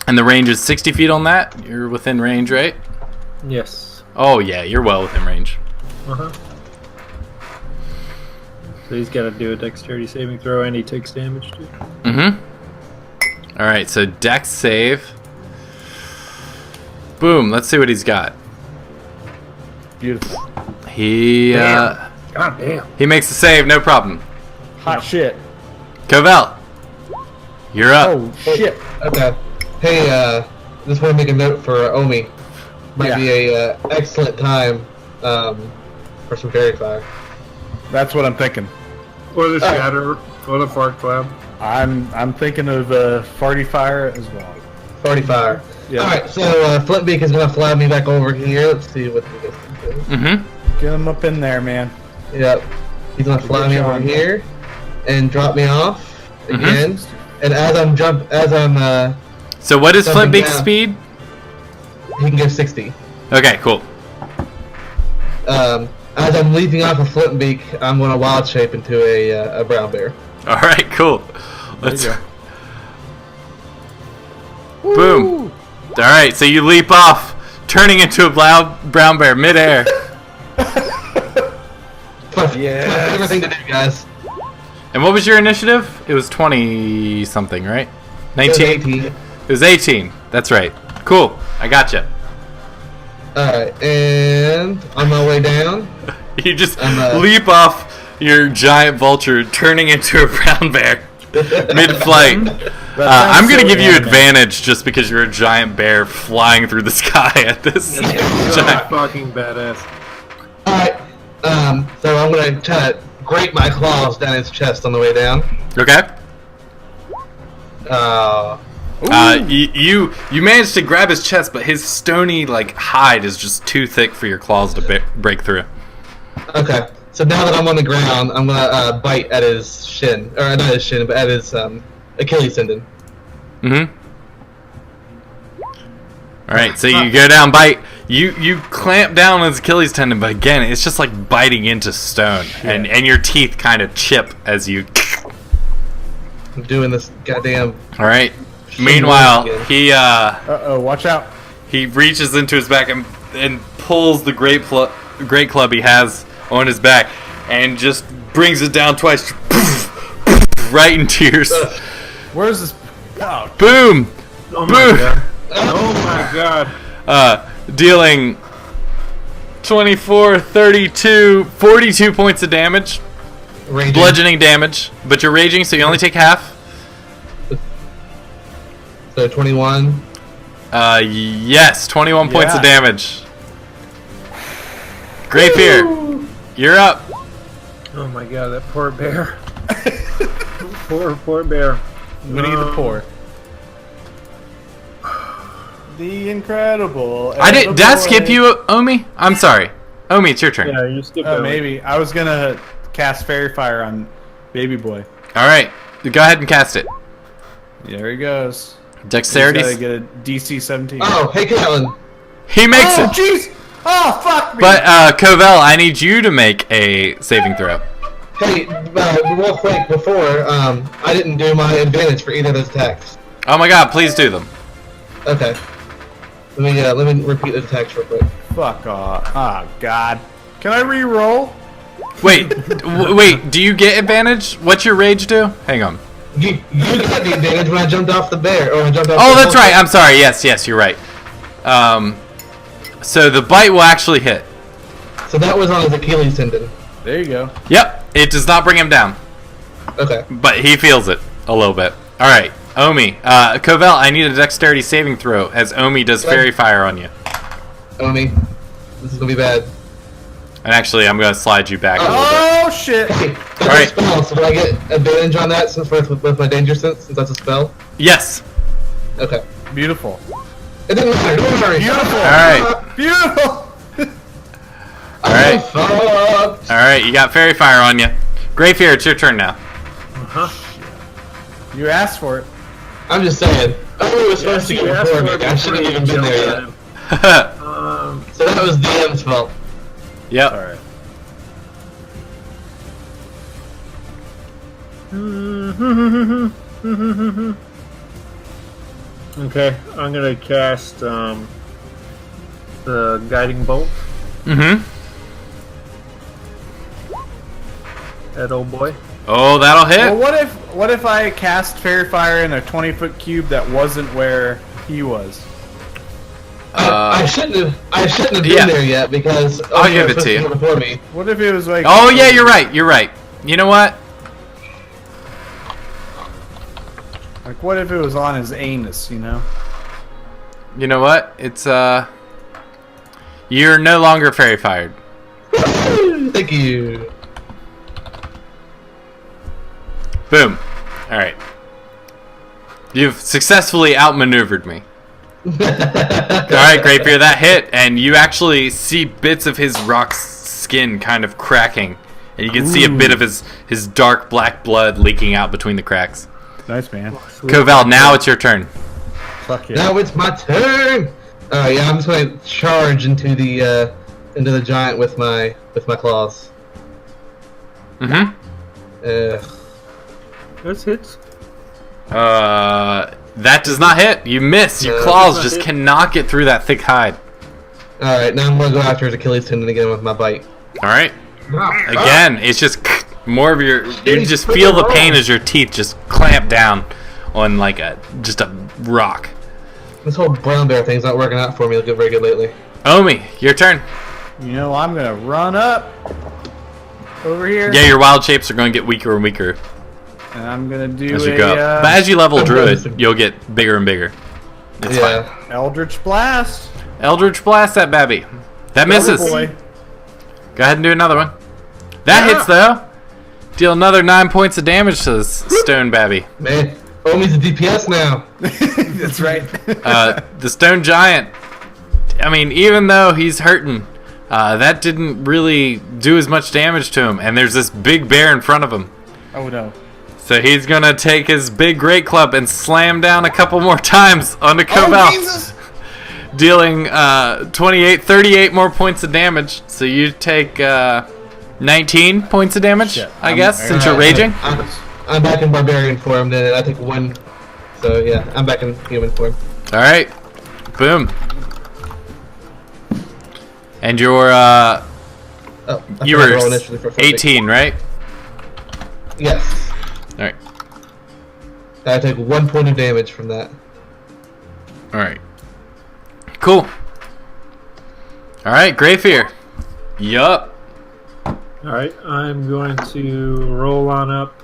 [SPEAKER 1] And the range is 60 feet on that? You're within range, right?
[SPEAKER 2] Yes.
[SPEAKER 1] Oh, yeah, you're well within range.
[SPEAKER 2] Uh-huh. So he's got to do a dexterity saving throw, and he takes damage too.
[SPEAKER 1] Mm-hmm. Alright, so dex save. Boom, let's see what he's got.
[SPEAKER 5] Beautiful.
[SPEAKER 1] He,
[SPEAKER 2] God damn.
[SPEAKER 1] he makes a save, no problem.
[SPEAKER 5] Hot shit.
[SPEAKER 1] Covell, you're up.
[SPEAKER 5] Oh shit.
[SPEAKER 3] Okay. Hey, just want to make a note for Omi. Might be a excellent time for some fairy fire.
[SPEAKER 5] That's what I'm thinking.
[SPEAKER 2] Or the shatter, or the fart cloud.
[SPEAKER 5] I'm thinking of farty fire as well.
[SPEAKER 3] 45.
[SPEAKER 5] Yeah.
[SPEAKER 3] Alright, so Flintbeak is going to fly me back over here. Let's see what the distance is.
[SPEAKER 1] Mm-hmm.
[SPEAKER 5] Get him up in there, man.
[SPEAKER 3] Yep. He's going to fly me over here and drop me off again. And as I'm
[SPEAKER 1] So what is
[SPEAKER 3] jumping
[SPEAKER 1] Flintbeak's
[SPEAKER 3] down,
[SPEAKER 1] speed?
[SPEAKER 3] he can go 60.
[SPEAKER 1] Okay, cool.
[SPEAKER 3] As I'm leaping off of Flintbeak, I'm going to wild shape into a brown bear.
[SPEAKER 1] All right, cool. Let's.
[SPEAKER 5] you
[SPEAKER 1] Boom. All right, so you leap off, turning into a brown bear midair.
[SPEAKER 3] My
[SPEAKER 5] Yes.
[SPEAKER 3] favorite thing to do, guys.
[SPEAKER 1] And what was your initiative? It was 20 something, right?
[SPEAKER 3] It was
[SPEAKER 1] 19.
[SPEAKER 3] 18.
[SPEAKER 1] It was 18. That's right. Cool. I gotcha.
[SPEAKER 3] Alright, and on my way down,
[SPEAKER 1] You just
[SPEAKER 3] I'm,
[SPEAKER 1] leap off your giant vulture, turning into a brown bear mid-flight. I'm gonna give you advantage just because you're a giant bear flying through the sky at this. giant.
[SPEAKER 2] Fucking badass.
[SPEAKER 3] Alright, so I'm gonna try to grate my claws down his chest on the way down.
[SPEAKER 1] Okay.
[SPEAKER 3] Uh,
[SPEAKER 1] You managed to grab his chest, but his stony like hide is just too thick for your claws to break through.
[SPEAKER 3] okay, so now that I'm on the ground, I'm gonna bite at his shin, or not his shin, but at his Achilles tendon.
[SPEAKER 1] Mm-hmm. All right, so you go down, bite. You clamp down on his Achilles tendon, but again, it's just like biting into stone, and your teeth kind of chip as you.
[SPEAKER 3] I'm doing this goddamn.
[SPEAKER 1] All right. Meanwhile,
[SPEAKER 3] again.
[SPEAKER 1] he
[SPEAKER 5] Uh-oh, watch out.
[SPEAKER 1] he reaches into his back and pulls the great club he has on his back, and just brings it down twice, right into your.
[SPEAKER 5] Where's this? Oh,
[SPEAKER 1] Boom!
[SPEAKER 2] Oh my
[SPEAKER 1] Boom!
[SPEAKER 2] god. Oh my god.
[SPEAKER 1] Dealing 24, 32, 42 points of damage.
[SPEAKER 3] Raging.
[SPEAKER 1] Bludgeoning damage. But you're raging, so you only take half.
[SPEAKER 3] So 21.
[SPEAKER 1] Yes, 21 points of
[SPEAKER 5] Yeah.
[SPEAKER 1] damage. Great fear. You're up.
[SPEAKER 2] Oh my god, that poor bear. poor bear.
[SPEAKER 5] Winnie the Poor. The incredible.
[SPEAKER 1] Did I skip you, Omi? I'm sorry. Omi, it's your turn.
[SPEAKER 2] Yeah, you skipped
[SPEAKER 5] Oh,
[SPEAKER 2] over.
[SPEAKER 5] maybe. I was gonna cast Fairy Fire on Baby Boy.
[SPEAKER 1] All right. Go ahead and cast it.
[SPEAKER 5] There he goes.
[SPEAKER 1] Dexterity.
[SPEAKER 5] He's gotta get a DC 17.
[SPEAKER 3] Oh, hey, Caitlin.
[SPEAKER 1] He makes
[SPEAKER 5] Oh,
[SPEAKER 1] it.
[SPEAKER 5] jeez! Oh, fuck me!
[SPEAKER 1] But Covell, I need you to make a saving throw.
[SPEAKER 3] Hey, real quick before, I didn't do my advantage for either of those attacks.
[SPEAKER 1] Oh my god, please do them.
[SPEAKER 3] Okay. Let me repeat the attacks real quick.
[SPEAKER 5] Fuck off. Oh, God. Can I re-roll?
[SPEAKER 1] Wait, wait, do you get advantage? What's your rage do? Hang on.
[SPEAKER 3] You got the advantage when I jumped off the bear, or I jumped off.
[SPEAKER 1] Oh,
[SPEAKER 3] the
[SPEAKER 1] that's right. I'm sorry. Yes, you're right. So the bite will actually hit.
[SPEAKER 3] So that was on his Achilles tendon.
[SPEAKER 5] There you go.
[SPEAKER 1] Yep, it does not bring him down,
[SPEAKER 3] Okay.
[SPEAKER 1] but he feels it a little bit. All right, Omi. Covell, I need a dexterity saving throw as Omi does fairy fire on you.
[SPEAKER 3] Omi, this is gonna be bad.
[SPEAKER 1] And actually, I'm going to slide you back a little bit.
[SPEAKER 5] Oh, shit!
[SPEAKER 3] Hey, that's
[SPEAKER 1] Alright.
[SPEAKER 3] a spell, so do I get advantage on that since with my danger sense, since that's a spell?
[SPEAKER 1] Yes.
[SPEAKER 3] Okay.
[SPEAKER 5] Beautiful.
[SPEAKER 3] It didn't matter, don't worry.
[SPEAKER 5] Beautiful!
[SPEAKER 1] All right.
[SPEAKER 5] Beautiful!
[SPEAKER 1] Alright.
[SPEAKER 3] Fucked.
[SPEAKER 1] All right, you got fairy fire on you. Great fear, it's your turn now.
[SPEAKER 5] You asked for it.
[SPEAKER 3] I'm just saying. I was supposed to
[SPEAKER 2] You
[SPEAKER 3] get
[SPEAKER 2] asked
[SPEAKER 3] before
[SPEAKER 2] for
[SPEAKER 3] me.
[SPEAKER 2] it
[SPEAKER 3] I shouldn't have even been there yet.
[SPEAKER 2] yet.
[SPEAKER 3] So that was DM's fault.
[SPEAKER 1] Yep.
[SPEAKER 5] Alright.
[SPEAKER 2] Okay, I'm gonna cast the guiding bolt
[SPEAKER 1] Mm-hmm.
[SPEAKER 2] at old boy.
[SPEAKER 1] Oh, that'll
[SPEAKER 5] Well,
[SPEAKER 1] hit.
[SPEAKER 5] what if I cast Fairy Fire in a 20-foot cube that wasn't where he was?
[SPEAKER 3] I shouldn't have been
[SPEAKER 1] yeah.
[SPEAKER 3] there yet because
[SPEAKER 1] I'll
[SPEAKER 3] you
[SPEAKER 1] give
[SPEAKER 3] were
[SPEAKER 1] it to
[SPEAKER 3] supposed
[SPEAKER 1] you.
[SPEAKER 3] be here before me.
[SPEAKER 5] What if it was like...
[SPEAKER 1] Oh, yeah, you're right. You know what?
[SPEAKER 5] Like, what if it was on his anus, you know?
[SPEAKER 1] You know what? It's, you're no longer fairy fired.
[SPEAKER 3] Thank you.
[SPEAKER 1] Boom. All right. You've successfully outmaneuvered me. All right, Graybeard, that hit, and you actually see bits of his rock skin kind of cracking, and you can see a bit of his dark black blood leaking out between the cracks.
[SPEAKER 5] Nice, man.
[SPEAKER 1] Koval, now it's your turn.
[SPEAKER 5] Fuck yeah.
[SPEAKER 3] Now it's my turn. Yeah, I'm just gonna charge into the giant with my claws.
[SPEAKER 1] Mm-hmm.
[SPEAKER 2] This hits.
[SPEAKER 1] That does not hit. You miss. Your claws just cannot get through that thick hide.
[SPEAKER 3] All right, now I'm gonna go after his Achilles tendon again with my bite.
[SPEAKER 1] All right. Again, it's just more of your. You just feel the pain as your teeth just clamp down on like just a rock.
[SPEAKER 3] This whole brown bear thing's not working out for me. Looking very good lately.
[SPEAKER 1] Omi, your turn.
[SPEAKER 5] You know, I'm gonna run up over here.
[SPEAKER 1] Yeah, your wild shapes are going to get weaker and weaker
[SPEAKER 5] And I'm gonna do
[SPEAKER 1] as you go. But as you level Druid, you'll get bigger and bigger. It's fine.
[SPEAKER 5] Eldritch Blast.
[SPEAKER 1] Eldritch Blast that babby. That misses.
[SPEAKER 5] Boy.
[SPEAKER 1] Go ahead and do another one. That hits though. Deal another 9 points of damage to this stone babby.
[SPEAKER 3] Man, Omi's a DPS now.
[SPEAKER 5] That's right.
[SPEAKER 1] The stone giant. I mean, even though he's hurting, that didn't really do as much damage to him. And there's this big bear in front of him.
[SPEAKER 5] Oh no.
[SPEAKER 1] So he's gonna take his big great club and slam down a couple more times onto Koval.
[SPEAKER 4] Jesus!
[SPEAKER 1] Dealing 38 more points of damage. So you take 19 points of damage,
[SPEAKER 5] Shit.
[SPEAKER 1] I guess, since you're raging.
[SPEAKER 3] I'm back in barbarian form. Then I take 1. So yeah, I'm back in human form.
[SPEAKER 1] All right, boom. And you're you were 18, right?
[SPEAKER 3] Yes.
[SPEAKER 1] All right,
[SPEAKER 3] I take 1 point of damage from that.
[SPEAKER 1] all right, cool. All right, Greyfear. Yup.
[SPEAKER 2] Alright, I'm going to roll on up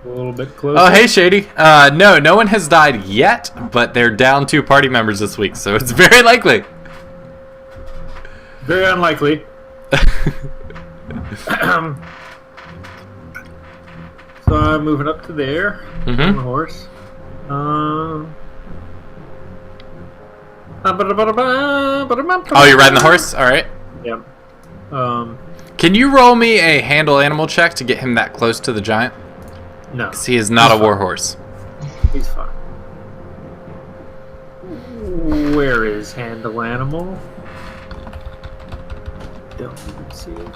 [SPEAKER 2] a little bit closer.
[SPEAKER 1] Oh, hey, Shady. No one has died yet, but they're down 2 party members this week, so it's very likely.
[SPEAKER 2] Very unlikely. So I'm moving up to there on the horse.
[SPEAKER 1] Oh, you're riding the horse? Alright.
[SPEAKER 2] Yep.
[SPEAKER 1] Can you roll me a handle animal check to get him that close to the giant?
[SPEAKER 2] No,
[SPEAKER 1] Because he is not a warhorse.
[SPEAKER 2] he's fine. Where is handle animal? Don't even see it.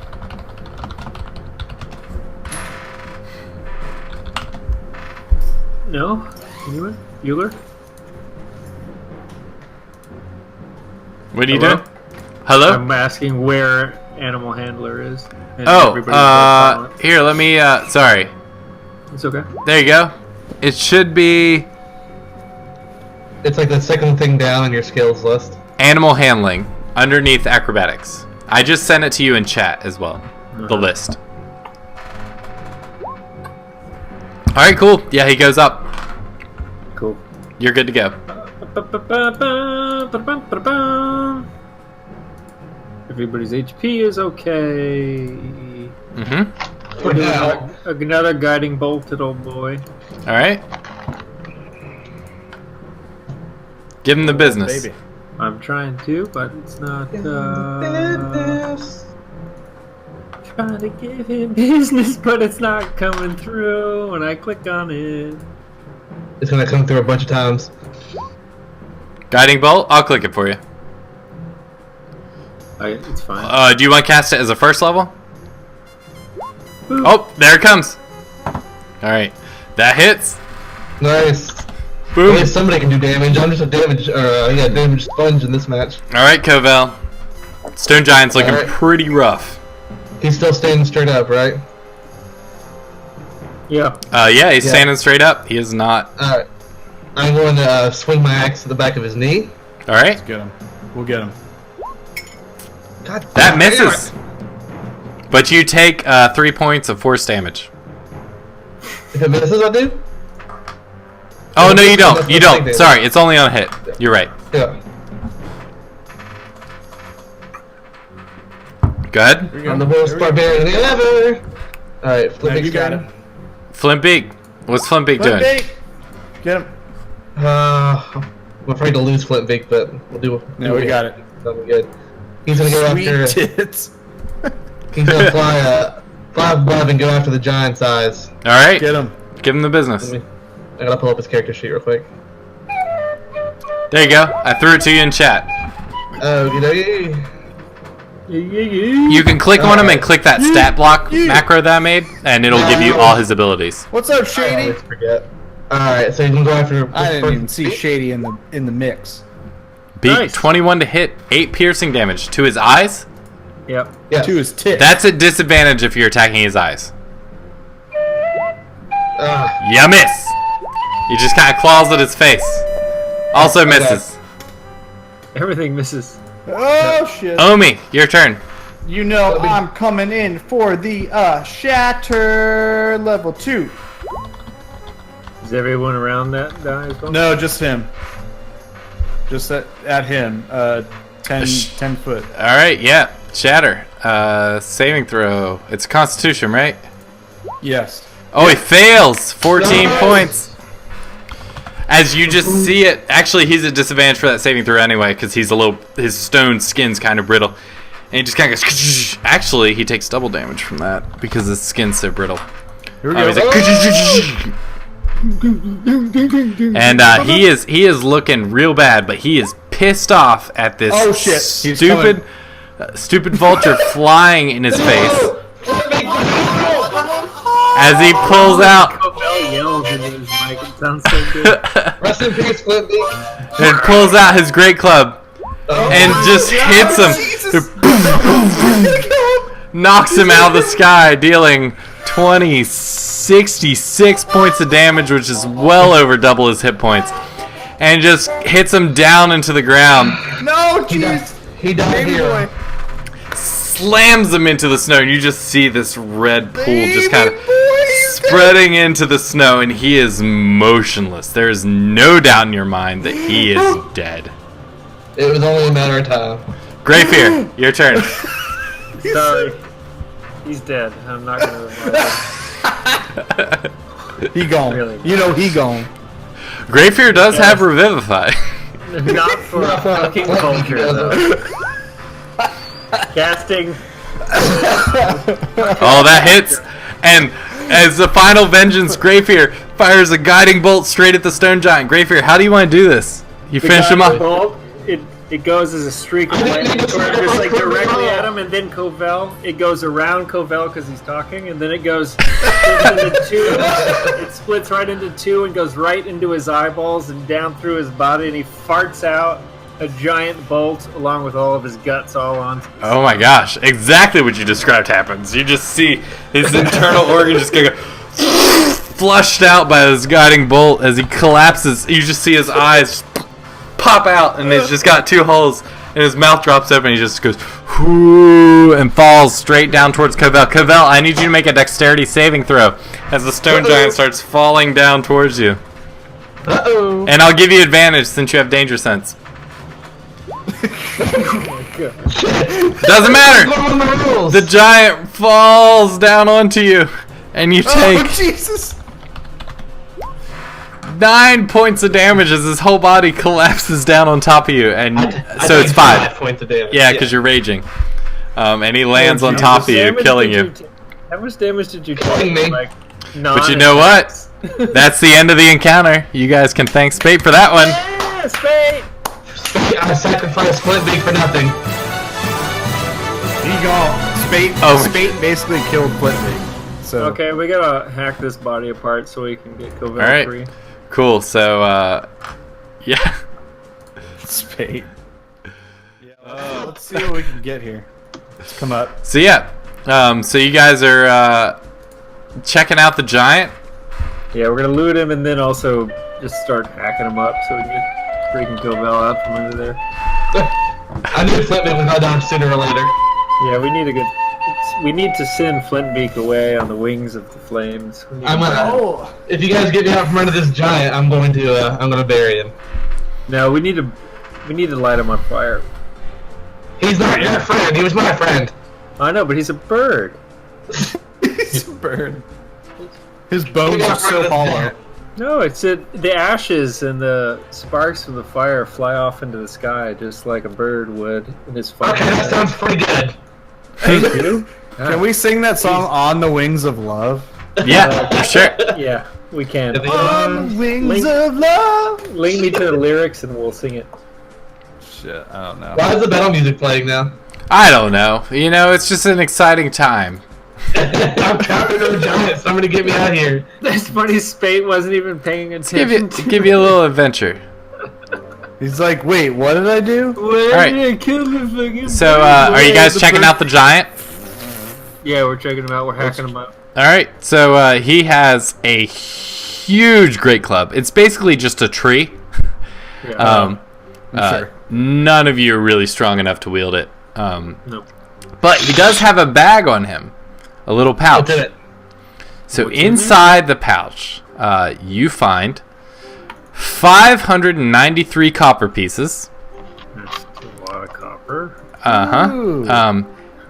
[SPEAKER 2] No? Anyone? Bueller?
[SPEAKER 1] What are you
[SPEAKER 2] Hello?
[SPEAKER 1] doing? Hello?
[SPEAKER 2] I'm asking where animal handler is. And
[SPEAKER 1] Oh,
[SPEAKER 2] everybody's silent.
[SPEAKER 1] here, let me, sorry.
[SPEAKER 2] It's okay.
[SPEAKER 1] There you go. It should be
[SPEAKER 3] It's like the second thing down on your skills list.
[SPEAKER 1] animal handling underneath acrobatics. I just sent it to you in chat as well. The list. Alright, cool. Yeah, he goes up.
[SPEAKER 2] Cool.
[SPEAKER 1] You're good to go.
[SPEAKER 2] Everybody's HP is okay.
[SPEAKER 1] Mm-hmm.
[SPEAKER 3] For now.
[SPEAKER 2] Another guiding bolt at old boy.
[SPEAKER 1] Alright. Give him the business.
[SPEAKER 5] Baby.
[SPEAKER 2] I'm trying to, but it's not. Trying to give him business, but it's not coming through when I click on it.
[SPEAKER 3] It's gonna come through a bunch of times.
[SPEAKER 1] Guiding bolt? I'll click it for you.
[SPEAKER 2] It's fine.
[SPEAKER 1] Do you want to cast it as a first level?
[SPEAKER 2] Boop.
[SPEAKER 1] Oh, there it comes. Alright. That hits.
[SPEAKER 3] Nice. At
[SPEAKER 1] Boom.
[SPEAKER 3] least somebody can do damage. I'm just a damage sponge in this match.
[SPEAKER 1] Alright, Koval. Stone Giant's looking
[SPEAKER 3] Alright.
[SPEAKER 1] pretty rough.
[SPEAKER 3] He's still standing straight up, right?
[SPEAKER 2] Yeah.
[SPEAKER 1] Yeah, he's standing straight up. He is not.
[SPEAKER 3] Alright. I'm going to swing my axe to the back of his knee.
[SPEAKER 1] Alright.
[SPEAKER 5] Get him. We'll get him.
[SPEAKER 3] God
[SPEAKER 1] That
[SPEAKER 3] damn
[SPEAKER 1] misses.
[SPEAKER 3] it.
[SPEAKER 1] But you take 3 points of force damage.
[SPEAKER 3] If it misses, I do?
[SPEAKER 1] Oh, no, you don't.
[SPEAKER 3] That's
[SPEAKER 1] You
[SPEAKER 3] my
[SPEAKER 1] don't.
[SPEAKER 3] damage.
[SPEAKER 1] Sorry, it's only on a hit. You're right.
[SPEAKER 3] Yeah.
[SPEAKER 1] Go ahead.
[SPEAKER 5] Here we go.
[SPEAKER 3] I'm the most
[SPEAKER 5] Here we go.
[SPEAKER 3] barbarian ever! Alright,
[SPEAKER 5] No,
[SPEAKER 3] flipping
[SPEAKER 5] you got it.
[SPEAKER 1] Flint Beak. What's Flintbeak doing?
[SPEAKER 5] Flintbeak! Get him.
[SPEAKER 3] I'm afraid to lose Flintbeak, but we'll do.
[SPEAKER 5] No, we got it.
[SPEAKER 3] That'll be good. He's gonna go
[SPEAKER 5] Sweet
[SPEAKER 3] after.
[SPEAKER 5] tits.
[SPEAKER 3] He's gonna fly above and go after the giant's eyes.
[SPEAKER 1] All right.
[SPEAKER 5] Get him.
[SPEAKER 1] Give him the business.
[SPEAKER 3] I gotta pull up his character sheet real quick.
[SPEAKER 1] There you go. I threw it to you in chat.
[SPEAKER 3] Okey-dokey.
[SPEAKER 1] You can click on him and click that stat block macro that I made, and it'll give you all his abilities.
[SPEAKER 5] What's up,
[SPEAKER 3] I
[SPEAKER 5] Shady?
[SPEAKER 3] always forget. Alright, so you can go after.
[SPEAKER 5] I didn't even see Shady in the mix.
[SPEAKER 1] Beat
[SPEAKER 2] Nice.
[SPEAKER 1] 21 to hit, 8 piercing damage to his eyes.
[SPEAKER 2] Yep.
[SPEAKER 3] Yes.
[SPEAKER 5] To his tits.
[SPEAKER 1] That's a disadvantage if you're attacking his eyes.
[SPEAKER 3] Ah,
[SPEAKER 1] You miss. You just kind of claws at his face. Also
[SPEAKER 3] Okay.
[SPEAKER 1] misses.
[SPEAKER 2] Everything misses.
[SPEAKER 5] Oh shit!
[SPEAKER 1] Omi, your turn.
[SPEAKER 5] You know I'm coming in for the shatter level 2.
[SPEAKER 2] Is everyone around that guy as well?
[SPEAKER 5] No, just him. Just at him. 10 foot.
[SPEAKER 1] All right, yeah. Shatter. Saving throw. It's Constitution, right?
[SPEAKER 5] Yes.
[SPEAKER 1] Oh, he fails. 14
[SPEAKER 3] Nice.
[SPEAKER 1] points. As you just see it, actually, he's at disadvantage for that saving throw anyway, because his stone skin's kind of brittle, and he just kind of goes. Actually, he takes double damage from that because his skin's so brittle.
[SPEAKER 5] Here we go.
[SPEAKER 1] He's like, and he is looking real bad, but he is pissed off at this
[SPEAKER 5] Oh, shit. He's
[SPEAKER 1] stupid vulture flying in his face as he pulls out.
[SPEAKER 2] Cobell yells into his mic. It sounds so good.
[SPEAKER 3] rest in peace, Flintbeak.
[SPEAKER 1] And pulls out his great club and just hits him. Knocks him out of the sky, dealing 66 points of damage, which is well over double his hit points. And just hits him down into the ground.
[SPEAKER 5] No, jeez.
[SPEAKER 3] He died
[SPEAKER 5] Baby
[SPEAKER 3] here.
[SPEAKER 5] boy.
[SPEAKER 1] Slams him into the snow, and you just see this red pool just kind of spreading into the snow, and he is motionless. There is no doubt in your mind that he is dead.
[SPEAKER 3] It was only a matter of time.
[SPEAKER 1] Greyfear, your turn.
[SPEAKER 2] Sorry. He's dead. I'm not gonna revive
[SPEAKER 5] He gone.
[SPEAKER 2] Really?
[SPEAKER 5] You know he gone.
[SPEAKER 1] Greyfear does have Revivify.
[SPEAKER 2] him. Not for a fucking vulture, though. Casting.
[SPEAKER 1] Oh, that hits. And as the final vengeance, Greyfear fires a guiding bolt straight at the stone giant. Greyfear, how do you want to do this? You finish him
[SPEAKER 2] The
[SPEAKER 1] off.
[SPEAKER 2] bolt, it goes as a streak of lightning, just like directly at him, and then Covell, it goes around Covell because he's talking, and then it goes into two. It splits right into two and goes right into his eyeballs and down through his body, and he farts out a giant bolt along with all of his guts all on.
[SPEAKER 1] Oh my gosh, exactly what you described happens. You just see his internal organ just go flushed out by this guiding bolt as he collapses. You just see his eyes pop out, and he's just got 2 holes, and his mouth drops open, and he just goes whoo and falls straight down towards Covell. Covell, I need you to make a dexterity saving throw as the stone giant starts falling down towards you.
[SPEAKER 3] Uh-oh.
[SPEAKER 1] And I'll give you advantage since you have danger sense. Doesn't matter. The giant falls down onto you, and you take
[SPEAKER 5] Oh, Jesus.
[SPEAKER 1] 9 points of damage as his whole body collapses down on top of you, and so it's 5.
[SPEAKER 3] Points of damage.
[SPEAKER 1] Yeah, because you're raging. And he lands on top of you, killing you.
[SPEAKER 2] How much damage did you
[SPEAKER 3] Killing
[SPEAKER 2] take?
[SPEAKER 3] me.
[SPEAKER 2] Like,
[SPEAKER 1] But you know what? That's the end of the encounter. You guys can thank Spate for that one.
[SPEAKER 2] Yeah, Spade!
[SPEAKER 3] I sacrificed Flintbeak for nothing.
[SPEAKER 5] He gone. Spate.
[SPEAKER 1] Oh.
[SPEAKER 5] Spate basically killed Flintbeak. So
[SPEAKER 2] Okay, we gotta hack this body apart so we can get Covell
[SPEAKER 1] Alright.
[SPEAKER 2] free.
[SPEAKER 1] Cool, so, yeah.
[SPEAKER 5] Spate. Yeah, let's see what we can get here. Let's come up.
[SPEAKER 1] So, yeah. So you guys are, checking out the giant.
[SPEAKER 2] Yeah, we're gonna loot him and then also just start hacking him up so we can get freaking Covell out from under there.
[SPEAKER 3] I knew Flintbeak was gonna die sooner or later.
[SPEAKER 2] Yeah, we need we need to send Flintbeak away on the wings of the flames. We need
[SPEAKER 3] I'm
[SPEAKER 2] to-
[SPEAKER 3] gonna. If you guys get me out from under this giant, I'm gonna bury him.
[SPEAKER 2] No, we need to light him on fire.
[SPEAKER 3] He's not your friend. He was my friend.
[SPEAKER 2] I know, but he's a bird.
[SPEAKER 5] He's a bird. His bones are so hollow.
[SPEAKER 2] No, it's the ashes and the sparks from the fire fly off into the sky just like a bird would in his fire.
[SPEAKER 3] Okay, that sounds pretty good.
[SPEAKER 2] Thank you.
[SPEAKER 5] Can we sing that song "On the Wings of Love"?
[SPEAKER 1] Yeah, for sure.
[SPEAKER 2] Yeah, we can.
[SPEAKER 5] On the wings of love.
[SPEAKER 2] Link me to the lyrics and we'll sing it.
[SPEAKER 5] Shit, I don't know.
[SPEAKER 3] Why is the battle music playing now?
[SPEAKER 1] I don't know. You know, it's just an exciting time.
[SPEAKER 3] I'm trapped into the giant. Somebody get me out of here.
[SPEAKER 2] That's funny. Spate wasn't even paying attention.
[SPEAKER 1] Give you a little adventure.
[SPEAKER 5] He's like, wait, what did I do?
[SPEAKER 2] Where
[SPEAKER 1] Alright.
[SPEAKER 2] did I kill the fucking
[SPEAKER 1] So,
[SPEAKER 2] bird?
[SPEAKER 1] are you guys checking out the giant?
[SPEAKER 2] Yeah, we're checking them out. We're hacking them up.
[SPEAKER 1] All right. So he has a huge great club. It's basically just a tree.
[SPEAKER 2] Yeah.
[SPEAKER 5] Sure.
[SPEAKER 1] None of you are really strong enough to wield it.
[SPEAKER 2] Nope.
[SPEAKER 1] But he does have a bag on him, a little pouch.
[SPEAKER 3] What's in it?
[SPEAKER 1] So inside the pouch, you find 593 copper pieces.
[SPEAKER 2] That's a lot of copper.
[SPEAKER 5] Ooh.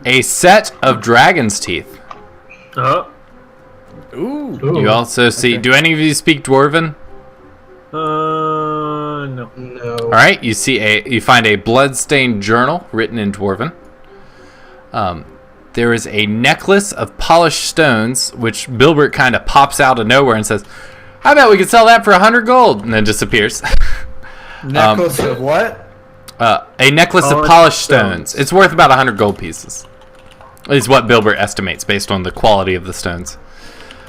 [SPEAKER 1] A set of dragon's teeth.
[SPEAKER 2] Oh.
[SPEAKER 5] Ooh.
[SPEAKER 1] You also see. Do any of you speak Dwarven?
[SPEAKER 2] No.
[SPEAKER 3] No.
[SPEAKER 1] All right. You find a bloodstained journal written in Dwarven. There is a necklace of polished stones, which Bilbert kind of pops out of nowhere and says, "I bet we could sell that for 100 gold," and then disappears.
[SPEAKER 5] Necklace of what?
[SPEAKER 1] A necklace of polished stones. It's worth about 100 gold pieces. Is what Bilbert estimates based on the quality of the stones.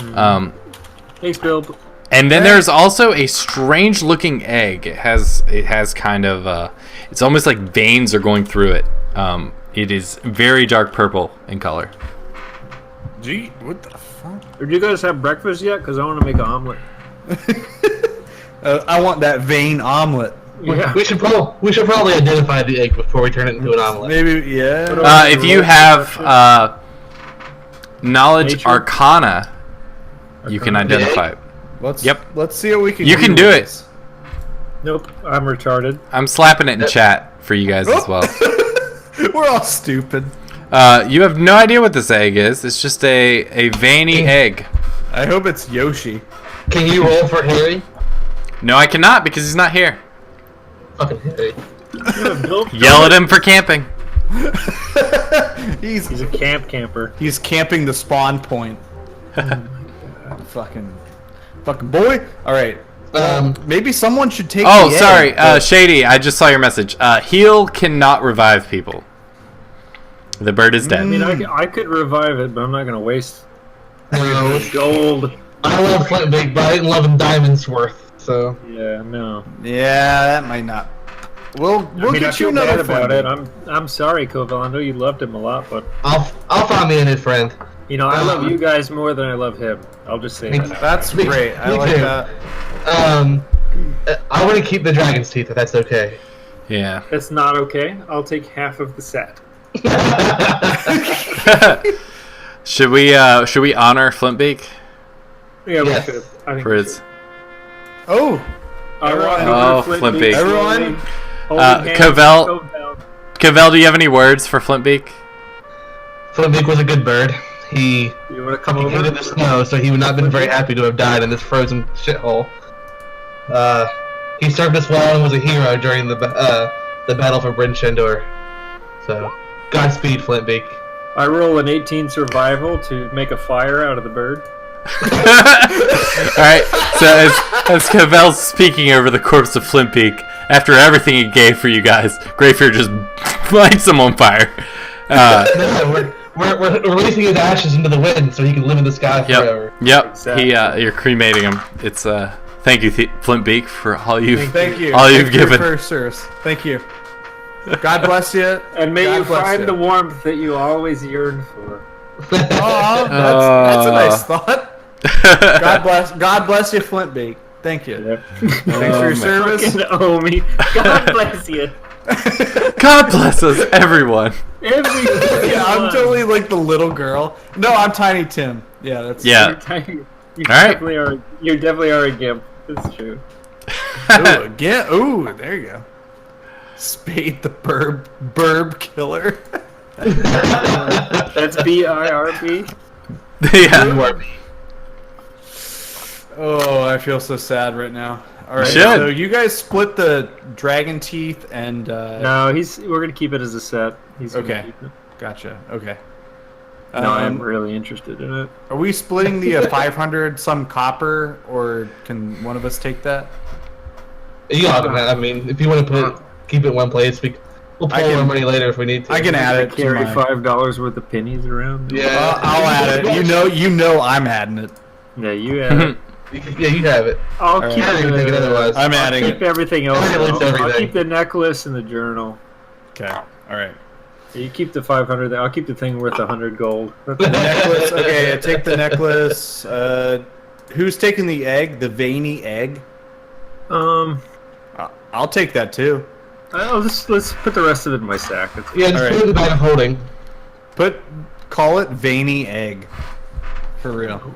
[SPEAKER 2] Thanks, Bill.
[SPEAKER 1] And then there's also a strange-looking egg. It has kind of it's almost like veins are going through it. It is very dark purple in color.
[SPEAKER 5] Gee, what the fuck?
[SPEAKER 2] Did you guys have breakfast yet? Because I want to make an omelet.
[SPEAKER 5] I want that vein omelet.
[SPEAKER 2] Yeah.
[SPEAKER 3] We should probably identify the egg before we turn it into an omelet.
[SPEAKER 5] Maybe, yeah.
[SPEAKER 1] If you have knowledge
[SPEAKER 2] Nature?
[SPEAKER 1] arcana, you can identify it.
[SPEAKER 5] Let's see what we can.
[SPEAKER 1] You can do it.
[SPEAKER 2] Nope. I'm retarded.
[SPEAKER 1] I'm slapping it in chat for you guys as well.
[SPEAKER 5] We're all stupid.
[SPEAKER 1] You have no idea what this egg is. It's just a veiny egg.
[SPEAKER 5] I hope it's Yoshi.
[SPEAKER 3] Can you roll for Harry?
[SPEAKER 1] No, I cannot because he's not here.
[SPEAKER 3] Fucking Harry.
[SPEAKER 2] Yeah, Bill.
[SPEAKER 1] Yell at him for camping.
[SPEAKER 5] He's
[SPEAKER 2] He's a camper.
[SPEAKER 5] he's camping the spawn point. Fucking boy. All right. Maybe someone should take.
[SPEAKER 1] Oh,
[SPEAKER 5] the
[SPEAKER 1] sorry,
[SPEAKER 5] egg.
[SPEAKER 1] Shady. I just saw your message. Heal cannot revive people. The bird is dead.
[SPEAKER 2] I mean, I could revive it, but I'm not going to waste
[SPEAKER 3] No.
[SPEAKER 2] gold.
[SPEAKER 3] I love Flint Big, but I didn't love Diamond's worth. So
[SPEAKER 2] Yeah, no.
[SPEAKER 5] Yeah, that might not. We'll
[SPEAKER 2] I mean, I
[SPEAKER 5] get you
[SPEAKER 2] feel bad
[SPEAKER 5] another
[SPEAKER 2] about it.
[SPEAKER 5] friend.
[SPEAKER 2] I'm sorry, Koval. I know you loved him a lot, but
[SPEAKER 3] I'll find me a new friend.
[SPEAKER 2] you know, I love you guys more than I love him. I'll just say that.
[SPEAKER 5] That's
[SPEAKER 3] Me-
[SPEAKER 5] great. I
[SPEAKER 3] me
[SPEAKER 5] like
[SPEAKER 3] too.
[SPEAKER 5] that.
[SPEAKER 3] I want to keep the dragon's teeth if that's okay.
[SPEAKER 1] Yeah.
[SPEAKER 2] That's not okay. I'll take half of the set.
[SPEAKER 1] Should we honor Flintbeak
[SPEAKER 2] Yeah,
[SPEAKER 3] Yes.
[SPEAKER 2] we should. I think
[SPEAKER 1] for
[SPEAKER 2] we
[SPEAKER 1] his?
[SPEAKER 2] should.
[SPEAKER 5] Oh,
[SPEAKER 2] I want
[SPEAKER 1] Oh,
[SPEAKER 2] Flint
[SPEAKER 1] Flint
[SPEAKER 2] Beak.
[SPEAKER 1] Beak.
[SPEAKER 5] Everyone?
[SPEAKER 2] Holding hands,
[SPEAKER 1] Cavell-
[SPEAKER 2] Cavell.
[SPEAKER 1] Cavell, do you have any words for Flintbeak?
[SPEAKER 3] Flint Big was a good bird. He
[SPEAKER 2] You want to come
[SPEAKER 3] hated
[SPEAKER 2] over?
[SPEAKER 3] the snow, so he would not have been very happy to have died in this frozen shithole. He served us well and was a hero during the battle for Bryn Shendor. So, Godspeed, Flintbeak.
[SPEAKER 2] I roll an 18 survival to make a fire out of the bird.
[SPEAKER 1] Alright, so as Cavell's speaking over the corpse of Flintbeak, after everything he gave for you guys, Greyfear just lights him on fire.
[SPEAKER 3] No, we're releasing his ashes into the wind so he can live in the sky forever.
[SPEAKER 1] Yep.
[SPEAKER 2] Exactly.
[SPEAKER 1] You're cremating him. It's thank you, Flintbeak, for all you've
[SPEAKER 5] thank you.
[SPEAKER 1] all you've
[SPEAKER 5] Thank you
[SPEAKER 1] given.
[SPEAKER 5] for your service. Thank you. God bless you.
[SPEAKER 2] And may
[SPEAKER 5] God
[SPEAKER 2] you
[SPEAKER 5] bless
[SPEAKER 2] find
[SPEAKER 5] you.
[SPEAKER 2] the warmth that you always yearn for.
[SPEAKER 5] Aw, that's a nice thought. God bless you, Flintbeak. Thank you. Thanks for your service.
[SPEAKER 2] Fucking owe me. God bless you.
[SPEAKER 1] God bless us, everyone.
[SPEAKER 2] Every
[SPEAKER 5] Yeah, I'm totally like the little girl. No, I'm Tiny Tim. Yeah, that's
[SPEAKER 1] Yeah.
[SPEAKER 2] You
[SPEAKER 1] All right.
[SPEAKER 2] definitely are. You definitely are a gimp. It's true.
[SPEAKER 5] Ooh, again. Ooh, there you go. Spade the burb killer.
[SPEAKER 2] That's BIRB.
[SPEAKER 1] Yeah.
[SPEAKER 5] Oh, I feel so sad right now. All right,
[SPEAKER 1] should.
[SPEAKER 5] so you guys split the dragon teeth and
[SPEAKER 2] No, we're gonna keep it as a set. He's gonna
[SPEAKER 5] Okay.
[SPEAKER 2] keep it.
[SPEAKER 5] Gotcha. Okay.
[SPEAKER 2] No, I'm really interested in it.
[SPEAKER 5] Are we splitting the 500 some copper, or can one of us take that?
[SPEAKER 3] You got it, man. I mean, if you want to keep it in one place, we'll pull more money later if we need to.
[SPEAKER 5] I can add it. to
[SPEAKER 2] Carry
[SPEAKER 5] my-
[SPEAKER 2] $5 worth of pennies around.
[SPEAKER 3] Yeah.
[SPEAKER 5] I'll add it. You know, I'm adding it.
[SPEAKER 2] Yeah, you have it.
[SPEAKER 3] Yeah, you have it.
[SPEAKER 2] I'll
[SPEAKER 5] All
[SPEAKER 2] keep
[SPEAKER 3] I don't even think it
[SPEAKER 2] the,
[SPEAKER 3] otherwise.
[SPEAKER 5] I'm adding
[SPEAKER 2] keep
[SPEAKER 5] it.
[SPEAKER 2] everything else.
[SPEAKER 3] Everything looks
[SPEAKER 2] I'll
[SPEAKER 3] everything.
[SPEAKER 2] keep the necklace and the journal.
[SPEAKER 5] Okay. All right.
[SPEAKER 2] You keep the 500. I'll keep the thing worth 100 gold.
[SPEAKER 5] The necklace. Okay, I take the necklace. Who's taking the egg? The veiny egg. I'll take that too.
[SPEAKER 2] Let's put the rest of it in my sack. It's
[SPEAKER 3] Yeah, just
[SPEAKER 5] All
[SPEAKER 3] put
[SPEAKER 5] right.
[SPEAKER 3] it in the bag of holding.
[SPEAKER 5] Call it veiny egg. For real.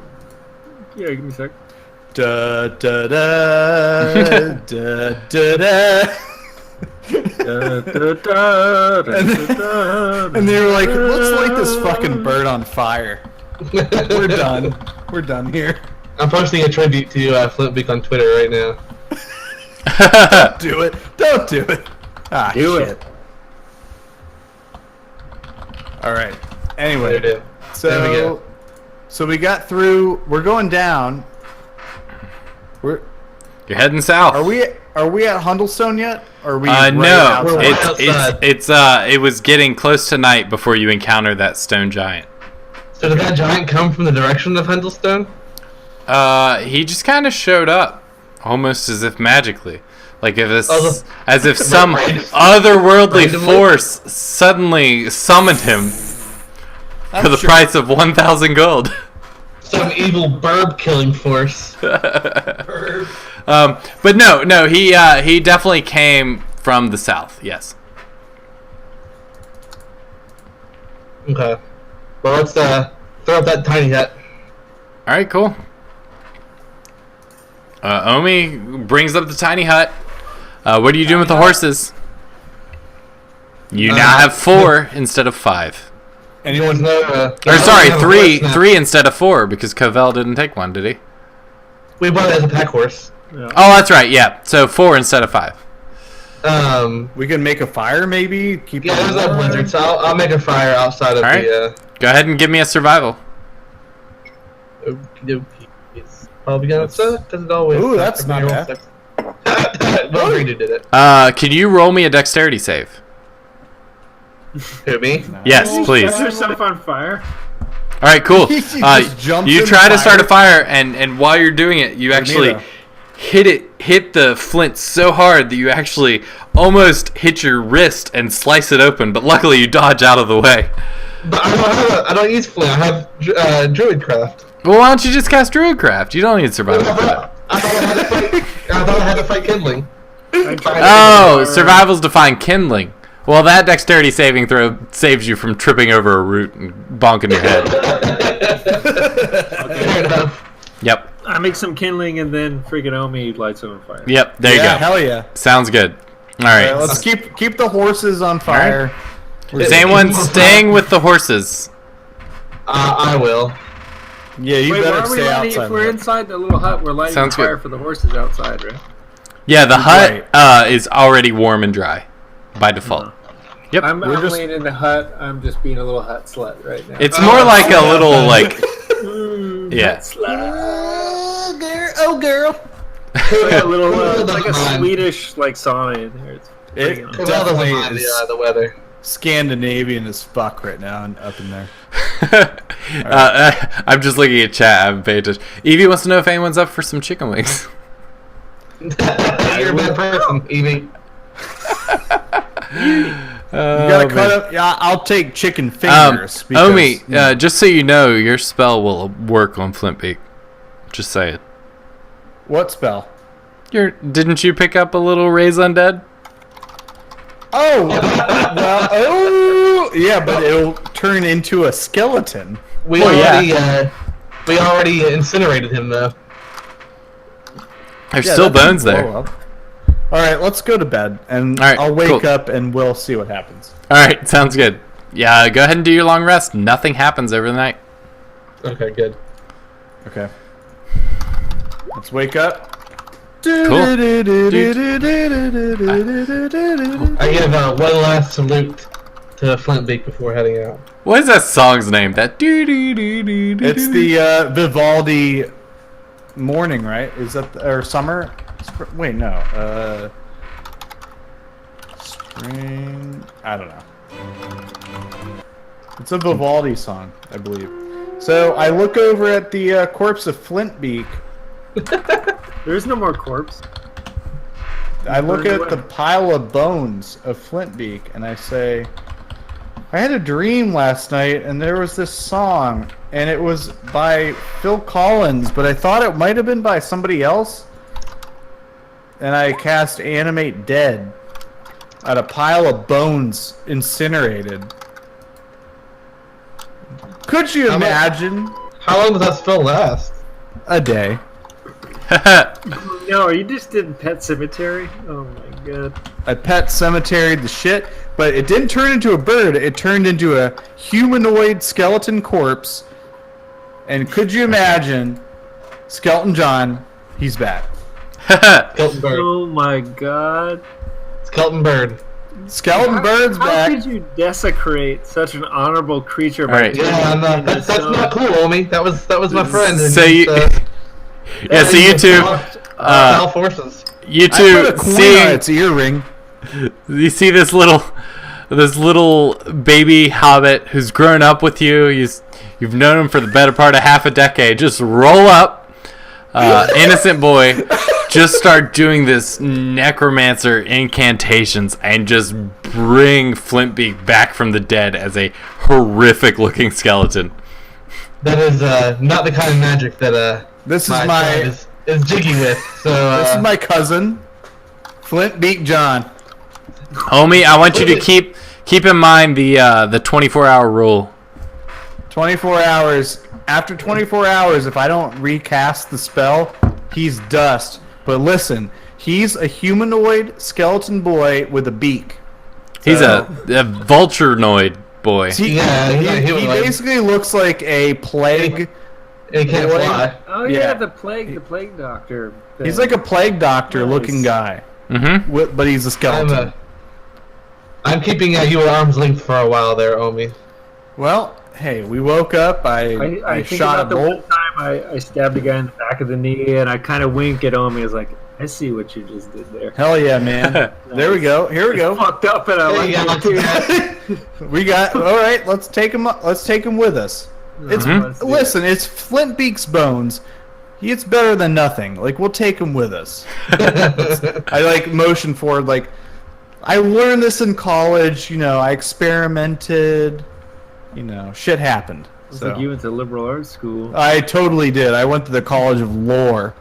[SPEAKER 2] Yeah, give me a sec.
[SPEAKER 5] Da da da da da da. And they were like, "Let's light this fucking bird on fire." We're done. We're done here.
[SPEAKER 3] I'm posting a tribute to Flintbeak on Twitter right now.
[SPEAKER 5] Do it. Don't do it. Ah,
[SPEAKER 2] Do
[SPEAKER 5] shit.
[SPEAKER 2] it.
[SPEAKER 5] All right.
[SPEAKER 3] There
[SPEAKER 5] Anyway,
[SPEAKER 3] it is. There we go.
[SPEAKER 5] so we got through. We're going down.
[SPEAKER 1] You're heading south.
[SPEAKER 5] Are we at Hundlestone yet? Or are we? right
[SPEAKER 1] No,
[SPEAKER 5] outside?
[SPEAKER 3] We're outside.
[SPEAKER 1] it was getting close to night before you encounter that stone giant.
[SPEAKER 3] So did that giant come from the direction of Hundlestone?
[SPEAKER 1] He just kind of showed up, almost as if magically, like
[SPEAKER 3] Oh,
[SPEAKER 1] as if some otherworldly force suddenly summoned him for the price of 1,000 gold.
[SPEAKER 3] Some evil burb killing force.
[SPEAKER 1] But no, he definitely came from the south. Yes.
[SPEAKER 3] Okay. Well, let's throw up that tiny hut.
[SPEAKER 1] All right, cool. Omi brings up the tiny hut. What are you doing with the horses? You now have 4 instead of 5.
[SPEAKER 3] Anyone know?
[SPEAKER 1] Or sorry, 3 instead of 4 because Covell didn't take one, did he?
[SPEAKER 3] We bought it as a pack horse.
[SPEAKER 1] Oh, that's right. Yeah, so 4 instead of 5.
[SPEAKER 5] We can make a fire, maybe. Keep.
[SPEAKER 3] Yeah,
[SPEAKER 5] it
[SPEAKER 3] there's that
[SPEAKER 5] warm?
[SPEAKER 3] blizzard, so I'll make a fire outside of
[SPEAKER 1] All right.
[SPEAKER 3] the.
[SPEAKER 1] Go ahead and give me a survival.
[SPEAKER 3] It's probably gonna suck because it always.
[SPEAKER 5] Ooh,
[SPEAKER 3] sucks.
[SPEAKER 5] that's not
[SPEAKER 3] bad. Well, Reed did it.
[SPEAKER 1] Can you roll me a dexterity save?
[SPEAKER 3] Who, me?
[SPEAKER 1] Yes, please.
[SPEAKER 2] Set yourself on fire.
[SPEAKER 1] All right, cool.
[SPEAKER 5] He just jumps
[SPEAKER 1] You
[SPEAKER 5] in
[SPEAKER 1] try to
[SPEAKER 5] fire.
[SPEAKER 1] start a fire, and while you're doing it, you actually
[SPEAKER 5] Tornado.
[SPEAKER 1] hit the flint so hard that you actually almost hit your wrist and slice it open. But luckily, you dodge out of the way.
[SPEAKER 3] But I don't use flint. I have druidcraft.
[SPEAKER 1] Well, why don't you just cast Druidcraft? You don't need survival for that.
[SPEAKER 3] I thought I had to fight kindling.
[SPEAKER 1] Oh, survival's defined kindling. Well, that dexterity saving throw saves you from tripping over a root and bonking your head.
[SPEAKER 3] Fair enough.
[SPEAKER 1] Yep.
[SPEAKER 2] I make some kindling and then freaking Omi lights it on fire.
[SPEAKER 1] Yep. There you
[SPEAKER 5] Yeah,
[SPEAKER 1] go.
[SPEAKER 5] hell yeah.
[SPEAKER 1] Sounds good. All
[SPEAKER 5] All
[SPEAKER 1] right.
[SPEAKER 5] right, let's keep the horses on fire.
[SPEAKER 1] Is anyone staying with the horses?
[SPEAKER 3] I will.
[SPEAKER 5] Yeah, you
[SPEAKER 2] Wait, why
[SPEAKER 5] better
[SPEAKER 2] are we
[SPEAKER 5] stay
[SPEAKER 2] lighting,
[SPEAKER 5] outside.
[SPEAKER 2] if we're inside the little hut, we're lighting
[SPEAKER 1] Sounds
[SPEAKER 2] the fire
[SPEAKER 1] good.
[SPEAKER 2] for the horses outside, right?
[SPEAKER 1] Yeah, the hut
[SPEAKER 5] Right.
[SPEAKER 1] is already warm and dry by default. Yep.
[SPEAKER 2] I'm
[SPEAKER 5] just-
[SPEAKER 2] laying in the hut. I'm just being a little hut slut right now.
[SPEAKER 1] It's more like a little like yeah.
[SPEAKER 2] Hut slut.
[SPEAKER 5] Oh, girl.
[SPEAKER 2] It's like a little, it's like a Swedish like sauna in there. It's
[SPEAKER 5] It
[SPEAKER 2] freaking
[SPEAKER 3] Because all
[SPEAKER 5] definitely
[SPEAKER 3] the
[SPEAKER 5] is
[SPEAKER 3] the weather.
[SPEAKER 5] Scandinavian as fuck right now and up in there.
[SPEAKER 1] I'm just looking at chat. I haven't paid attention. Evie wants to know if anyone's up for some chicken wings.
[SPEAKER 3] You're a bad person, Evie.
[SPEAKER 5] You gotta cut up. Yeah, I'll take chicken fingers.
[SPEAKER 1] Omi, just so you know, your spell will work on Flintbeak. Just say it.
[SPEAKER 5] What spell?
[SPEAKER 1] Didn't you pick up a little raise undead?
[SPEAKER 5] Oh, well, oh, yeah, but it'll turn into a skeleton.
[SPEAKER 3] We already incinerated him though.
[SPEAKER 1] There's
[SPEAKER 5] Yeah,
[SPEAKER 1] still
[SPEAKER 5] that
[SPEAKER 1] bones
[SPEAKER 5] doesn't
[SPEAKER 1] there.
[SPEAKER 5] blow up. All right, let's go to bed, and
[SPEAKER 1] All right,
[SPEAKER 5] I'll wake
[SPEAKER 1] cool.
[SPEAKER 5] up and we'll see what happens.
[SPEAKER 1] All right, sounds good. Yeah, go ahead and do your long rest. Nothing happens over the night.
[SPEAKER 3] Okay, good.
[SPEAKER 5] Okay. Let's wake up.
[SPEAKER 1] Cool.
[SPEAKER 3] I give one last salute to Flintbeak before heading out.
[SPEAKER 1] What is that song's name? That
[SPEAKER 5] It's the Vivaldi Morning, right? Is that or summer? Wait, no. Spring. I don't know. It's a Vivaldi song, I believe. So I look over at the corpse of Flintbeak.
[SPEAKER 2] There's no more corpse.
[SPEAKER 5] I look at the pile of bones of Flintbeak, and I say, I had a dream last night, and there was this song, and it was by Phil Collins, but I thought it might have been by somebody else. And I cast Animate Dead at a pile of bones incinerated. Could you imagine?
[SPEAKER 3] How long does that spell last?
[SPEAKER 5] A day.
[SPEAKER 2] No, you just did Pet Cemetery? Oh my god.
[SPEAKER 5] I pet cemeteried the shit, but it didn't turn into a bird. It turned into a humanoid skeleton corpse. And could you imagine, Skeleton John, he's back.
[SPEAKER 3] Skeleton Bird.
[SPEAKER 2] Oh my god.
[SPEAKER 3] Skeleton Bird.
[SPEAKER 5] Skeleton Bird's
[SPEAKER 2] How
[SPEAKER 5] back.
[SPEAKER 2] could you desecrate such an honorable creature by
[SPEAKER 1] Alright.
[SPEAKER 2] doing
[SPEAKER 3] Yeah, no,
[SPEAKER 2] something
[SPEAKER 3] that's
[SPEAKER 2] so-
[SPEAKER 3] not cool, homie. That was my friend. and
[SPEAKER 1] So
[SPEAKER 3] he's,
[SPEAKER 1] you, yeah. So you two,
[SPEAKER 3] Foul forces.
[SPEAKER 1] you
[SPEAKER 5] I put
[SPEAKER 1] two
[SPEAKER 5] a coin on
[SPEAKER 1] see,
[SPEAKER 5] its earring.
[SPEAKER 1] you see this little baby hobbit who's grown up with you. You've known him for the better part of half a decade. Just roll up, innocent boy. Just start doing this necromancer incantations and just bring Flintbeak back from the dead as a horrific looking skeleton.
[SPEAKER 3] That is not the kind of magic that
[SPEAKER 5] This is
[SPEAKER 3] my
[SPEAKER 5] my
[SPEAKER 3] friend is jiggy with. So
[SPEAKER 5] this is my cousin, Flintbeak John.
[SPEAKER 1] Homie, I want you to keep in mind the 24-hour rule.
[SPEAKER 5] 24 hours. After 24 hours, if I don't recast the spell, he's dust. But listen, he's a humanoid skeleton boy with a beak.
[SPEAKER 1] He's
[SPEAKER 5] So-
[SPEAKER 1] a vulturenoid boy.
[SPEAKER 5] He,
[SPEAKER 3] Yeah, he's not
[SPEAKER 5] he
[SPEAKER 3] humanoid.
[SPEAKER 5] basically looks like a plague.
[SPEAKER 3] he can't
[SPEAKER 5] boy.
[SPEAKER 3] fly.
[SPEAKER 2] Oh yeah,
[SPEAKER 5] Yeah.
[SPEAKER 2] the plague doctor.
[SPEAKER 5] He's like a plague doctor looking guy,
[SPEAKER 1] Mm-hmm.
[SPEAKER 5] but he's a skeleton.
[SPEAKER 3] I'm keeping you at arm's length for a while there, Omi.
[SPEAKER 5] Well, hey, we woke up. I
[SPEAKER 2] I think
[SPEAKER 5] shot a
[SPEAKER 2] about the one
[SPEAKER 5] bolt.
[SPEAKER 2] time I stabbed a guy in the back of the knee, and I kind of wink at Omi. I was like, I see what you just did there.
[SPEAKER 5] Hell yeah, man! There we go. Here we go.
[SPEAKER 2] Fucked up, and I
[SPEAKER 3] There
[SPEAKER 2] like
[SPEAKER 3] you go.
[SPEAKER 2] it too.
[SPEAKER 5] We got all right. Let's take him. Let's take him with us. It's
[SPEAKER 2] Let's do it.
[SPEAKER 5] listen. It's Flintbeak's bones. It's better than nothing. Like we'll take him with us. I like motion forward. Like I learned this in college. You know, I experimented. You know, shit happened.
[SPEAKER 2] It's
[SPEAKER 5] So.
[SPEAKER 2] like you went to liberal arts school.
[SPEAKER 5] I totally did. I went to the College of Lore.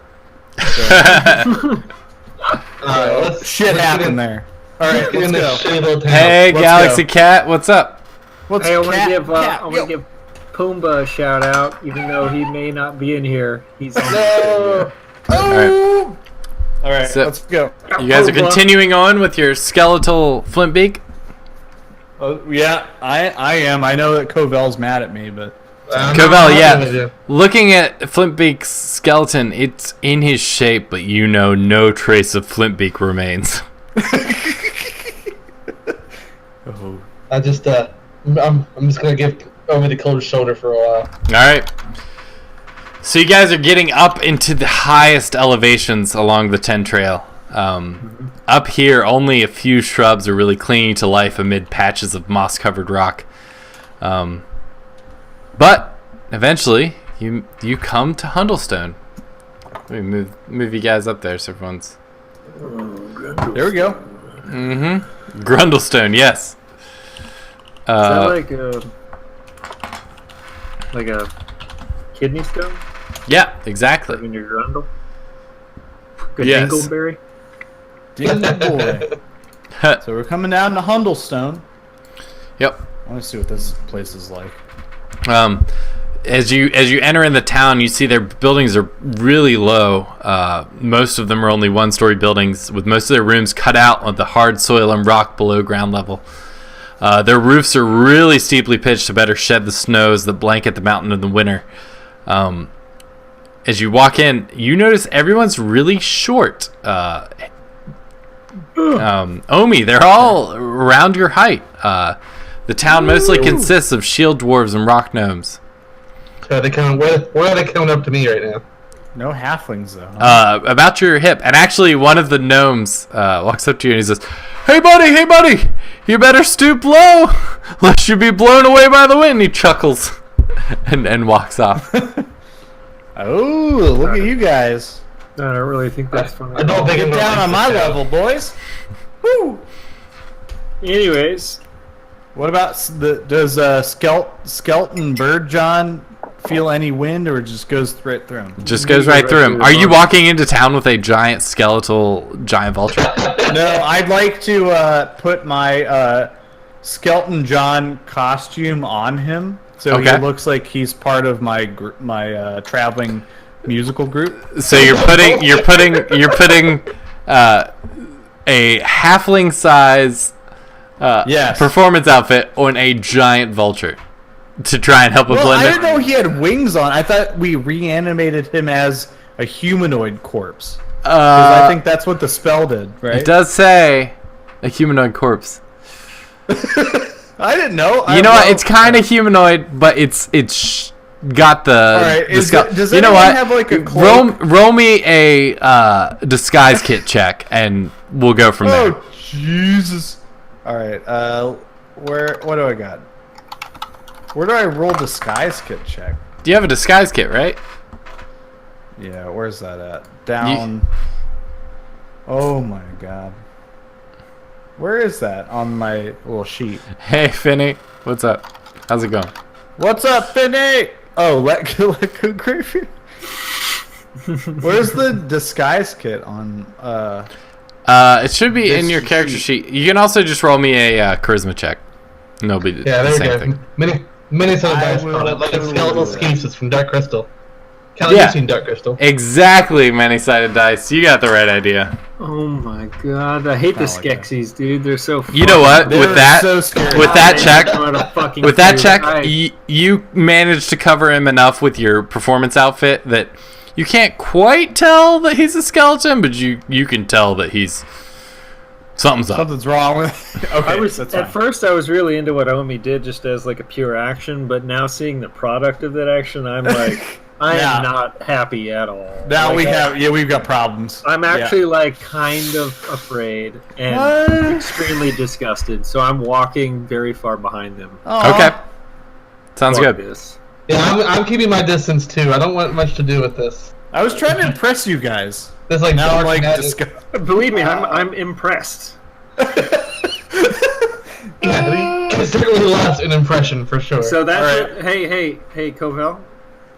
[SPEAKER 5] Shit happened there. All right,
[SPEAKER 3] Get in
[SPEAKER 5] let's
[SPEAKER 3] this
[SPEAKER 5] go.
[SPEAKER 3] shitty little town.
[SPEAKER 1] Hey,
[SPEAKER 5] Let's
[SPEAKER 1] Galaxy
[SPEAKER 5] go.
[SPEAKER 1] Cat, what's up?
[SPEAKER 5] What's
[SPEAKER 2] Hey, I want
[SPEAKER 5] cat-
[SPEAKER 2] to give
[SPEAKER 5] cat,
[SPEAKER 2] I
[SPEAKER 5] yo.
[SPEAKER 2] want to give Pumbaa a shout out, even though he may not be in here. He's on
[SPEAKER 3] No.
[SPEAKER 5] Oh! All right,
[SPEAKER 1] So-
[SPEAKER 5] let's go.
[SPEAKER 1] You guys are continuing on with your skeletal Flintbeak?
[SPEAKER 5] Oh, yeah, I am. I know that Covel's mad at me, but
[SPEAKER 1] Covell,
[SPEAKER 3] I'm
[SPEAKER 1] yeah.
[SPEAKER 3] with you.
[SPEAKER 1] Looking at Flintbeak's skeleton, it's in his shape, but you know no trace of Flintbeak remains.
[SPEAKER 3] I just I'm just gonna give Omi the cold shoulder for a while.
[SPEAKER 1] Alright. So you guys are getting up into the highest elevations along the 10 trail. Up here, only a few shrubs are really clinging to life amid patches of moss-covered rock. But eventually, you come to Hundlestone. Let me move you guys up there so everyone's...
[SPEAKER 5] there we go.
[SPEAKER 1] Mm-hmm. Grundlestone, yes.
[SPEAKER 2] Is that like a kidney stone
[SPEAKER 1] Yeah, exactly.
[SPEAKER 2] in your grundle? Good
[SPEAKER 1] Yes.
[SPEAKER 2] dingleberry.
[SPEAKER 5] Dingle boy. So we're coming down to Hundlestone.
[SPEAKER 1] Yep.
[SPEAKER 5] I want to see what this place is like.
[SPEAKER 1] As you enter in the town, you see their buildings are really low. Most of them are only one-story buildings, with most of their rooms cut out on the hard soil and rock below ground level. Their roofs are really steeply pitched to better shed the snows that blanket the mountain in the winter. as you walk in, you notice everyone's really short. Omi, they're all around your height. The town mostly consists of shield dwarves and rock gnomes.
[SPEAKER 3] So they coming? Where are they coming up to me right now?
[SPEAKER 5] No halflings though.
[SPEAKER 1] About your hip, and actually one of the gnomes walks up to you and he says, hey buddy, you better stoop low lest you be blown away by the wind." He chuckles and walks off.
[SPEAKER 5] Oh, look at you guys.
[SPEAKER 2] I don't really think that's funny.
[SPEAKER 3] I don't think
[SPEAKER 5] Get
[SPEAKER 3] it's
[SPEAKER 5] down on my level, boys. Woo!
[SPEAKER 2] Anyways,
[SPEAKER 5] What about does skeleton bird John feel any wind, or it just goes right through him?
[SPEAKER 1] Just goes right through him. Are you walking into town with a giant vulture?
[SPEAKER 5] No, I'd like to put my skeleton John costume on him, so
[SPEAKER 1] Okay.
[SPEAKER 5] he looks like he's part of my traveling musical group.
[SPEAKER 1] So you're putting a halfling size
[SPEAKER 5] Yes.
[SPEAKER 1] performance outfit on a giant vulture to try and help him
[SPEAKER 5] Well,
[SPEAKER 1] blend
[SPEAKER 5] I
[SPEAKER 1] in.
[SPEAKER 5] didn't know he had wings on. I thought we reanimated him as a humanoid corpse. 'Cause I think that's what the spell did, right?
[SPEAKER 1] It does say a humanoid corpse.
[SPEAKER 5] I didn't know.
[SPEAKER 1] You know what? It's kind of humanoid, but it's got the.
[SPEAKER 5] All right,
[SPEAKER 1] the skull.
[SPEAKER 5] does
[SPEAKER 1] you know
[SPEAKER 5] anyone
[SPEAKER 1] what?
[SPEAKER 5] have, like, a cloak?
[SPEAKER 1] Roll me a disguise kit check, and we'll go from there.
[SPEAKER 5] Oh Jesus! All right. What do I got? Where do I roll disguise kit check?
[SPEAKER 1] Do you have a disguise kit, right?
[SPEAKER 5] Yeah, where's that at? Down. Oh my God. Where is that on my little sheet?
[SPEAKER 1] Hey, Finny, what's up? How's it going?
[SPEAKER 5] What's up, Finny? Oh, let go Graveyard. Where's the disguise kit on?
[SPEAKER 1] It should be in your character sheet. You can also just roll me a charisma check. And it'll be the
[SPEAKER 3] Yeah, there
[SPEAKER 1] same
[SPEAKER 3] we
[SPEAKER 1] thing.
[SPEAKER 3] go. Many sort of
[SPEAKER 5] I
[SPEAKER 3] dice
[SPEAKER 5] will
[SPEAKER 3] called it, like a
[SPEAKER 5] totally
[SPEAKER 3] skeletal
[SPEAKER 5] do that.
[SPEAKER 3] excuses from Dark Crystal. Kelly,
[SPEAKER 1] Yeah.
[SPEAKER 3] you've seen Dark Crystal.
[SPEAKER 1] Exactly, many-sided dice. You got the right idea.
[SPEAKER 2] oh my god, I hate the
[SPEAKER 5] like that.
[SPEAKER 2] Skeksis, dude. They're so.
[SPEAKER 1] You know what?
[SPEAKER 5] They're
[SPEAKER 1] With that,
[SPEAKER 5] so scary.
[SPEAKER 1] with that check, with that check,
[SPEAKER 2] I,
[SPEAKER 1] you managed to cover him enough with your performance outfit that you can't quite tell that he's a skeleton, but you can tell that he's something's up.
[SPEAKER 5] Something's wrong with. Okay,
[SPEAKER 2] I was
[SPEAKER 5] that's
[SPEAKER 2] at
[SPEAKER 5] fine.
[SPEAKER 2] first I was really into what Omi did just as like a pure action, but now seeing the product of that action, I'm like, I
[SPEAKER 5] Yeah.
[SPEAKER 2] am not happy at all.
[SPEAKER 5] Now
[SPEAKER 2] Like,
[SPEAKER 5] we've got problems.
[SPEAKER 2] I'm actually like kind of afraid and
[SPEAKER 5] What?
[SPEAKER 2] extremely disgusted, so I'm walking very far behind them.
[SPEAKER 5] Aw.
[SPEAKER 1] Okay, sounds
[SPEAKER 2] Fuck
[SPEAKER 1] good.
[SPEAKER 2] this.
[SPEAKER 3] Yeah, I'm keeping my distance too. I don't want much to do with this.
[SPEAKER 5] I was trying to impress you guys.
[SPEAKER 3] There's like
[SPEAKER 5] Now I'm
[SPEAKER 3] dark
[SPEAKER 5] like
[SPEAKER 3] magic.
[SPEAKER 5] disgusted.
[SPEAKER 2] Believe me, I'm impressed.
[SPEAKER 3] Yeah, it's certainly lost an impression for sure.
[SPEAKER 2] So that's
[SPEAKER 5] Alright.
[SPEAKER 2] what, hey, Kovel.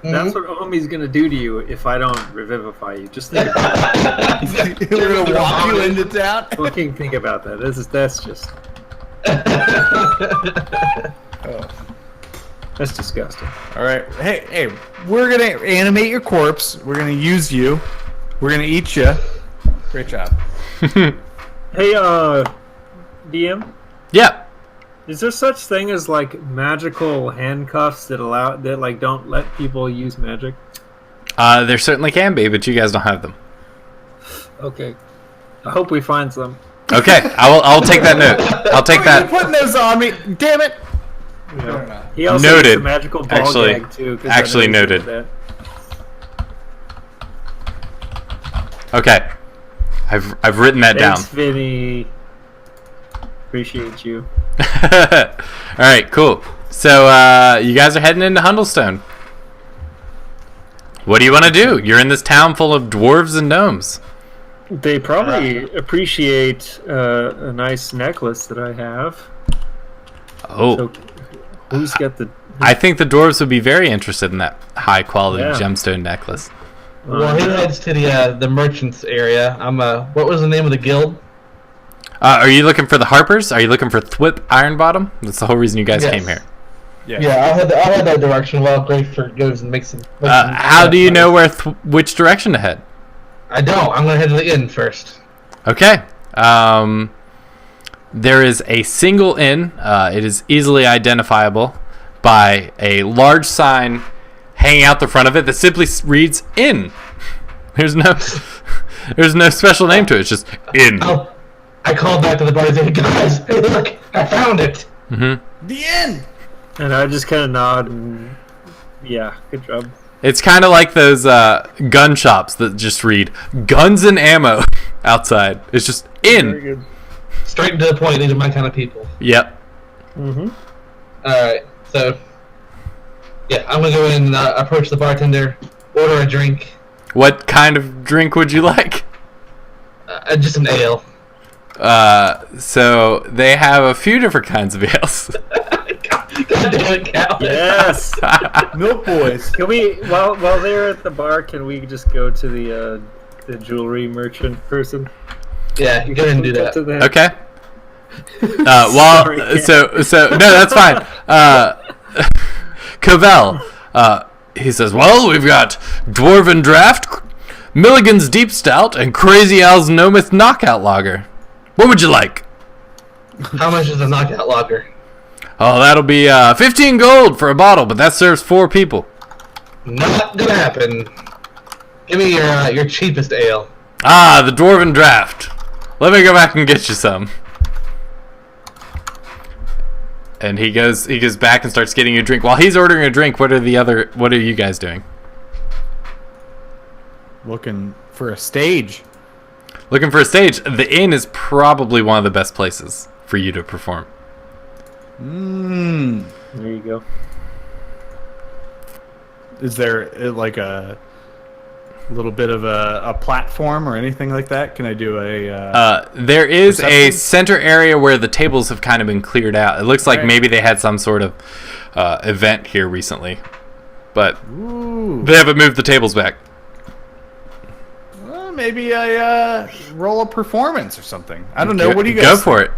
[SPEAKER 2] That's what Omi's gonna do to you if I don't revivify you. Just think about it.
[SPEAKER 5] We're gonna walk you into town.
[SPEAKER 2] Fucking think about that. That's just that's disgusting.
[SPEAKER 5] All right. Hey, we're gonna animate your corpse. We're gonna use you. We're gonna eat you. Great job.
[SPEAKER 2] Hey, DM,
[SPEAKER 1] Yeah.
[SPEAKER 2] is there such thing as like magical handcuffs that like don't let people use magic?
[SPEAKER 1] There certainly can be, but you guys don't have them.
[SPEAKER 2] Okay, I hope we find some.
[SPEAKER 1] Okay, I'll take that note. I'll take
[SPEAKER 5] You're
[SPEAKER 1] that.
[SPEAKER 5] putting those on me. Damn it.
[SPEAKER 2] He also
[SPEAKER 1] Noted.
[SPEAKER 2] gets a magical ball
[SPEAKER 1] Actually-
[SPEAKER 2] gag too. 'Cause I know
[SPEAKER 1] actually
[SPEAKER 2] he did
[SPEAKER 1] noted.
[SPEAKER 2] that.
[SPEAKER 1] Okay, I've written that
[SPEAKER 2] Thanks,
[SPEAKER 1] down.
[SPEAKER 2] Vinny. Appreciate you.
[SPEAKER 1] All right, cool. So you guys are heading into Hundlestone. What do you want to do? You're in this town full of dwarves and gnomes.
[SPEAKER 2] They probably appreciate a nice necklace that I have.
[SPEAKER 1] Oh,
[SPEAKER 2] So, who's got the?
[SPEAKER 1] I think the dwarves would be very interested in that high quality
[SPEAKER 2] Yeah.
[SPEAKER 1] gemstone necklace.
[SPEAKER 3] Well, he heads to the merchants area. What was the name of the guild?
[SPEAKER 1] Are you looking for the Harpers? Are you looking for Thwip Ironbottom? That's the whole reason you guys
[SPEAKER 3] Yes.
[SPEAKER 1] came here.
[SPEAKER 3] Yeah, I'll head that direction while Grayford goes and makes some.
[SPEAKER 1] How do you know which direction to head?
[SPEAKER 3] I don't. I'm gonna head to the inn first.
[SPEAKER 1] Okay. There is a single inn. It is easily identifiable by a large sign hanging out the front of it that simply reads "in." There's no special name to it. It's just "in."
[SPEAKER 3] Oh, I called back to the bar and said, guys, hey, look, I found it.
[SPEAKER 1] Mm-hmm.
[SPEAKER 5] The end.
[SPEAKER 2] And I just kind of nod and yeah, good job.
[SPEAKER 1] It's kind of like those gun shops that just read "guns and ammo" outside. It's just
[SPEAKER 2] Very
[SPEAKER 1] "in."
[SPEAKER 2] good.
[SPEAKER 3] Straight to the point, these are my kind of people.
[SPEAKER 1] Yep.
[SPEAKER 2] Mm-hmm.
[SPEAKER 3] Alright, so, yeah, I'm gonna go and approach the bartender, order a drink,
[SPEAKER 1] What kind of drink would you like?
[SPEAKER 3] just an ale.
[SPEAKER 1] So they have a few different kinds of ales.
[SPEAKER 3] God damn it, Cal.
[SPEAKER 2] Yes.
[SPEAKER 5] Milk Boys.
[SPEAKER 2] Can we, while they're at the bar, can we just go to the jewelry merchant person?
[SPEAKER 3] Yeah, you go ahead and do that.
[SPEAKER 1] Okay. Well,
[SPEAKER 2] Sorry.
[SPEAKER 1] so no, that's fine. Cavell, he says, well, we've got Dwarven Draft, Milligan's Deep Stout, and Crazy Al's Nomith Knockout Lager. What would you like?
[SPEAKER 3] How much is a knockout lager?
[SPEAKER 1] Oh, that'll be 15 gold for a bottle, but that serves 4 people.
[SPEAKER 3] Not gonna happen. Give me your cheapest ale.
[SPEAKER 1] Ah, the Dwarven Draft. Let me go back and get you some. And he goes back and starts getting you a drink. While he's ordering a drink, what are you guys doing?
[SPEAKER 5] Looking for a stage.
[SPEAKER 1] Looking for a stage. The inn is probably one of the best places for you to perform.
[SPEAKER 2] There you go.
[SPEAKER 5] Is there like a little bit of a platform or anything like that? Can I do a...
[SPEAKER 1] There is a
[SPEAKER 5] Perception?
[SPEAKER 1] center area where the tables have kind of been cleared out. It looks like
[SPEAKER 5] Right.
[SPEAKER 1] maybe they had some sort of event here recently. But
[SPEAKER 5] Ooh.
[SPEAKER 1] they haven't moved the tables back.
[SPEAKER 5] Well, maybe I roll a performance or something. I don't know. What do you guys
[SPEAKER 1] Go
[SPEAKER 5] think?
[SPEAKER 1] for it.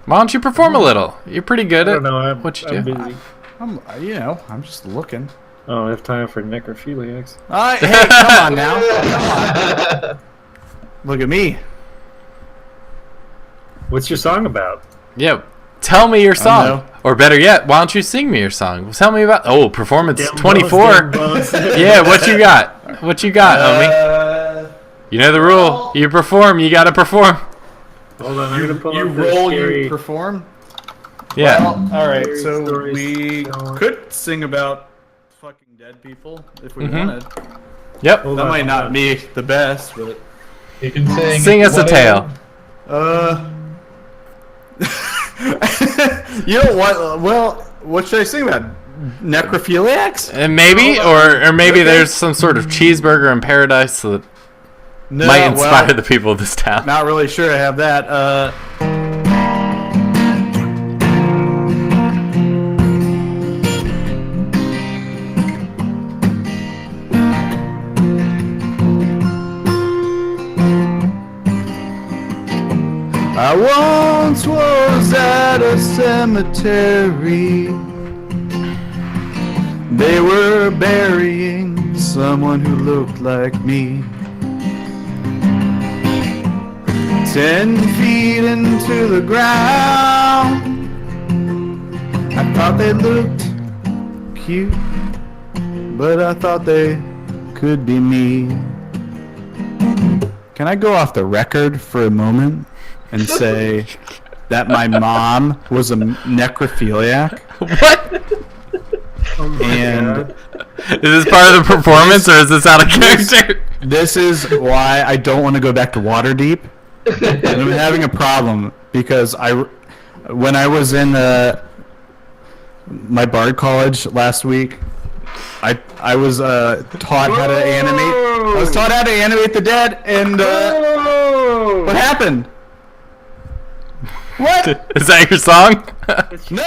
[SPEAKER 1] Why don't you perform a little? You're pretty good
[SPEAKER 2] I
[SPEAKER 1] at
[SPEAKER 2] don't know.
[SPEAKER 1] what you
[SPEAKER 2] I'm
[SPEAKER 1] do.
[SPEAKER 2] busy.
[SPEAKER 5] I'm just looking.
[SPEAKER 2] I don't have time for necrophiliacs.
[SPEAKER 5] Hey, come on now. Come on. Look at me.
[SPEAKER 2] What's your song about?
[SPEAKER 1] Yeah. Tell me your song.
[SPEAKER 5] know.
[SPEAKER 1] Or better yet, why don't you sing me your song? Tell me about... Oh, performance
[SPEAKER 2] Damn
[SPEAKER 1] 24.
[SPEAKER 2] bones.
[SPEAKER 1] Yeah, what you got? What you got, homie? You know the rule. You perform, you gotta perform.
[SPEAKER 2] Hold on, I'm gonna pull
[SPEAKER 5] You
[SPEAKER 2] up the
[SPEAKER 5] roll,
[SPEAKER 2] scary...
[SPEAKER 5] you perform.
[SPEAKER 1] Yeah.
[SPEAKER 5] Well, all right.
[SPEAKER 2] Scary
[SPEAKER 5] So
[SPEAKER 2] stories
[SPEAKER 5] we
[SPEAKER 2] going.
[SPEAKER 5] could sing about fucking dead people if we wanted.
[SPEAKER 1] Yep.
[SPEAKER 2] Hold
[SPEAKER 5] That
[SPEAKER 2] on,
[SPEAKER 5] might
[SPEAKER 2] hold
[SPEAKER 5] not
[SPEAKER 2] on.
[SPEAKER 5] be the best, but
[SPEAKER 3] You can sing.
[SPEAKER 1] Sing us a
[SPEAKER 3] whatever.
[SPEAKER 1] tale.
[SPEAKER 5] You know what? Well, what should I sing about? Necrophiliacs?
[SPEAKER 1] And maybe, or maybe
[SPEAKER 5] Okay.
[SPEAKER 1] there's some sort of cheeseburger in paradise that
[SPEAKER 5] No,
[SPEAKER 1] might inspire
[SPEAKER 5] well,
[SPEAKER 1] the people of this town.
[SPEAKER 5] not really sure I have that. I once was at a cemetery. They were burying someone who looked like me. 10 feet into the ground. I thought they looked cute, but I thought they could be me. Can I go off the record for a moment and say that my mom was a necrophiliac?
[SPEAKER 1] What?
[SPEAKER 2] Oh my
[SPEAKER 5] And
[SPEAKER 2] God.
[SPEAKER 1] Is this part of the performance, or is this out of character?
[SPEAKER 5] this is why I don't want to go back to Waterdeep. I'm having a problem because when I was in my bard college last week, I was taught how to animate. I was taught how to animate the dead, and what happened? What?
[SPEAKER 1] Is that your song?
[SPEAKER 5] No,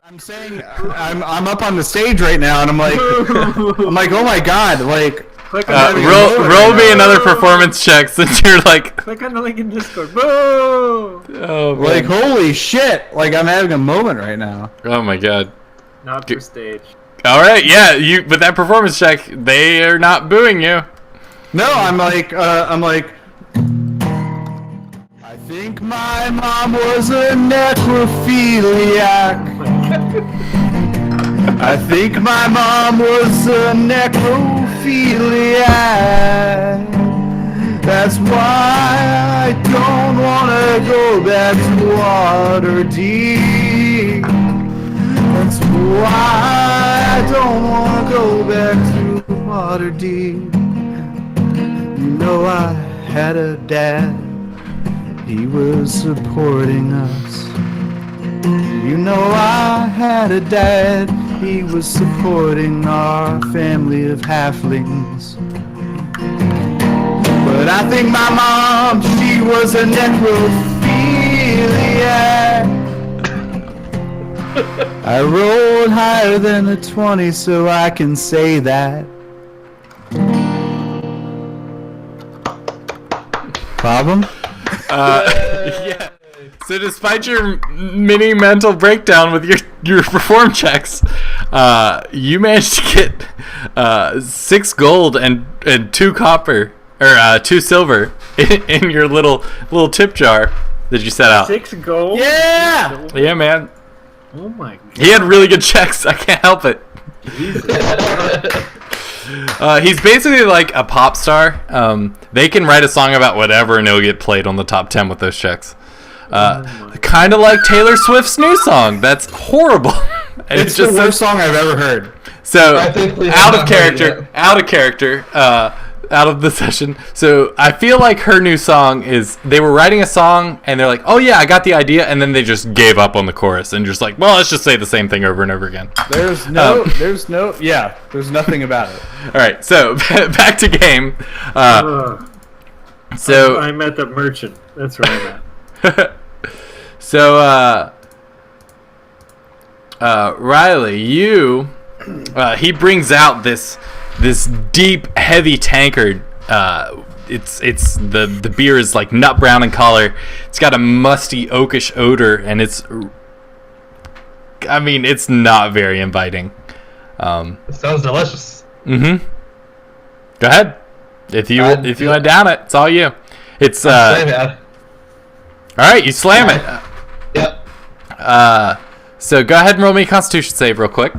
[SPEAKER 5] I'm saying I'm up on the stage right now, and I'm like, oh my god, like.
[SPEAKER 2] Click on the link in
[SPEAKER 1] Roll me
[SPEAKER 2] Discord.
[SPEAKER 1] another performance check since you're like,
[SPEAKER 2] Click on the link in Discord. Boo!
[SPEAKER 1] oh,
[SPEAKER 5] Like,
[SPEAKER 1] man.
[SPEAKER 5] holy shit! Like, I'm having a moment right now.
[SPEAKER 1] Oh my god.
[SPEAKER 2] Not for stage.
[SPEAKER 1] All right, yeah, with that performance check, they are not booing you.
[SPEAKER 5] No, I'm like, I think my mom was a necrophiliac. I think my mom was a necrophiliac. That's why I don't wanna go back to Waterdeep. That's why I don't wanna go back to Waterdeep. You know I had a dad. He was supporting us. You know I had a dad. He was supporting our family of halflings. But I think my mom, she was a necrophiliac. I rolled higher than a 20, so I can say that. Problem?
[SPEAKER 1] Yeah. So despite your mini mental breakdown with your perform checks, you managed to get 6 gold and 2 copper or 2 silver in your little tip jar that you set out.
[SPEAKER 2] 6 gold?
[SPEAKER 5] Yeah!
[SPEAKER 1] Yeah, man.
[SPEAKER 2] Oh my god.
[SPEAKER 1] He had really good checks. I can't help it. He's basically like a pop star. They can write a song about whatever and it'll get played on the top 10 with those checks. Kind of like Taylor Swift's new song. That's horrible. And
[SPEAKER 5] It's just the worst song I've ever heard.
[SPEAKER 1] So
[SPEAKER 3] I think we have
[SPEAKER 1] out of
[SPEAKER 3] not heard
[SPEAKER 1] character, out of the session. So I feel like her new song is they were writing a song and they're like, oh yeah, I got the idea, and then they just gave up on the chorus and just like, well, let's just say the same thing over and over again.
[SPEAKER 5] There's there's nothing about it.
[SPEAKER 1] All right, so back to game. So
[SPEAKER 2] I'm at the merchant. That's where I'm at.
[SPEAKER 1] So Riley, you he brings out this deep, heavy tankard. It's the beer is like nut brown in color. It's got a musty oakish odor, and it's not very inviting.
[SPEAKER 3] It sounds delicious.
[SPEAKER 1] Go ahead. If you want to down it, it's all you. It's
[SPEAKER 3] Same, man.
[SPEAKER 1] all right. You slam it.
[SPEAKER 3] Yep.
[SPEAKER 1] So go ahead and roll me a Constitution save real quick.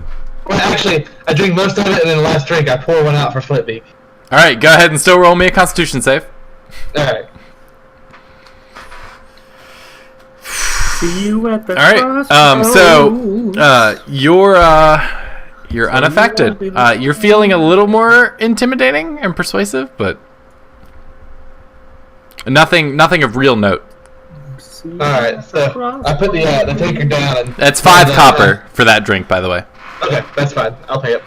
[SPEAKER 3] Well, actually, I drink most of it, and then the last drink, I pour one out for Flipbeak.
[SPEAKER 1] All right, go ahead and still roll me a Constitution save.
[SPEAKER 3] All right.
[SPEAKER 2] See you at the
[SPEAKER 1] All right. So you're unaffected. You're feeling a little more intimidating and persuasive, but nothing of real note.
[SPEAKER 3] All right. So I put the tankard down. And
[SPEAKER 1] That's 5 copper for that drink, by the way.
[SPEAKER 3] Okay, that's fine. I'll pay it.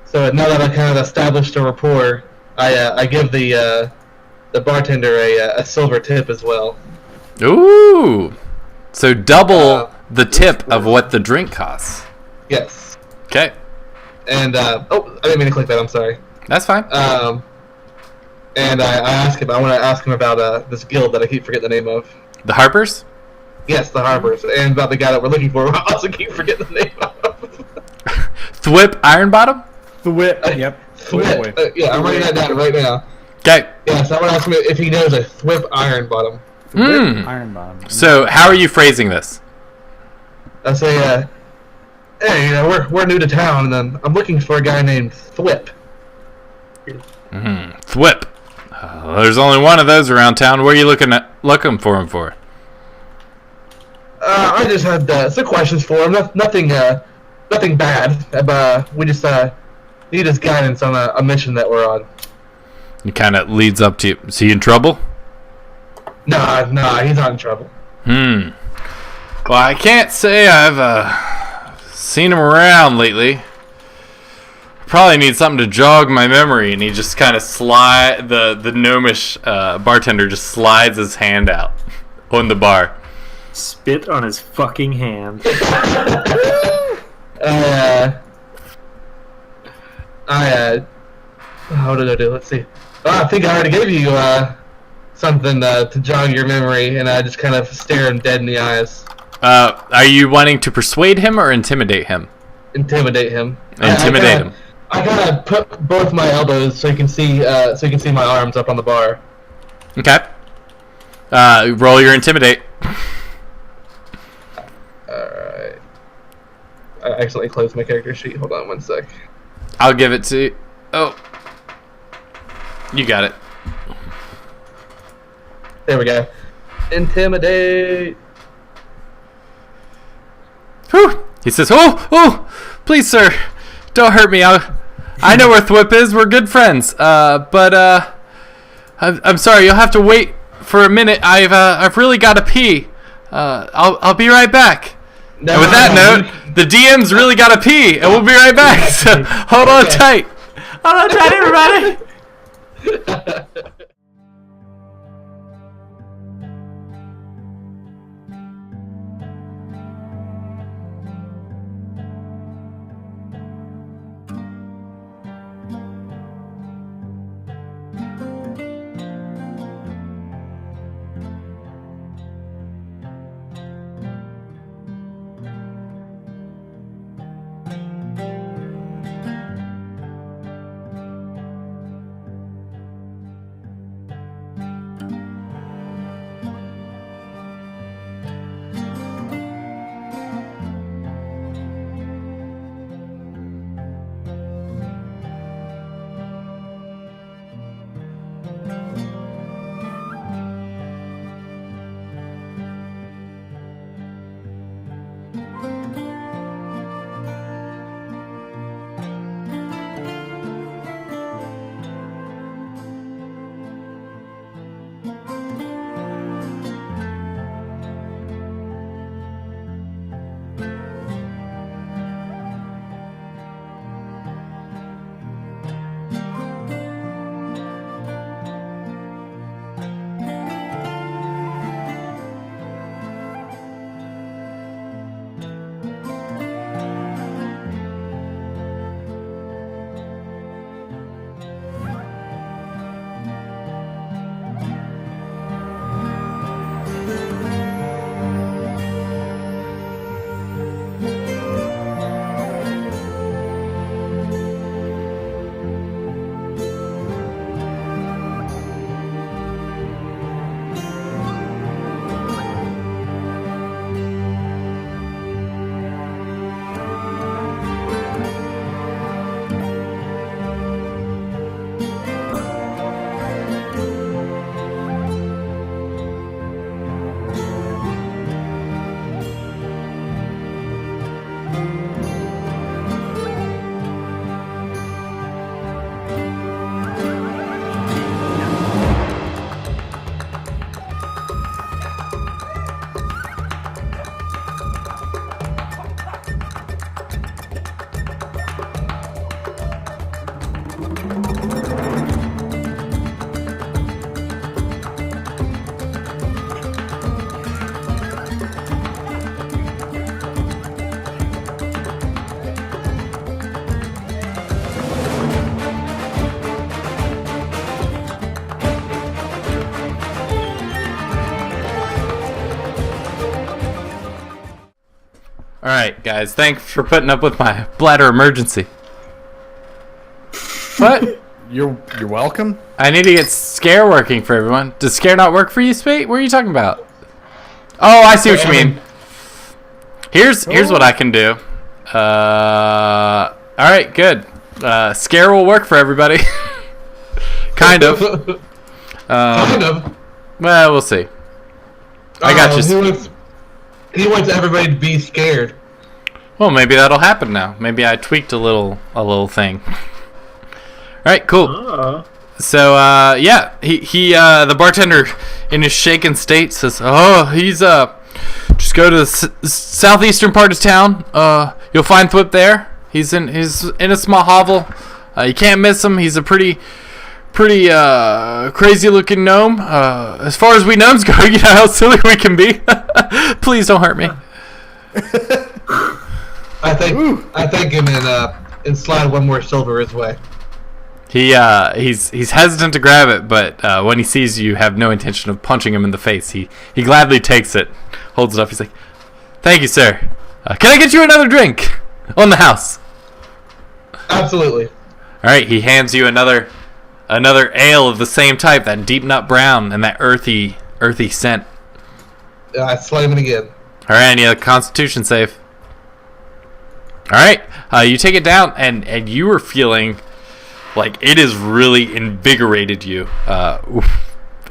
[SPEAKER 3] So now that I kind of established a rapport, I give the bartender a silver tip as well.
[SPEAKER 1] Ooh. So double the tip of what the drink costs.
[SPEAKER 3] Yes.
[SPEAKER 1] Okay.
[SPEAKER 3] And I didn't mean to click that. I'm sorry.
[SPEAKER 1] That's fine.
[SPEAKER 3] And I want to ask him about this guild that I keep forgetting the name of.
[SPEAKER 1] The Harpers?
[SPEAKER 3] Yes, the Harbors, and about the guy that we're looking for. I also keep forgetting the name of.
[SPEAKER 1] Thwip Ironbottom?
[SPEAKER 5] The whip. Yep.
[SPEAKER 3] Thwip. Yeah, I'm writing that down right now.
[SPEAKER 1] Okay.
[SPEAKER 3] Yeah, so I want to ask him if he knows a Thwip Ironbottom.
[SPEAKER 5] Iron Bottom.
[SPEAKER 1] So how are you phrasing this?
[SPEAKER 3] I say, hey, we're new to town, and then I'm looking for a guy named Thwip.
[SPEAKER 1] Thwip. There's only one of those around town. What are you looking for him for?
[SPEAKER 3] I just had some questions for him. Nothing bad. We just need his guidance on a mission that we're on.
[SPEAKER 1] It kind of leads up to, is he in trouble?
[SPEAKER 3] Nah, he's not in trouble.
[SPEAKER 1] Well, I can't say I've seen him around lately. Probably need something to jog my memory, and he just kind of the gnomish bartender just slides his hand out on the bar.
[SPEAKER 2] Spit on his fucking hand.
[SPEAKER 3] What did I do? Let's see. I think I already gave you something to jog your memory, and I just kind of stare him dead in the eyes.
[SPEAKER 1] Are you wanting to persuade him or intimidate him?
[SPEAKER 3] Intimidate him.
[SPEAKER 1] Intimidate him.
[SPEAKER 3] I gotta put both my elbows so you can see my arms up on the bar.
[SPEAKER 1] Okay. Roll your intimidate.
[SPEAKER 3] Alright. I accidentally closed my character sheet. Hold on one sec.
[SPEAKER 1] I'll give it to you. Oh. You got it.
[SPEAKER 3] There we go. Intimidate.
[SPEAKER 1] Whew. He says, oh, please, sir, don't hurt me. I know where Thwip is. We're good friends. But I'm sorry. You'll have to wait for a minute. I've really got to pee. I'll be right back.
[SPEAKER 3] No,
[SPEAKER 1] And with that note, the DM's really got to pee, and we'll be right back. So hold on tight. Hold on tight, everybody. All right, guys. Thanks for putting up with my bladder emergency. What?
[SPEAKER 5] You're welcome.
[SPEAKER 1] I need to get Scare working for everyone. Does Scare not work for you, Spate? What are you talking about? Oh, I see what you mean. Here's what I can do. All right, good. Scare will work for everybody. Kind of.
[SPEAKER 3] Kind of.
[SPEAKER 1] Well, we'll see. I got you.
[SPEAKER 3] He wants everybody to be scared.
[SPEAKER 1] Well, maybe that'll happen now. Maybe I tweaked a little thing. All right, cool. So, yeah, he the bartender in his shaken state says, "Oh, he's just go to the southeastern part of town. You'll find Thwip there. He's in a small hovel. You can't miss him. He's a pretty crazy looking gnome. As far as we gnomes go, you know how silly we can be. Please don't hurt me."
[SPEAKER 3] I thank him and slide one more silver his way.
[SPEAKER 1] He's hesitant to grab it, but when he sees you have no intention of punching him in the face, he gladly takes it, holds it up. He's like, "Thank you, sir. Can I get you another drink on the house?"
[SPEAKER 3] Absolutely.
[SPEAKER 1] All right, he hands you another ale of the same type, that deep nut brown and that earthy scent.
[SPEAKER 3] I slam it again.
[SPEAKER 1] All right, any other Constitution save? All right, you take it down, and you are feeling like it has really invigorated you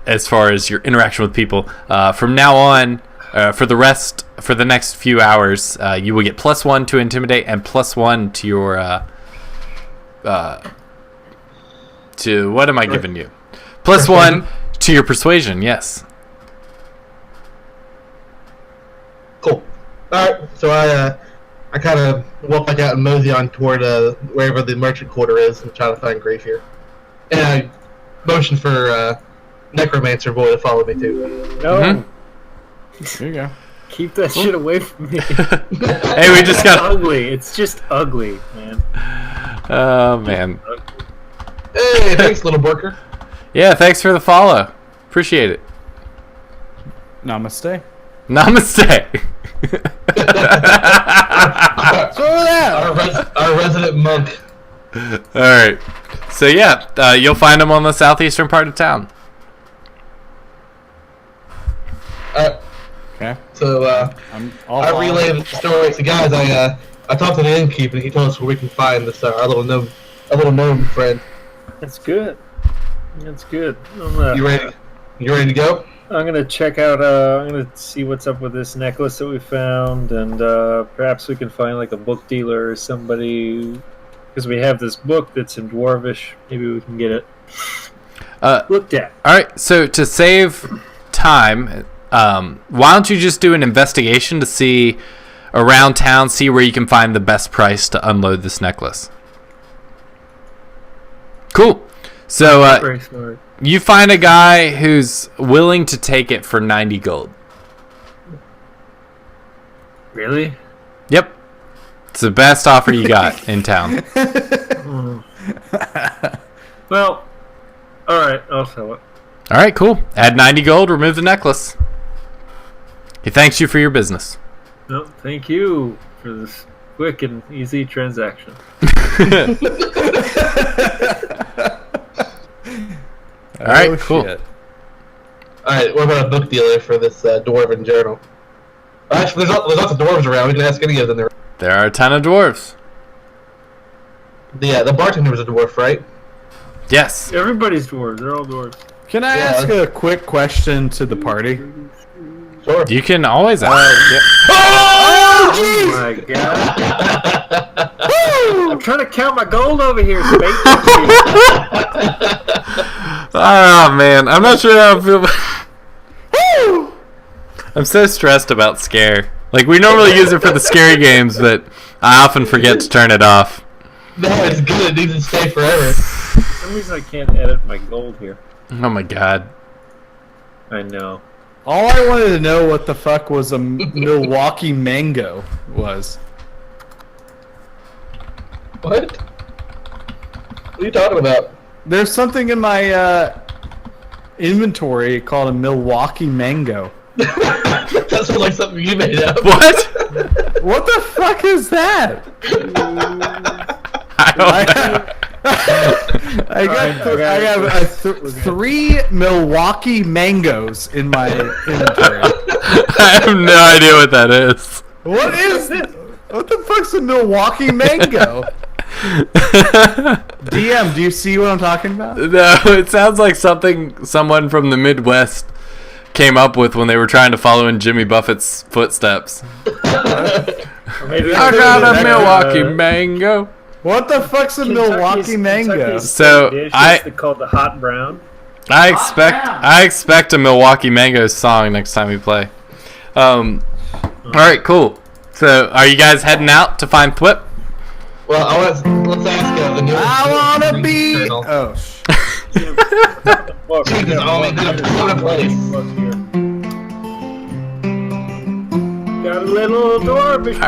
[SPEAKER 1] as far as your interaction with people. From now on, for the next few hours, you will get +1 to intimidate and +1 to your to what am I giving you? +1 to your persuasion. Yes.
[SPEAKER 3] Cool. Alright, so I kind of walk back out and mosey on toward wherever the merchant quarter is and try to find Grayfear. And I motion for Necromancer Boy to follow me too.
[SPEAKER 2] No.
[SPEAKER 1] Mm-hmm.
[SPEAKER 5] There you go.
[SPEAKER 2] Keep that shit away from me.
[SPEAKER 1] Hey, we just got
[SPEAKER 2] ugly. It's just ugly, man.
[SPEAKER 1] Oh man.
[SPEAKER 3] Hey, thanks, little Borker.
[SPEAKER 1] Yeah, thanks for the follow. Appreciate it.
[SPEAKER 5] Namaste.
[SPEAKER 1] Namaste.
[SPEAKER 3] Our resident monk.
[SPEAKER 1] All right. So yeah, you'll find him on the southeastern part of town.
[SPEAKER 5] Okay.
[SPEAKER 3] So I relayed the story to guys. I talked to the innkeeper and he told us where we can find this our little gnome friend.
[SPEAKER 2] That's good. That's good.
[SPEAKER 3] You ready? You ready to go?
[SPEAKER 2] I'm gonna check out. I'm gonna see what's up with this necklace that we found, and perhaps we can find like a book dealer or somebody, because we have this book that's in Dwarvish. Maybe we can get it looked at.
[SPEAKER 1] All right. So to save time, why don't you just do an investigation to see around town, see where you can find the best price to unload this necklace. Cool. So
[SPEAKER 2] Very smart.
[SPEAKER 1] you find a guy who's willing to take it for 90 gold.
[SPEAKER 2] Really?
[SPEAKER 1] Yep. It's the best offer you got in town.
[SPEAKER 2] Well, all right. I'll sell it.
[SPEAKER 1] All right, cool. Add 90 gold, remove the necklace. He thanks you for your business.
[SPEAKER 2] No, thank you for this quick and easy transaction.
[SPEAKER 1] All right, cool.
[SPEAKER 5] Shit.
[SPEAKER 3] Alright, what about a book dealer for this dwarven journal? Actually, there's lots of dwarves around. We can ask any of them.
[SPEAKER 1] There are a ton of dwarves.
[SPEAKER 3] The bartender was a dwarf, right?
[SPEAKER 1] Yes.
[SPEAKER 2] Everybody's dwarves. They're all dwarves.
[SPEAKER 5] Can I ask a quick question to the party?
[SPEAKER 3] Sure.
[SPEAKER 1] You can always ask.
[SPEAKER 2] Oh my god! I'm trying to count my gold over here, Spade.
[SPEAKER 1] Oh, man. I'm not sure how I feel. I'm so stressed about scare. Like, we normally use it for the scary games, but I often forget to turn it off.
[SPEAKER 3] No, it's good. It needs to stay forever.
[SPEAKER 2] For some reason, I can't edit my gold here.
[SPEAKER 1] Oh, my God.
[SPEAKER 2] I know.
[SPEAKER 5] All I wanted to know what the fuck was a Milwaukee mango was.
[SPEAKER 3] What? What are you talking about?
[SPEAKER 5] There's something in my inventory called a Milwaukee mango.
[SPEAKER 3] That sounds like something you made up.
[SPEAKER 1] What?
[SPEAKER 5] What the fuck is that?
[SPEAKER 1] I don't know.
[SPEAKER 5] I got 3 Milwaukee mangoes in my inventory.
[SPEAKER 1] I have no idea what that is.
[SPEAKER 5] What is it? What the fuck's a Milwaukee mango? DM, do you see what I'm talking about?
[SPEAKER 1] No, it sounds like something someone from the Midwest came up with when they were trying to follow in Jimmy Buffett's footsteps. I got a Milwaukee mango.
[SPEAKER 5] What the fuck's a Milwaukee mango?
[SPEAKER 2] Kentucky's
[SPEAKER 1] So,
[SPEAKER 2] dish
[SPEAKER 1] I-
[SPEAKER 2] is called the hot brown.
[SPEAKER 1] I expect a Milwaukee Mango song next time we play. All right, cool. So, are you guys heading out to find Thwip?
[SPEAKER 3] Well, let's ask the new.
[SPEAKER 5] I wanna be.
[SPEAKER 3] Journal.
[SPEAKER 5] Oh.
[SPEAKER 2] Look,
[SPEAKER 3] Jesus, oh, we did a place.
[SPEAKER 2] Got a little dwarvish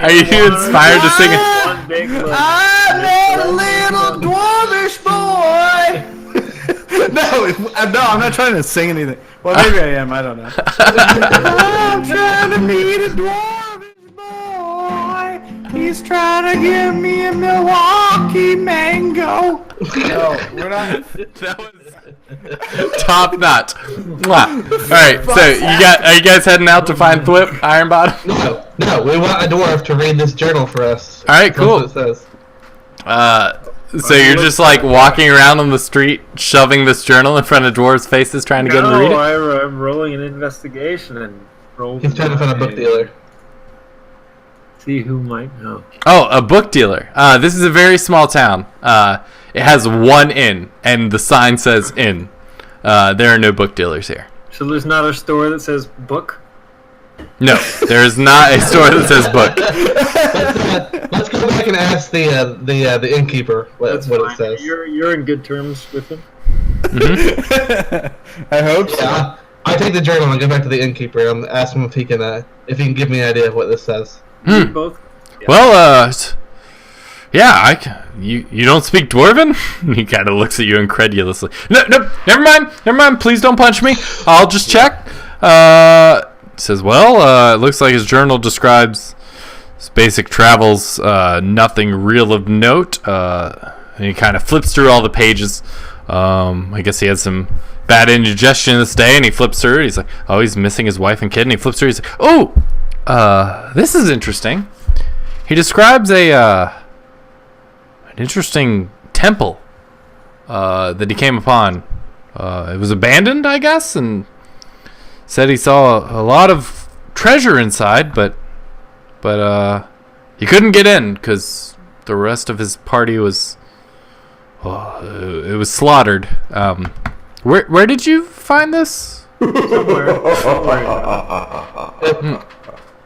[SPEAKER 1] Are you inspired to sing it?
[SPEAKER 2] One big look.
[SPEAKER 5] I met a little dwarvish boy. No, I'm not trying to sing anything. Well, maybe I am. I don't know. I'm trying to meet a dwarvish boy. He's trying to give me a Milwaukee mango. No, we're not.
[SPEAKER 1] That was Top notch. Mwah. All right, so are you guys heading out to find Thwip, Iron Bottom?
[SPEAKER 3] No, we want a dwarf to read this journal for us.
[SPEAKER 1] All right, cool.
[SPEAKER 3] That's what it says.
[SPEAKER 1] So you're just like walking around on the street, shoving this journal in front of dwarves' faces, trying to get them to read it?
[SPEAKER 2] I'm rolling an investigation and roll.
[SPEAKER 3] He's trying to find a book dealer.
[SPEAKER 2] See who might know.
[SPEAKER 1] Oh, a book dealer. This is a very small town. It has one inn, and the sign says inn. There are no book dealers here.
[SPEAKER 2] So there's not a store that says book?
[SPEAKER 1] No, there is not a store that says book.
[SPEAKER 3] Let's go back and ask the innkeeper what it says.
[SPEAKER 2] You're in good terms with him?
[SPEAKER 5] I hope so.
[SPEAKER 3] Yeah, I take the journal and go back to the innkeeper and ask him if he can give me an idea of what this says.
[SPEAKER 2] Both? Yeah.
[SPEAKER 1] Well, yeah, you don't speak Dwarven? He kind of looks at you incredulously. No, never mind. Please don't punch me. I'll just check. Says, well, it looks like his journal describes his basic travels, nothing real of note. And he kind of flips through all the pages. I guess he had some bad indigestion this day, and he flips through. He's like, oh, he's missing his wife and kid, and he flips through. He's like, oh, this is interesting. He describes an interesting temple that he came upon. It was abandoned, I guess, and said he saw a lot of treasure inside, but he couldn't get in because the rest of his party was it was slaughtered. Where did you find this?
[SPEAKER 2] Somewhere.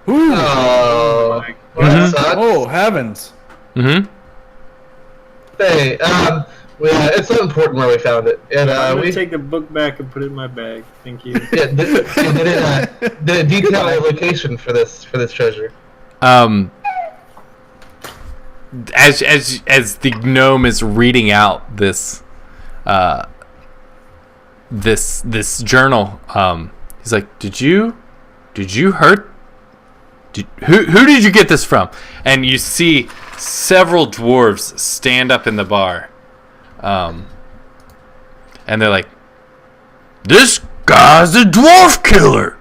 [SPEAKER 3] Oh,
[SPEAKER 5] Oh, heavens.
[SPEAKER 1] Mm-hmm.
[SPEAKER 3] Hey, it's not important where we found it, and
[SPEAKER 2] I'm
[SPEAKER 3] we
[SPEAKER 2] gonna take the book back and put it in my bag. Thank you.
[SPEAKER 3] did it detail a location for this treasure.
[SPEAKER 1] As the gnome is reading out this this journal, he's like, did you hurt? Who did you get this from? And you see several dwarves stand up in the bar, and they're like, this guy's a dwarf killer.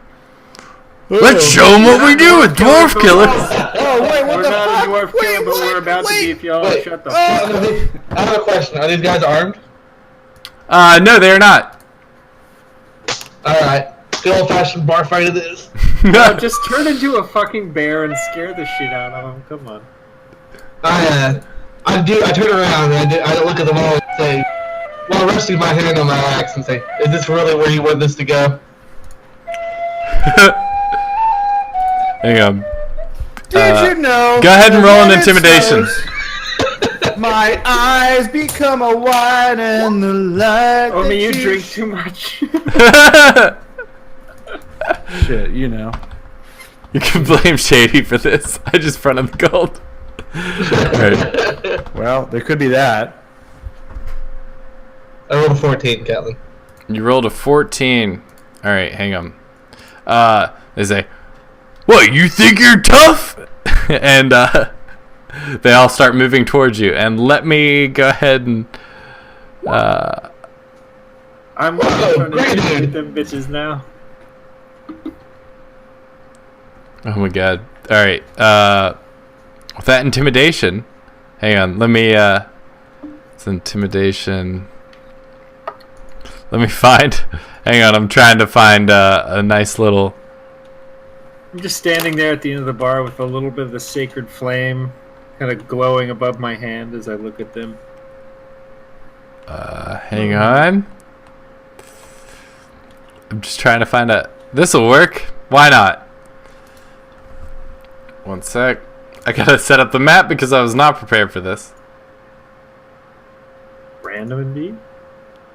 [SPEAKER 1] Let's show him what we do with dwarf killers.
[SPEAKER 5] Oh, wait, what
[SPEAKER 2] We're
[SPEAKER 5] the
[SPEAKER 2] not
[SPEAKER 5] fuck?
[SPEAKER 2] a dwarf killer, but we're about to be if y'all
[SPEAKER 3] Wait.
[SPEAKER 2] shut the fuck up.
[SPEAKER 3] I have a question. Are these guys armed?
[SPEAKER 1] No, they're not.
[SPEAKER 3] Alright. Good old-fashioned bar fight it is.
[SPEAKER 2] No, just turn into a fucking bear and scare the shit out of them. Come on.
[SPEAKER 3] I turn around and I look at them all and say, while resting my hand on my axe and say, is this really where you want this to go?
[SPEAKER 1] Hang on.
[SPEAKER 5] Did you know?
[SPEAKER 1] Go ahead and roll an
[SPEAKER 5] when it
[SPEAKER 1] intimidation.
[SPEAKER 5] snows, my eyes become a white and the light.
[SPEAKER 2] Oh, I
[SPEAKER 5] that
[SPEAKER 2] mean, you drink too much.
[SPEAKER 5] Shit, you know.
[SPEAKER 1] You can blame Shady for this. I just fronted the gold. Right.
[SPEAKER 5] Well, there could be that.
[SPEAKER 3] I rolled a 14, Catlin.
[SPEAKER 1] You rolled a 14. All right, hang on. They say, "What? You think you're tough?" And they all start moving towards you. And let me go ahead and.
[SPEAKER 2] I'm trying to shoot them bitches now.
[SPEAKER 1] Oh my god! All right. With that intimidation, hang on. Let me. It's intimidation. Let me find. Hang on. I'm trying to find a nice little.
[SPEAKER 2] I'm just standing there at the end of the bar with a little bit of the sacred flame kind of glowing above my hand as I look at them.
[SPEAKER 1] Hang on. I'm just trying to find a. This'll work. Why not? One sec. I gotta set up the map because I was not prepared for this.
[SPEAKER 2] Random indeed.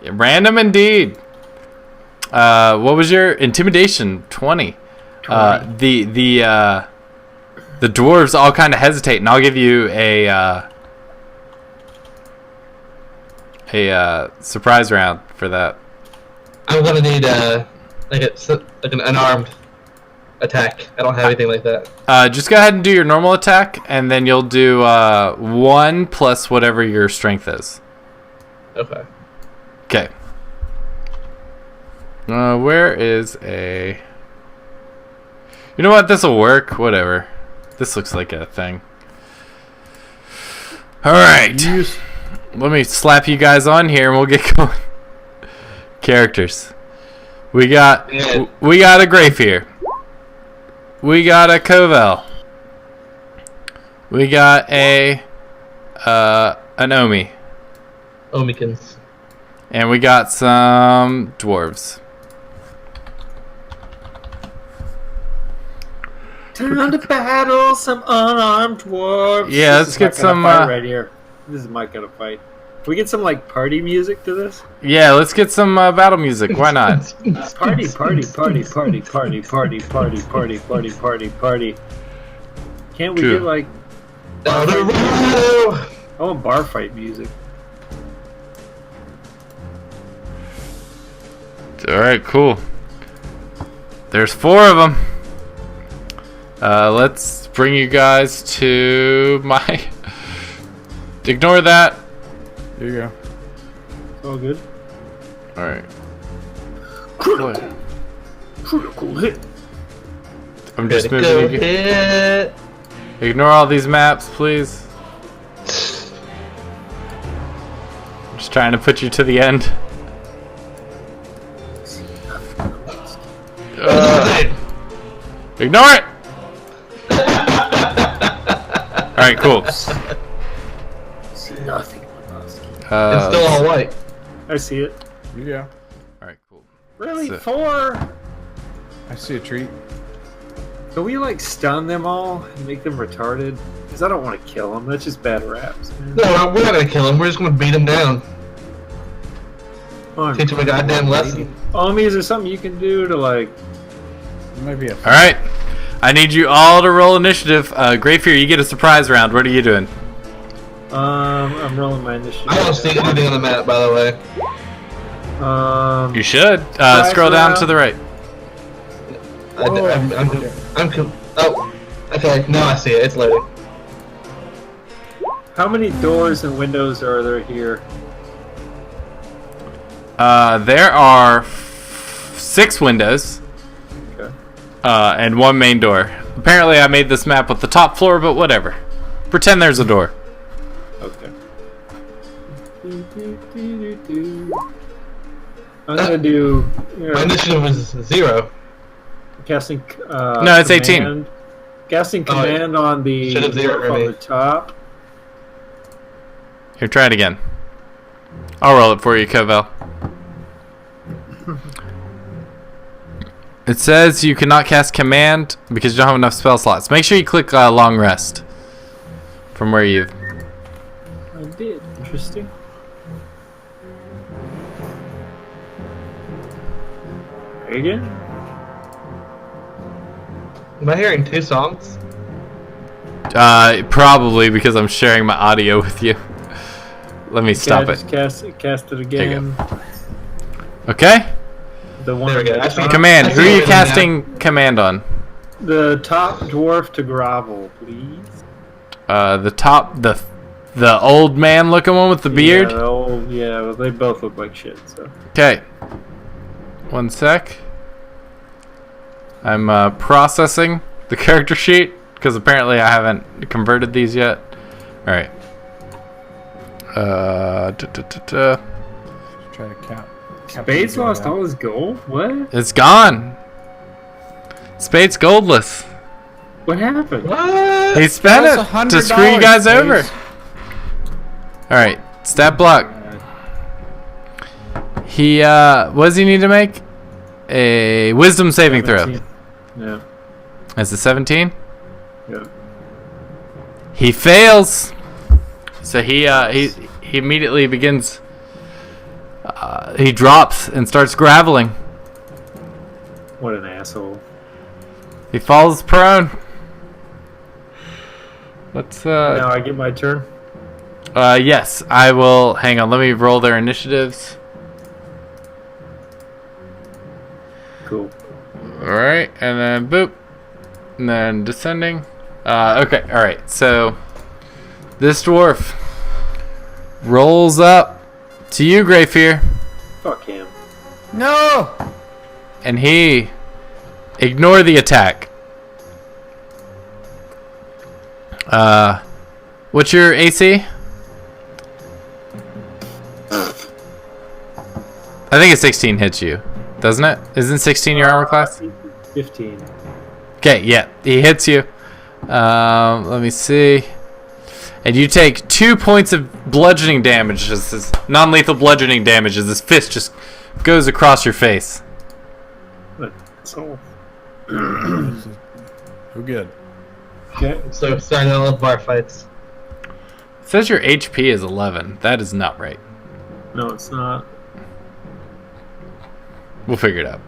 [SPEAKER 1] Yeah, random indeed. What was your intimidation? 20.
[SPEAKER 2] 20.
[SPEAKER 1] The dwarves all kind of hesitate, and I'll give you a surprise round for that.
[SPEAKER 3] I'm gonna need an unarmed attack. I don't have anything like that.
[SPEAKER 1] Just go ahead and do your normal attack, and then you'll do 1 plus whatever your strength is.
[SPEAKER 3] Okay.
[SPEAKER 1] Okay. Where is a... You know what? This will work. Whatever. This looks like a thing. Alright. Let me slap you guys on here and we'll get going. Characters. We got a Greyfear. We got a Kovel. We got an Omi.
[SPEAKER 3] Omikins.
[SPEAKER 1] And we got some dwarves.
[SPEAKER 2] Time to battle some unarmed dwarves.
[SPEAKER 1] Yeah,
[SPEAKER 2] This
[SPEAKER 1] let's
[SPEAKER 2] is my
[SPEAKER 1] get
[SPEAKER 2] kind of
[SPEAKER 1] some,
[SPEAKER 2] fight right here. This is my kind of fight. Can we get some like party music to this?
[SPEAKER 1] Yeah, let's get some battle music. Why not?
[SPEAKER 2] Party, party, party, party, party, party, party, party, party, party, party. Can't we
[SPEAKER 1] True.
[SPEAKER 2] get like
[SPEAKER 3] Oh,
[SPEAKER 2] I want bar fight music?
[SPEAKER 1] Alright, cool. There's 4 of them. Let's bring you guys to my... Ignore that.
[SPEAKER 5] Here you go.
[SPEAKER 2] It's all good.
[SPEAKER 1] Alright.
[SPEAKER 2] Critical hit.
[SPEAKER 1] I'm just
[SPEAKER 3] Critical
[SPEAKER 1] moving.
[SPEAKER 3] hit.
[SPEAKER 1] Ignore all these maps, please. I'm just trying to put you to the end. Ignore it! Alright, cool.
[SPEAKER 2] See nothing.
[SPEAKER 3] It's still all white.
[SPEAKER 2] I see it.
[SPEAKER 5] Here you go.
[SPEAKER 1] Alright, cool.
[SPEAKER 2] Really?
[SPEAKER 1] That's it.
[SPEAKER 2] 4?
[SPEAKER 5] I see a treat.
[SPEAKER 2] Can we like stun them all and make them retarded? Because I don't want to kill them. That's just bad raps, man.
[SPEAKER 3] No, we're not gonna kill him. We're just gonna beat him down.
[SPEAKER 2] Oh,
[SPEAKER 3] Teach him a goddamn lesson.
[SPEAKER 2] Omi, is there something you can do to like...
[SPEAKER 5] Maybe a.
[SPEAKER 1] Alright. I need you all to roll initiative. Greyfear, you get a surprise round. What are you doing?
[SPEAKER 2] I'm rolling my initiative.
[SPEAKER 3] I don't see anything on the map, by the way.
[SPEAKER 1] You should. Scroll down to the right.
[SPEAKER 3] Oh, okay. Now I see it. It's loading.
[SPEAKER 2] How many doors and windows are there here?
[SPEAKER 1] There are 6 windows.
[SPEAKER 2] Okay.
[SPEAKER 1] And 1 main door. Apparently I made this map with the top floor, but whatever. Pretend there's a door.
[SPEAKER 2] Okay. I'm gonna do
[SPEAKER 3] My initiative was 0.
[SPEAKER 2] casting.
[SPEAKER 1] No, it's 18.
[SPEAKER 2] Casting command on the
[SPEAKER 3] Should have zeroed
[SPEAKER 2] on
[SPEAKER 3] me.
[SPEAKER 2] the top.
[SPEAKER 1] Here, try it again. I'll roll it for you, Kovel. It says you cannot cast command because you don't have enough spell slots. Make sure you click long rest from where you've...
[SPEAKER 2] I did. Interesting. Again?
[SPEAKER 3] Am I hearing 2 songs?
[SPEAKER 1] Probably because I'm sharing my audio with you. Let me stop it.
[SPEAKER 2] Just cast it again.
[SPEAKER 1] Okay.
[SPEAKER 2] The one
[SPEAKER 3] There we go.
[SPEAKER 2] at the top.
[SPEAKER 1] Command.
[SPEAKER 3] I
[SPEAKER 1] Who
[SPEAKER 3] see
[SPEAKER 1] are you
[SPEAKER 3] it
[SPEAKER 1] casting command on?
[SPEAKER 2] The top dwarf to grovel, please.
[SPEAKER 1] The old man looking one with the beard.
[SPEAKER 2] Yeah, well, they both look like shit. So
[SPEAKER 1] Okay. 1 sec. I'm processing the character sheet because apparently I haven't converted these yet. All right.
[SPEAKER 5] Try to count.
[SPEAKER 2] Spades lost all his gold. What?
[SPEAKER 1] It's gone. Spade's goldless.
[SPEAKER 2] What happened?
[SPEAKER 3] What?
[SPEAKER 1] He spent
[SPEAKER 5] That was
[SPEAKER 1] it to screw you
[SPEAKER 5] $100,
[SPEAKER 1] guys over.
[SPEAKER 5] Spades.
[SPEAKER 1] All right. Stat block. He what does he need to make? A wisdom saving throw.
[SPEAKER 2] 17. Yeah.
[SPEAKER 1] Is it 17?
[SPEAKER 2] Yeah.
[SPEAKER 1] He fails. So he immediately begins. He drops and starts graveling.
[SPEAKER 2] What an asshole.
[SPEAKER 1] He falls prone. Let's
[SPEAKER 2] Now I get my turn.
[SPEAKER 1] yes, I will. Hang on, let me roll their initiatives.
[SPEAKER 2] Cool.
[SPEAKER 1] All right, and then boop, and then descending. Okay, all right. So this dwarf rolls up to you, Greyfear.
[SPEAKER 2] Fuck him.
[SPEAKER 5] No!
[SPEAKER 1] and he ignore the attack. What's your AC? I think a 16 hits you, doesn't it? Isn't 16 your armor class?
[SPEAKER 2] 15.
[SPEAKER 1] Okay, yeah, he hits you. Let me see. And you take 2 points of bludgeoning damage, as this non-lethal bludgeoning damage, as this fist just goes across your face.
[SPEAKER 2] So.
[SPEAKER 5] We're good.
[SPEAKER 2] Okay.
[SPEAKER 3] So starting all of bar fights.
[SPEAKER 1] It says your HP is 11. That is not right.
[SPEAKER 2] No, it's not.
[SPEAKER 1] We'll figure it out.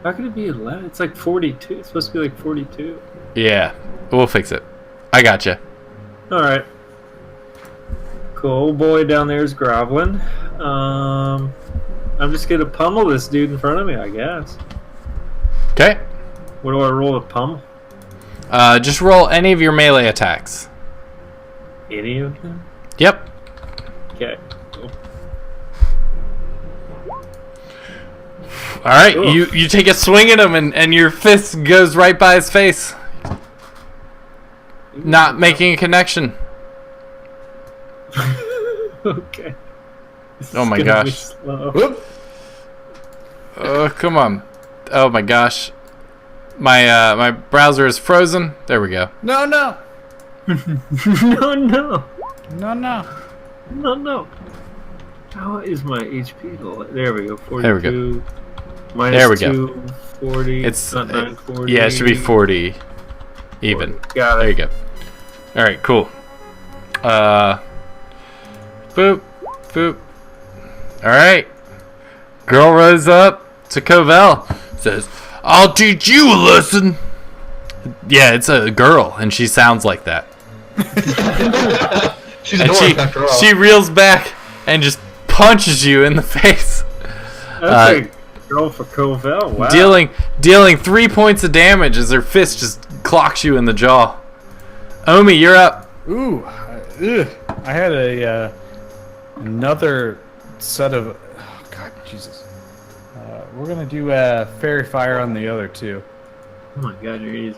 [SPEAKER 2] How could it be 11? It's like 42. It's supposed to be like 42.
[SPEAKER 1] Yeah, we'll fix it. I gotcha.
[SPEAKER 2] Alright. Cool. Old boy down there is groveling. I'm just gonna pummel this dude in front of me, I guess.
[SPEAKER 1] Okay.
[SPEAKER 2] What do I roll to pummel?
[SPEAKER 1] Just roll any of your melee attacks.
[SPEAKER 2] Any of them?
[SPEAKER 1] Yep.
[SPEAKER 2] Okay. Cool.
[SPEAKER 1] All right,
[SPEAKER 2] Cool.
[SPEAKER 1] you take a swing at him, and your fist goes right by his face, not making a connection.
[SPEAKER 2] Okay. This
[SPEAKER 1] Oh
[SPEAKER 2] is
[SPEAKER 1] my
[SPEAKER 2] gonna be
[SPEAKER 1] gosh.
[SPEAKER 2] slow.
[SPEAKER 5] Whoop.
[SPEAKER 1] Oh, come on. Oh my gosh. My browser is frozen. There we go.
[SPEAKER 5] No, no.
[SPEAKER 2] No, no.
[SPEAKER 5] No, no.
[SPEAKER 2] No, no. How is my HP? There we go. 42.
[SPEAKER 1] There we go.
[SPEAKER 2] Minus
[SPEAKER 1] There we go.
[SPEAKER 2] 2, 40.
[SPEAKER 1] It's
[SPEAKER 2] not 940.
[SPEAKER 1] yeah, it should be 40 even.
[SPEAKER 2] Got
[SPEAKER 1] There you
[SPEAKER 2] it.
[SPEAKER 1] go. All right, cool. Boop, boop. All right. Girl rose up to Covell. Says, "I'll teach you a lesson." Yeah, it's a girl, and she sounds like that.
[SPEAKER 3] She's a
[SPEAKER 1] And
[SPEAKER 3] dwarf after all.
[SPEAKER 1] she reels back and just punches you in the face,
[SPEAKER 2] That's a girl for Covell. Wow.
[SPEAKER 1] dealing 3 points of damage as her fist just clocks you in the jaw. Omi, you're up.
[SPEAKER 5] Ooh. I had another set of. Oh, God, Jesus. We're gonna do fairy fire on the other two.
[SPEAKER 2] Oh my god, you're easy.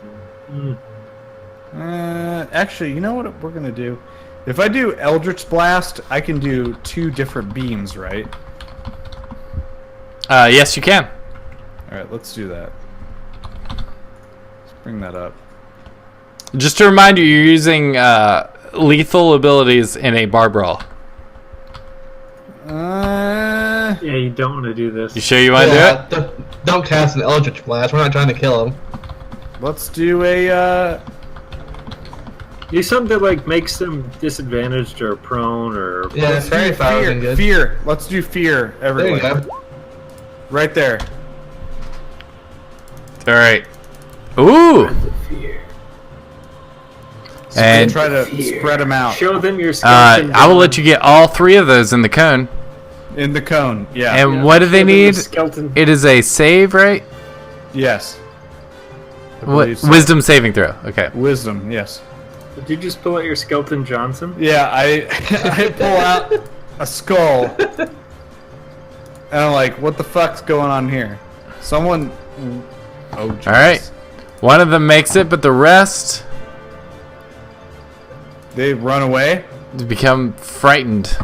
[SPEAKER 5] Actually, you know what we're gonna do? If I do Eldritch Blast, I can do 2 different beams, right?
[SPEAKER 1] Yes, you can.
[SPEAKER 5] All right, let's do that. Let's bring that up.
[SPEAKER 1] Just to remind you, you're using lethal abilities in a bar brawl.
[SPEAKER 2] Yeah, you don't want to do this.
[SPEAKER 1] You sure you want to do it?
[SPEAKER 3] Don't cast an Eldritch Blast. We're not trying to kill him.
[SPEAKER 5] Let's do a.
[SPEAKER 2] Do something that like makes them disadvantaged or prone or.
[SPEAKER 3] Yeah,
[SPEAKER 5] Let's
[SPEAKER 3] fairy
[SPEAKER 5] do
[SPEAKER 3] fire
[SPEAKER 5] fear.
[SPEAKER 3] isn't good.
[SPEAKER 5] Fear. Let's do fear.
[SPEAKER 3] There
[SPEAKER 5] Everyone.
[SPEAKER 3] you go.
[SPEAKER 5] Right there.
[SPEAKER 1] All right. Ooh.
[SPEAKER 2] Fear.
[SPEAKER 1] And
[SPEAKER 5] Try to spread them out
[SPEAKER 2] Show them your skeleton.
[SPEAKER 1] I will let you get all 3 of those in the cone.
[SPEAKER 5] in the cone. Yeah.
[SPEAKER 1] And what do they
[SPEAKER 2] Show them your
[SPEAKER 1] need?
[SPEAKER 2] Skeleton.
[SPEAKER 1] It is a save, right?
[SPEAKER 5] Yes. I
[SPEAKER 1] What?
[SPEAKER 5] believe so.
[SPEAKER 1] Wisdom saving throw. Okay.
[SPEAKER 5] Wisdom. Yes.
[SPEAKER 2] Did you just pull out your skeleton Johnson?
[SPEAKER 5] Yeah. I I pull out a skull, and I'm like, "What the fuck's going on here?" Someone. Oh. Jesus.
[SPEAKER 1] All right. One of them makes it, but the rest
[SPEAKER 5] They run away.
[SPEAKER 1] become frightened.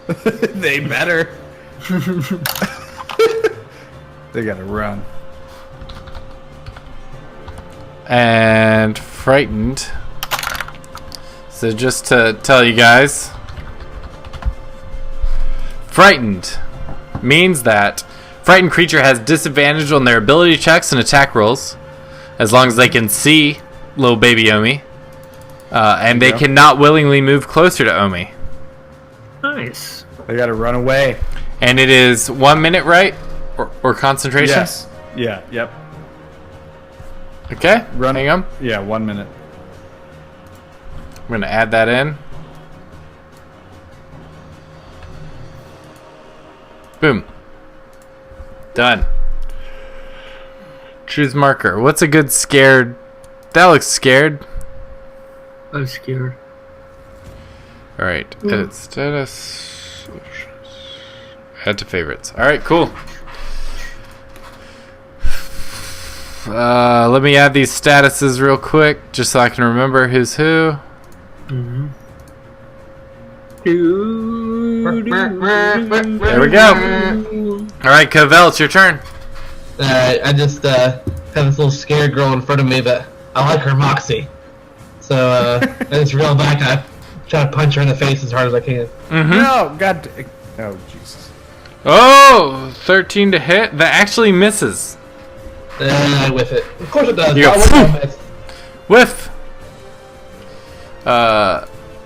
[SPEAKER 5] They better. They gotta run.
[SPEAKER 1] And frightened. So just to tell you guys, frightened means that frightened creature has disadvantage on their ability checks and attack rolls, as long as they can see little baby Omi, and they
[SPEAKER 5] go.
[SPEAKER 1] cannot willingly move closer to Omi.
[SPEAKER 2] Nice.
[SPEAKER 5] They gotta run away.
[SPEAKER 1] And it is 1 minute, right? Or concentration?
[SPEAKER 5] Yes. Yeah. Yep.
[SPEAKER 1] Okay.
[SPEAKER 5] Run.
[SPEAKER 1] Hang on.
[SPEAKER 5] Yeah. 1 minute.
[SPEAKER 1] I'm going to add that in. Boom. Done. Choose marker. What's a good scared? That looks scared.
[SPEAKER 2] I'm scared.
[SPEAKER 1] Alright. Edit status. Add to favorites. Alright, cool. Let me add these statuses real quick, just so I can remember who's who.
[SPEAKER 2] Mm-hmm.
[SPEAKER 1] There we go. All right, Covell, it's your turn.
[SPEAKER 3] I just have this little scared girl in front of me, but I like her moxie. So I just reel back and I try to punch her in the face as hard as I can.
[SPEAKER 1] Mm-hmm.
[SPEAKER 5] No, God. Oh, Jesus.
[SPEAKER 1] Oh, 13 to hit. That actually misses.
[SPEAKER 3] I whiff it. Of course it does.
[SPEAKER 1] You go,
[SPEAKER 3] I miss.
[SPEAKER 1] Whiff.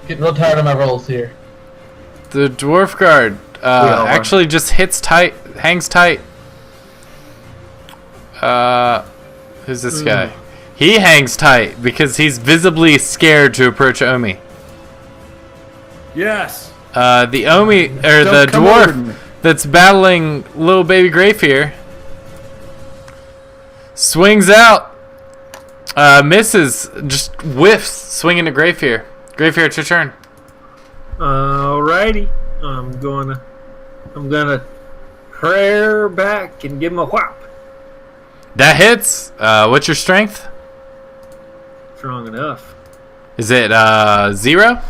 [SPEAKER 3] Getting real tired of my rolls here.
[SPEAKER 1] The dwarf guard actually just hits tight, hangs tight. Who's this guy? He hangs tight because he's visibly scared to approach Omi.
[SPEAKER 5] Yes.
[SPEAKER 1] The Omi or the dwarf that's battling little baby Greyfear swings out, misses, just whiffs, swinging to Greyfear. Greyfear, it's your turn.
[SPEAKER 2] Alrighty. I'm gonna prayer back and give him a whop.
[SPEAKER 1] That hits. What's your strength?
[SPEAKER 2] Strong enough.
[SPEAKER 1] Is it 0?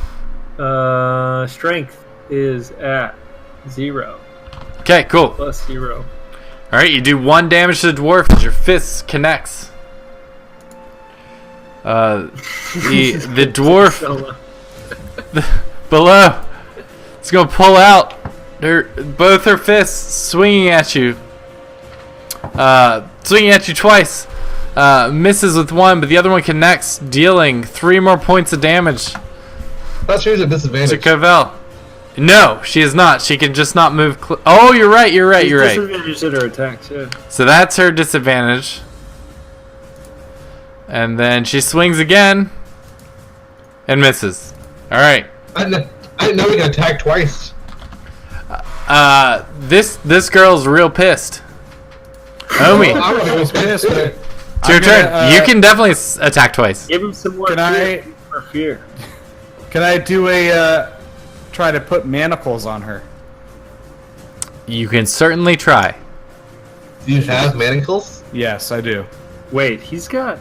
[SPEAKER 2] Strength is at 0.
[SPEAKER 1] Okay, cool.
[SPEAKER 2] Plus 0.
[SPEAKER 1] All right, you do 1 damage to the dwarf as your fist connects. The dwarf below is gonna pull out both her fists, swinging at you twice. Misses with one, but the other one connects, dealing 3 more points of damage
[SPEAKER 3] That's she's at
[SPEAKER 1] to
[SPEAKER 3] disadvantage.
[SPEAKER 1] Covell. No, she is not. She can just not move. Oh, you're right. You're right. You're right.
[SPEAKER 2] Disadvantage at her attacks, yeah.
[SPEAKER 1] So that's her disadvantage. And then she swings again and misses. All right.
[SPEAKER 3] I didn't know we could attack twice.
[SPEAKER 1] This girl's real pissed. Omi,
[SPEAKER 3] I was pissed.
[SPEAKER 1] it's your turn. You can definitely attack twice.
[SPEAKER 2] Give him some more fear.
[SPEAKER 5] Can I do try to put manacles on her?
[SPEAKER 1] You can certainly try.
[SPEAKER 3] Do you have manacles?
[SPEAKER 5] Yes, I do.
[SPEAKER 2] Wait, he's got...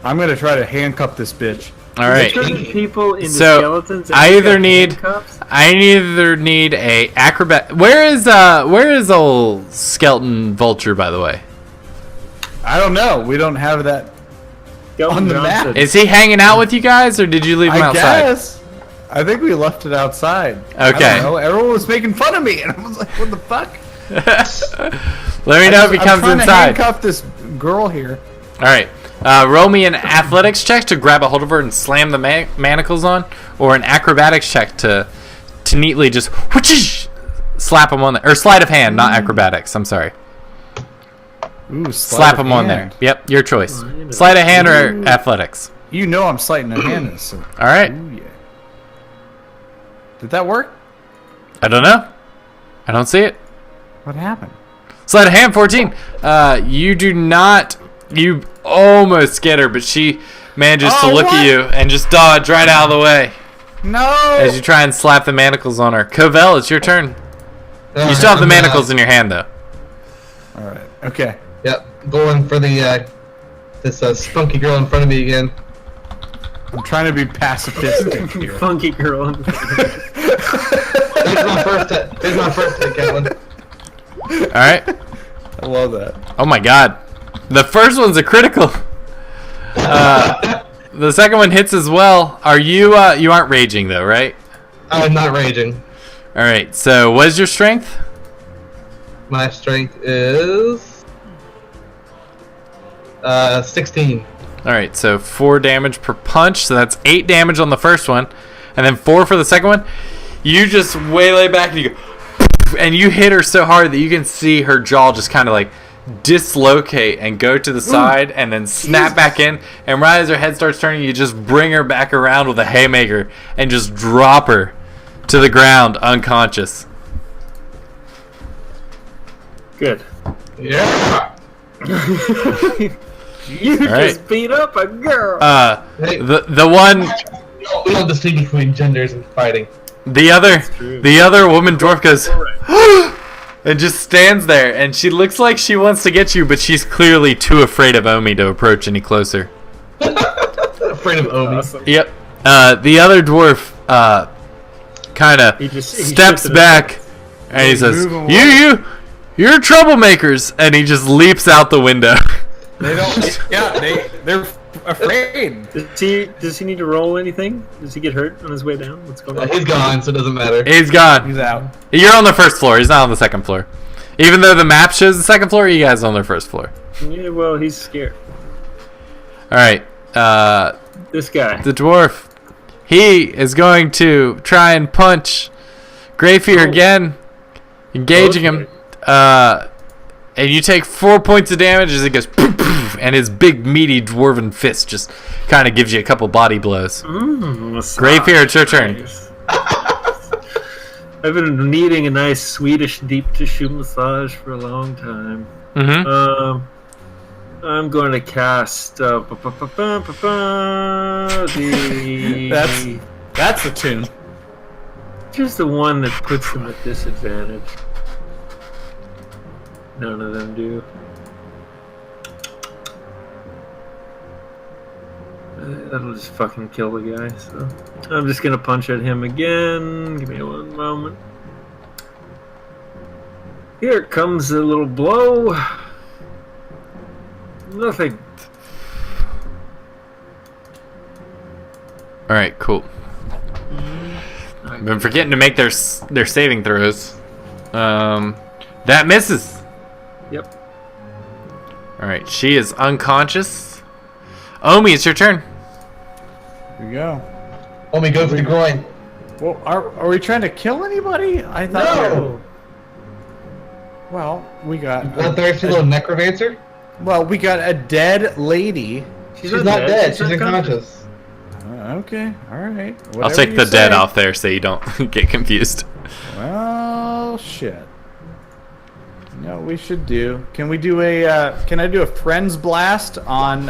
[SPEAKER 5] I'm gonna try to handcuff this bitch.
[SPEAKER 1] All right.
[SPEAKER 2] turning people into
[SPEAKER 1] So
[SPEAKER 2] skeletons. And
[SPEAKER 1] I
[SPEAKER 2] he's
[SPEAKER 1] either
[SPEAKER 2] got
[SPEAKER 1] need
[SPEAKER 2] handcuffs?
[SPEAKER 1] a acrobat. Where is old skeleton vulture, by the way?
[SPEAKER 5] I don't know. We don't have that.
[SPEAKER 2] Skeleton
[SPEAKER 5] on the
[SPEAKER 2] Johnson.
[SPEAKER 5] map.
[SPEAKER 1] Is he hanging out with you guys, or did you leave him
[SPEAKER 5] I
[SPEAKER 1] outside?
[SPEAKER 5] guess. I think we left it outside. I
[SPEAKER 1] Okay.
[SPEAKER 5] don't know. Everyone was making fun of me, and I was like, "What the fuck?"
[SPEAKER 1] Let me know if he comes
[SPEAKER 5] I'm trying
[SPEAKER 1] inside.
[SPEAKER 5] to handcuff this girl here.
[SPEAKER 1] All right. Roll me an athletics check to grab a hold of her and slam the manacles on, or an acrobatics check to neatly just whoosh, slap them on there, or sleight of hand, not acrobatics. I'm sorry.
[SPEAKER 5] Ooh,
[SPEAKER 1] Slap them on there. Yep, your choice. Sleight of hand or athletics.
[SPEAKER 5] You know I'm sleighting of hand. So.
[SPEAKER 1] All right.
[SPEAKER 5] Ooh, yeah. Did that work?
[SPEAKER 1] I don't know. I don't see it.
[SPEAKER 5] What happened?
[SPEAKER 1] Sleight of hand, 14. You do not. You almost get her, but she manages to look at you and just dodge right out of the way
[SPEAKER 5] No.
[SPEAKER 1] as you try and slap the manacles on her. Covell, it's your turn. You still have the manacles in your hand, though.
[SPEAKER 5] All right. Okay.
[SPEAKER 3] Yep, going for the this spunky girl in front of me again.
[SPEAKER 5] I'm trying to be pacifistic here.
[SPEAKER 2] Funky girl.
[SPEAKER 3] There's my first hit. There's my first hit, Calvin.
[SPEAKER 1] All right.
[SPEAKER 5] I love that.
[SPEAKER 1] Oh my God. The first one's a critical. The second one hits as well. Are you? You aren't raging though, right?
[SPEAKER 3] I'm not raging.
[SPEAKER 1] All right. So, what is your strength?
[SPEAKER 3] My strength is 16.
[SPEAKER 1] All right. So 4 damage per punch. So that's 8 damage on the first one, and then 4 for the second one. You just waylay back and you go, and you hit her so hard that you can see her jaw just kind of like dislocate and go to the side and then snap back in, and right as her head starts turning, you just bring her back around with a haymaker and just drop her to the ground unconscious.
[SPEAKER 2] Good.
[SPEAKER 3] Yeah.
[SPEAKER 2] You
[SPEAKER 1] right.
[SPEAKER 2] just beat up a girl.
[SPEAKER 3] Hey,
[SPEAKER 1] The one
[SPEAKER 3] we don't distinguish between genders in fighting.
[SPEAKER 1] the other woman dwarf goes and just stands there, and she looks like she wants to get you, but she's clearly too afraid of Omi to approach any closer.
[SPEAKER 3] Afraid of Omi.
[SPEAKER 2] Awesome.
[SPEAKER 1] Yep. The other dwarf kind of
[SPEAKER 2] He
[SPEAKER 1] steps
[SPEAKER 2] shifted
[SPEAKER 1] back, and he says,
[SPEAKER 5] move away.
[SPEAKER 1] You're troublemakers," and he just leaps out the window.
[SPEAKER 5] They don't. Yeah, they're afraid.
[SPEAKER 2] Does he need to roll anything? Does he get hurt on his way down? What's going on?
[SPEAKER 3] He's gone, so it doesn't matter.
[SPEAKER 1] He's gone.
[SPEAKER 5] He's out.
[SPEAKER 1] You're on the first floor. He's not on the second floor. Even though the map shows the second floor, you guys are on the first floor.
[SPEAKER 2] Yeah, well, he's scared.
[SPEAKER 1] All right.
[SPEAKER 2] This guy.
[SPEAKER 1] The dwarf, he is going to try and punch Greyfear again, engaging him. And you take 4 points of damage as it goes poof, poof, and his big meaty dwarven fist just kind of gives you a couple body blows. Greyfear, it's your turn.
[SPEAKER 2] Nice. I've been needing a nice Swedish deep tissue massage for a long time. I'm going to cast the
[SPEAKER 5] That's the tune.
[SPEAKER 2] just the one that puts them at disadvantage. None of them do. That'll just fucking kill the guy, so I'm just gonna punch at him again. Give me one moment. Here comes a little blow. Nothing.
[SPEAKER 1] Alright, cool. I've been forgetting to make their saving throws. That misses.
[SPEAKER 2] Yep.
[SPEAKER 1] Alright, she is unconscious. Omi, it's your turn.
[SPEAKER 5] Here we go.
[SPEAKER 3] Omi, go for the groin.
[SPEAKER 5] Well, are we trying to kill anybody? I thought.
[SPEAKER 3] No!
[SPEAKER 5] Well, we got.
[SPEAKER 3] That thirsty little necromancer?
[SPEAKER 5] Well, we got a dead lady.
[SPEAKER 3] She's not dead. She's unconscious.
[SPEAKER 5] Okay, all right.
[SPEAKER 1] I'll
[SPEAKER 5] Whatever
[SPEAKER 1] take
[SPEAKER 5] you
[SPEAKER 1] the dead
[SPEAKER 5] say.
[SPEAKER 1] off there so you don't get confused.
[SPEAKER 5] Well, shit. You know what we should do? Can we do a? Can I do a friends blast on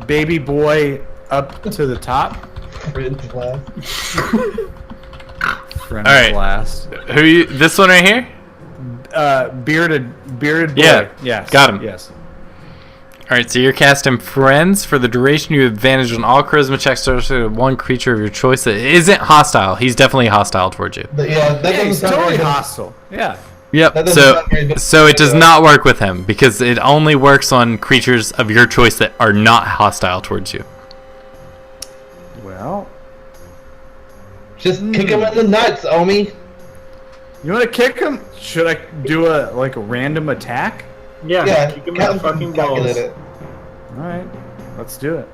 [SPEAKER 5] baby boy up to the top?
[SPEAKER 3] Friends blast.
[SPEAKER 5] Friends
[SPEAKER 1] All right.
[SPEAKER 5] blast.
[SPEAKER 1] Who you? This one right here?
[SPEAKER 5] Bearded boy.
[SPEAKER 1] Yeah,
[SPEAKER 5] Yes.
[SPEAKER 1] got him.
[SPEAKER 5] Yes.
[SPEAKER 1] Alright, so you're casting Friends. For the duration, you have advantage on all charisma checks associated with one creature of your choice that isn't hostile. He's definitely hostile towards you.
[SPEAKER 3] Yeah, that doesn't
[SPEAKER 5] He's
[SPEAKER 3] sound
[SPEAKER 5] totally
[SPEAKER 3] very good.
[SPEAKER 5] hostile. Yeah.
[SPEAKER 1] Yep.
[SPEAKER 3] That doesn't sound very good.
[SPEAKER 1] So it does not work with him because it only works on creatures of your choice that are not hostile towards you.
[SPEAKER 5] Well,
[SPEAKER 3] Just kick him in the nuts, Omi.
[SPEAKER 5] you want to kick him? Should I do a random attack?
[SPEAKER 3] Yeah,
[SPEAKER 2] kick him in the fucking balls.
[SPEAKER 3] calculate it.
[SPEAKER 5] All right, let's do it.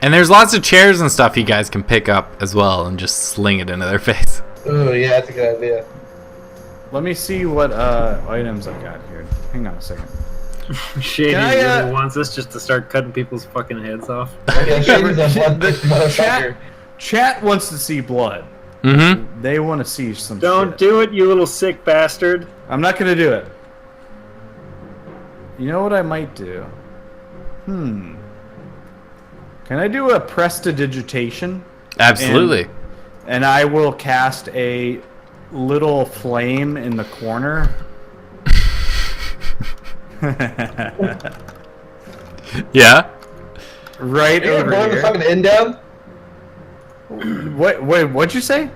[SPEAKER 1] And there's lots of chairs and stuff you guys can pick up as well and just sling it into their face.
[SPEAKER 3] Oh, yeah, that's a good idea.
[SPEAKER 5] Let me see what items I got here. Hang on a second.
[SPEAKER 2] Shady
[SPEAKER 5] Can I,
[SPEAKER 2] really wants us just to start cutting people's fucking heads off.
[SPEAKER 3] Yeah, Shady's a bloodthirsty motherfucker.
[SPEAKER 5] Chat wants to see blood.
[SPEAKER 1] Mm-hmm.
[SPEAKER 5] They want to see some
[SPEAKER 2] Don't
[SPEAKER 5] shit.
[SPEAKER 2] do it, you little sick bastard.
[SPEAKER 5] I'm not going to do it. You know what I might do? Can I do a prestidigitation?
[SPEAKER 1] Absolutely.
[SPEAKER 5] And I will cast a little flame in the corner.
[SPEAKER 1] Yeah.
[SPEAKER 5] Right
[SPEAKER 3] You're
[SPEAKER 5] over
[SPEAKER 3] gonna burn the
[SPEAKER 5] here.
[SPEAKER 3] fucking end down?
[SPEAKER 5] What'd you say?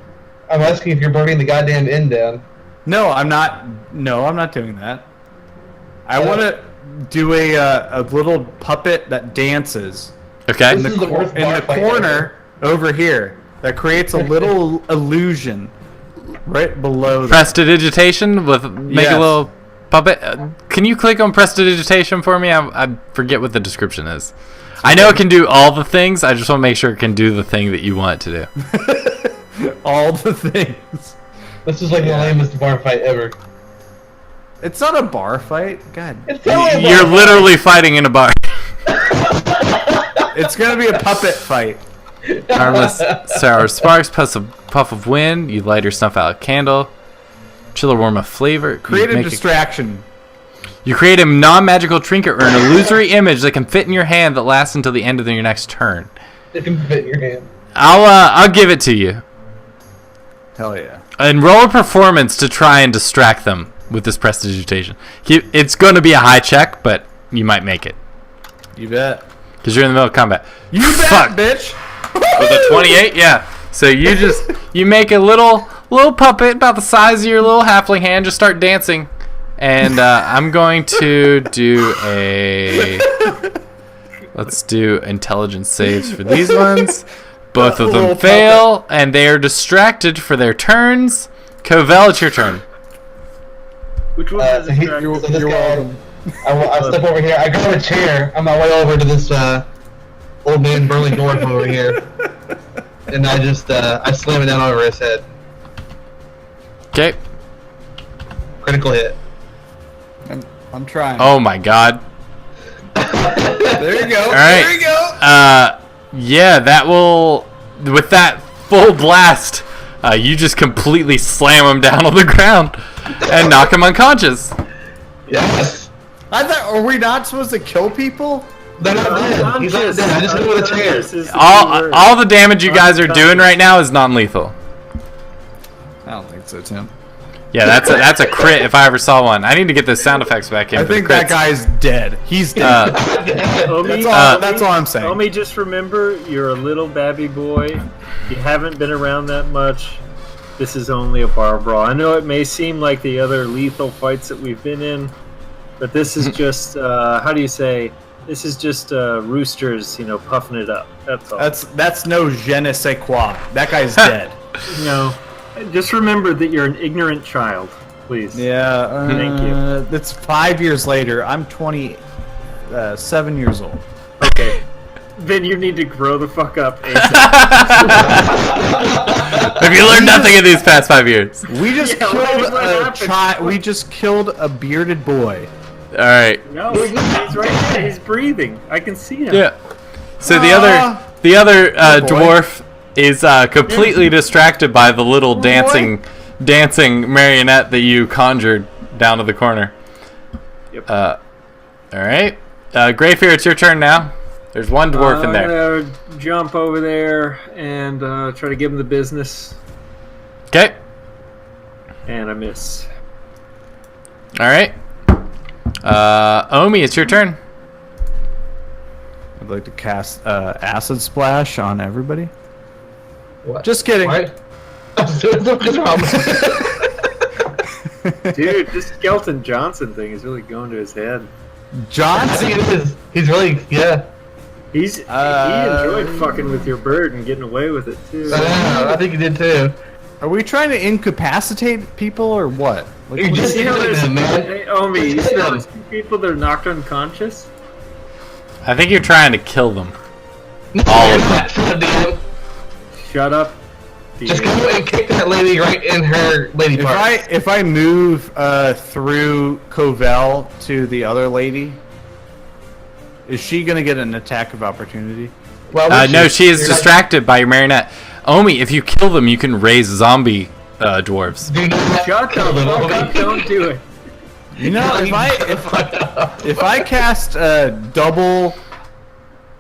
[SPEAKER 3] I'm asking if you're burning the goddamn end down.
[SPEAKER 5] No, I'm not. No, I'm not doing that. I want to do a little puppet that dances
[SPEAKER 1] Okay.
[SPEAKER 3] This is the worst
[SPEAKER 5] in
[SPEAKER 3] bar
[SPEAKER 5] the
[SPEAKER 3] fight
[SPEAKER 5] corner over here. That creates a little illusion right below that.
[SPEAKER 1] Prestidigitation with make
[SPEAKER 5] Yes.
[SPEAKER 1] a little puppet. Can you click on prestidigitation for me? I forget what the description is. I know it can do all the things. I just want to make sure it can do the thing that you want it to do.
[SPEAKER 5] All the things.
[SPEAKER 3] This is like the lamest bar fight ever.
[SPEAKER 5] It's not a bar fight. God,
[SPEAKER 3] It's totally a bar
[SPEAKER 1] You're
[SPEAKER 3] fight.
[SPEAKER 1] literally fighting in a bar.
[SPEAKER 5] it's gonna be a puppet fight.
[SPEAKER 1] Harmless sour sparks, puff of wind. You light or snuff out a candle. Chill or warm a flavor.
[SPEAKER 5] Create
[SPEAKER 1] You
[SPEAKER 5] a
[SPEAKER 1] make
[SPEAKER 5] distraction.
[SPEAKER 1] You create a non-magical trinket or an illusory image that can fit in your hand that lasts until the end of your next turn.
[SPEAKER 3] It can fit in your hand.
[SPEAKER 1] I'll give it to you.
[SPEAKER 5] Hell yeah.
[SPEAKER 1] And roll a performance to try and distract them with this prestidigitation. It's going to be a high check, but you might make it.
[SPEAKER 5] You bet.
[SPEAKER 1] Because you're in the middle of combat.
[SPEAKER 5] You bet,
[SPEAKER 1] Fuck.
[SPEAKER 5] bitch.
[SPEAKER 1] With a 28? Yeah. So you make a little puppet about the size of your little halfling hand, just start dancing. And I'm going to do let's do intelligence saves for these ones. Both of them fail, and they are distracted for their turns. Covell, it's your turn.
[SPEAKER 2] Which one is it?
[SPEAKER 3] You're welcome. I step over here. I grab a chair on my way over to this old man burly dwarf over here, and I just I slam it down over his head.
[SPEAKER 1] Okay.
[SPEAKER 3] Critical hit.
[SPEAKER 5] I'm trying.
[SPEAKER 1] Oh my god.
[SPEAKER 5] There you go.
[SPEAKER 1] All right.
[SPEAKER 5] There you go.
[SPEAKER 1] Yeah, that will. With that full blast, you just completely slam him down on the ground and knock him unconscious.
[SPEAKER 3] Yes.
[SPEAKER 5] I thought, are we not supposed to kill people?
[SPEAKER 3] They're not dead. He's not dead. I just hit him with a chair.
[SPEAKER 1] All the damage you guys are doing right now is non-lethal.
[SPEAKER 5] I don't think so, Tim.
[SPEAKER 1] Yeah, that's a crit if I ever saw one. I need to get those sound effects back in.
[SPEAKER 5] I
[SPEAKER 1] for the
[SPEAKER 5] think that
[SPEAKER 1] crits.
[SPEAKER 5] guy's dead. He's dead. That's all I'm saying.
[SPEAKER 2] Omi, just remember, you're a little babby boy. You haven't been around that much. This is only a bar brawl. I know it may seem like the other lethal fights that we've been in, but this is just, how do you say? This is just roosters, puffing it up. That's all.
[SPEAKER 5] That's no je ne sais quoi. That guy's dead.
[SPEAKER 2] No. Just remember that you're an ignorant child, please.
[SPEAKER 5] Yeah.
[SPEAKER 2] Thank you.
[SPEAKER 5] That's 5 years later. I'm 27 years old.
[SPEAKER 2] Okay. Then you need to grow the fuck up ASAP.
[SPEAKER 1] Have you learned nothing in these past 5 years?
[SPEAKER 5] We just
[SPEAKER 2] Yeah,
[SPEAKER 5] killed
[SPEAKER 2] what
[SPEAKER 5] a
[SPEAKER 2] happened?
[SPEAKER 5] We just killed a bearded boy.
[SPEAKER 1] All right.
[SPEAKER 2] No, he's right there. He's breathing. I can see him.
[SPEAKER 1] Yeah. So the other
[SPEAKER 5] boy.
[SPEAKER 1] dwarf is completely distracted by the little dancing marionette that you conjured down to the corner.
[SPEAKER 2] Yep.
[SPEAKER 1] All right. Greyfear, it's your turn now. There's one dwarf in there.
[SPEAKER 2] I'm gonna jump over there and try to give him the business,
[SPEAKER 1] Okay.
[SPEAKER 2] and I miss.
[SPEAKER 1] All right. Omi, it's your turn.
[SPEAKER 5] I'd like to cast acid splash on everybody.
[SPEAKER 3] What?
[SPEAKER 5] Just kidding.
[SPEAKER 3] What? What's wrong?
[SPEAKER 2] Dude, this Skelton Johnson thing is really going to his head.
[SPEAKER 5] Johnson.
[SPEAKER 3] He's really, yeah.
[SPEAKER 2] He enjoyed fucking with your bird and getting away with it too.
[SPEAKER 3] I think he did too.
[SPEAKER 5] Are we trying to incapacitate people or what? Like,
[SPEAKER 3] You're
[SPEAKER 5] what
[SPEAKER 3] just
[SPEAKER 2] You know,
[SPEAKER 3] hitting
[SPEAKER 2] there's
[SPEAKER 3] him, man.
[SPEAKER 2] hey, Omi, you see those people that are knocked unconscious?
[SPEAKER 1] I think you're trying to kill them.
[SPEAKER 3] All of that.
[SPEAKER 2] Shut up.
[SPEAKER 3] Just go and kick that lady right in her lady part.
[SPEAKER 5] if I move through Covell to the other lady, is she gonna get an attack of opportunity?
[SPEAKER 3] Well,
[SPEAKER 1] No, she is distracted by your marionette. Omi, if you kill them, you can raise zombie dwarves.
[SPEAKER 3] Do not
[SPEAKER 2] Shut the
[SPEAKER 3] kill them,
[SPEAKER 2] fuck
[SPEAKER 3] Omi.
[SPEAKER 2] up, don't do it.
[SPEAKER 5] You know, if I cast a double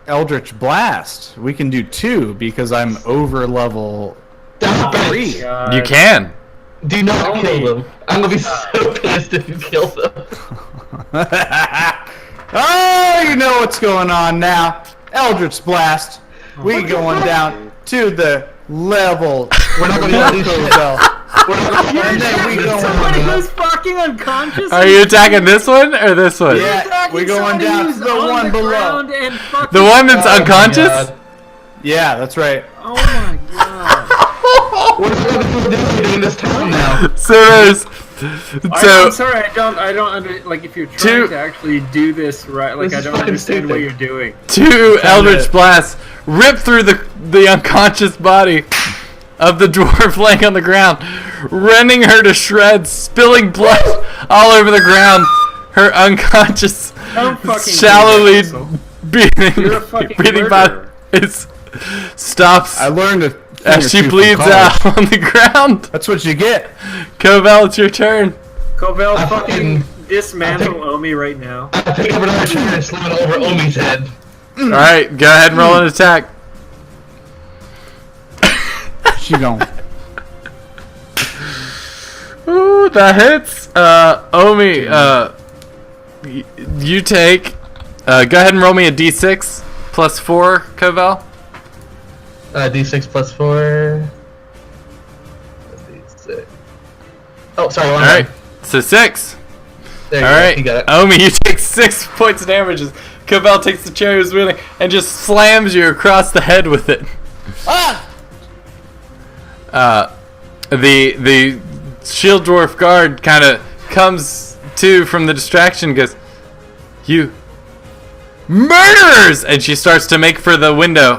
[SPEAKER 5] Eldritch Blast, we can do 2 because I'm over level
[SPEAKER 3] Stop
[SPEAKER 5] 3.
[SPEAKER 3] it.
[SPEAKER 2] God.
[SPEAKER 1] You can.
[SPEAKER 3] Do not kill them. I'm gonna be so pissed if you kill them.
[SPEAKER 5] Oh, you know what's going on now. Eldritch Blast. We going down to the level.
[SPEAKER 3] We're not gonna do shit.
[SPEAKER 5] Covell.
[SPEAKER 3] And then we go
[SPEAKER 2] Somebody
[SPEAKER 3] on.
[SPEAKER 2] who's fucking unconscious.
[SPEAKER 1] Are you attacking this one or this one?
[SPEAKER 5] Yeah,
[SPEAKER 2] Attacking
[SPEAKER 5] we're going
[SPEAKER 2] somebody
[SPEAKER 5] down
[SPEAKER 2] who's
[SPEAKER 5] to the
[SPEAKER 2] on
[SPEAKER 5] one
[SPEAKER 2] the
[SPEAKER 5] below.
[SPEAKER 2] ground and fucking-
[SPEAKER 1] The one that's
[SPEAKER 3] Oh my
[SPEAKER 1] unconscious?
[SPEAKER 3] God.
[SPEAKER 5] Yeah, that's right.
[SPEAKER 2] Oh my god.
[SPEAKER 3] What are we gonna do in this town now?
[SPEAKER 1] So there's.
[SPEAKER 2] I'm sorry, I don't like if you're trying
[SPEAKER 1] Two-
[SPEAKER 2] to actually do this right, like
[SPEAKER 3] This
[SPEAKER 2] I
[SPEAKER 3] is
[SPEAKER 2] don't
[SPEAKER 3] fucking
[SPEAKER 2] understand what
[SPEAKER 3] stupid.
[SPEAKER 2] you're doing.
[SPEAKER 1] 2 Eldritch Blasts rip through the unconscious body of the dwarf laying on the ground, rending her to shreds, spilling blood all over the ground. Her unconscious,
[SPEAKER 2] Don't fucking
[SPEAKER 1] shallowly
[SPEAKER 2] do that, asshole.
[SPEAKER 1] breathing,
[SPEAKER 2] You're a fucking
[SPEAKER 1] breathing body
[SPEAKER 2] murderer.
[SPEAKER 5] I
[SPEAKER 1] stops
[SPEAKER 5] learned a thing
[SPEAKER 1] as
[SPEAKER 5] or
[SPEAKER 1] she
[SPEAKER 5] two from
[SPEAKER 1] bleeds
[SPEAKER 5] college.
[SPEAKER 1] out on the ground.
[SPEAKER 5] That's what you get.
[SPEAKER 1] Covell, it's your turn.
[SPEAKER 2] Covell,
[SPEAKER 3] I
[SPEAKER 2] fucking
[SPEAKER 3] fucking-
[SPEAKER 2] dismantle Omi right now.
[SPEAKER 3] I pick up another chair and slam it over Omi's head.
[SPEAKER 1] All right, go ahead and roll an attack.
[SPEAKER 5] She gone.
[SPEAKER 1] Ooh, That hits. Omi, you take. Go ahead and roll me a d6 plus 4, Covell.
[SPEAKER 3] D6 plus 4. D6. Oh, sorry.
[SPEAKER 1] All right, so 6.
[SPEAKER 3] There you
[SPEAKER 1] All
[SPEAKER 3] go.
[SPEAKER 1] right,
[SPEAKER 3] You got it.
[SPEAKER 1] Omi, you take 6 points of damage as Covell takes the chair he was wheeling and just slams you across the head with it.
[SPEAKER 5] Ah!
[SPEAKER 1] The shield dwarf guard kind of comes to from the distraction and goes, "You murderers!" And she starts to make for the window.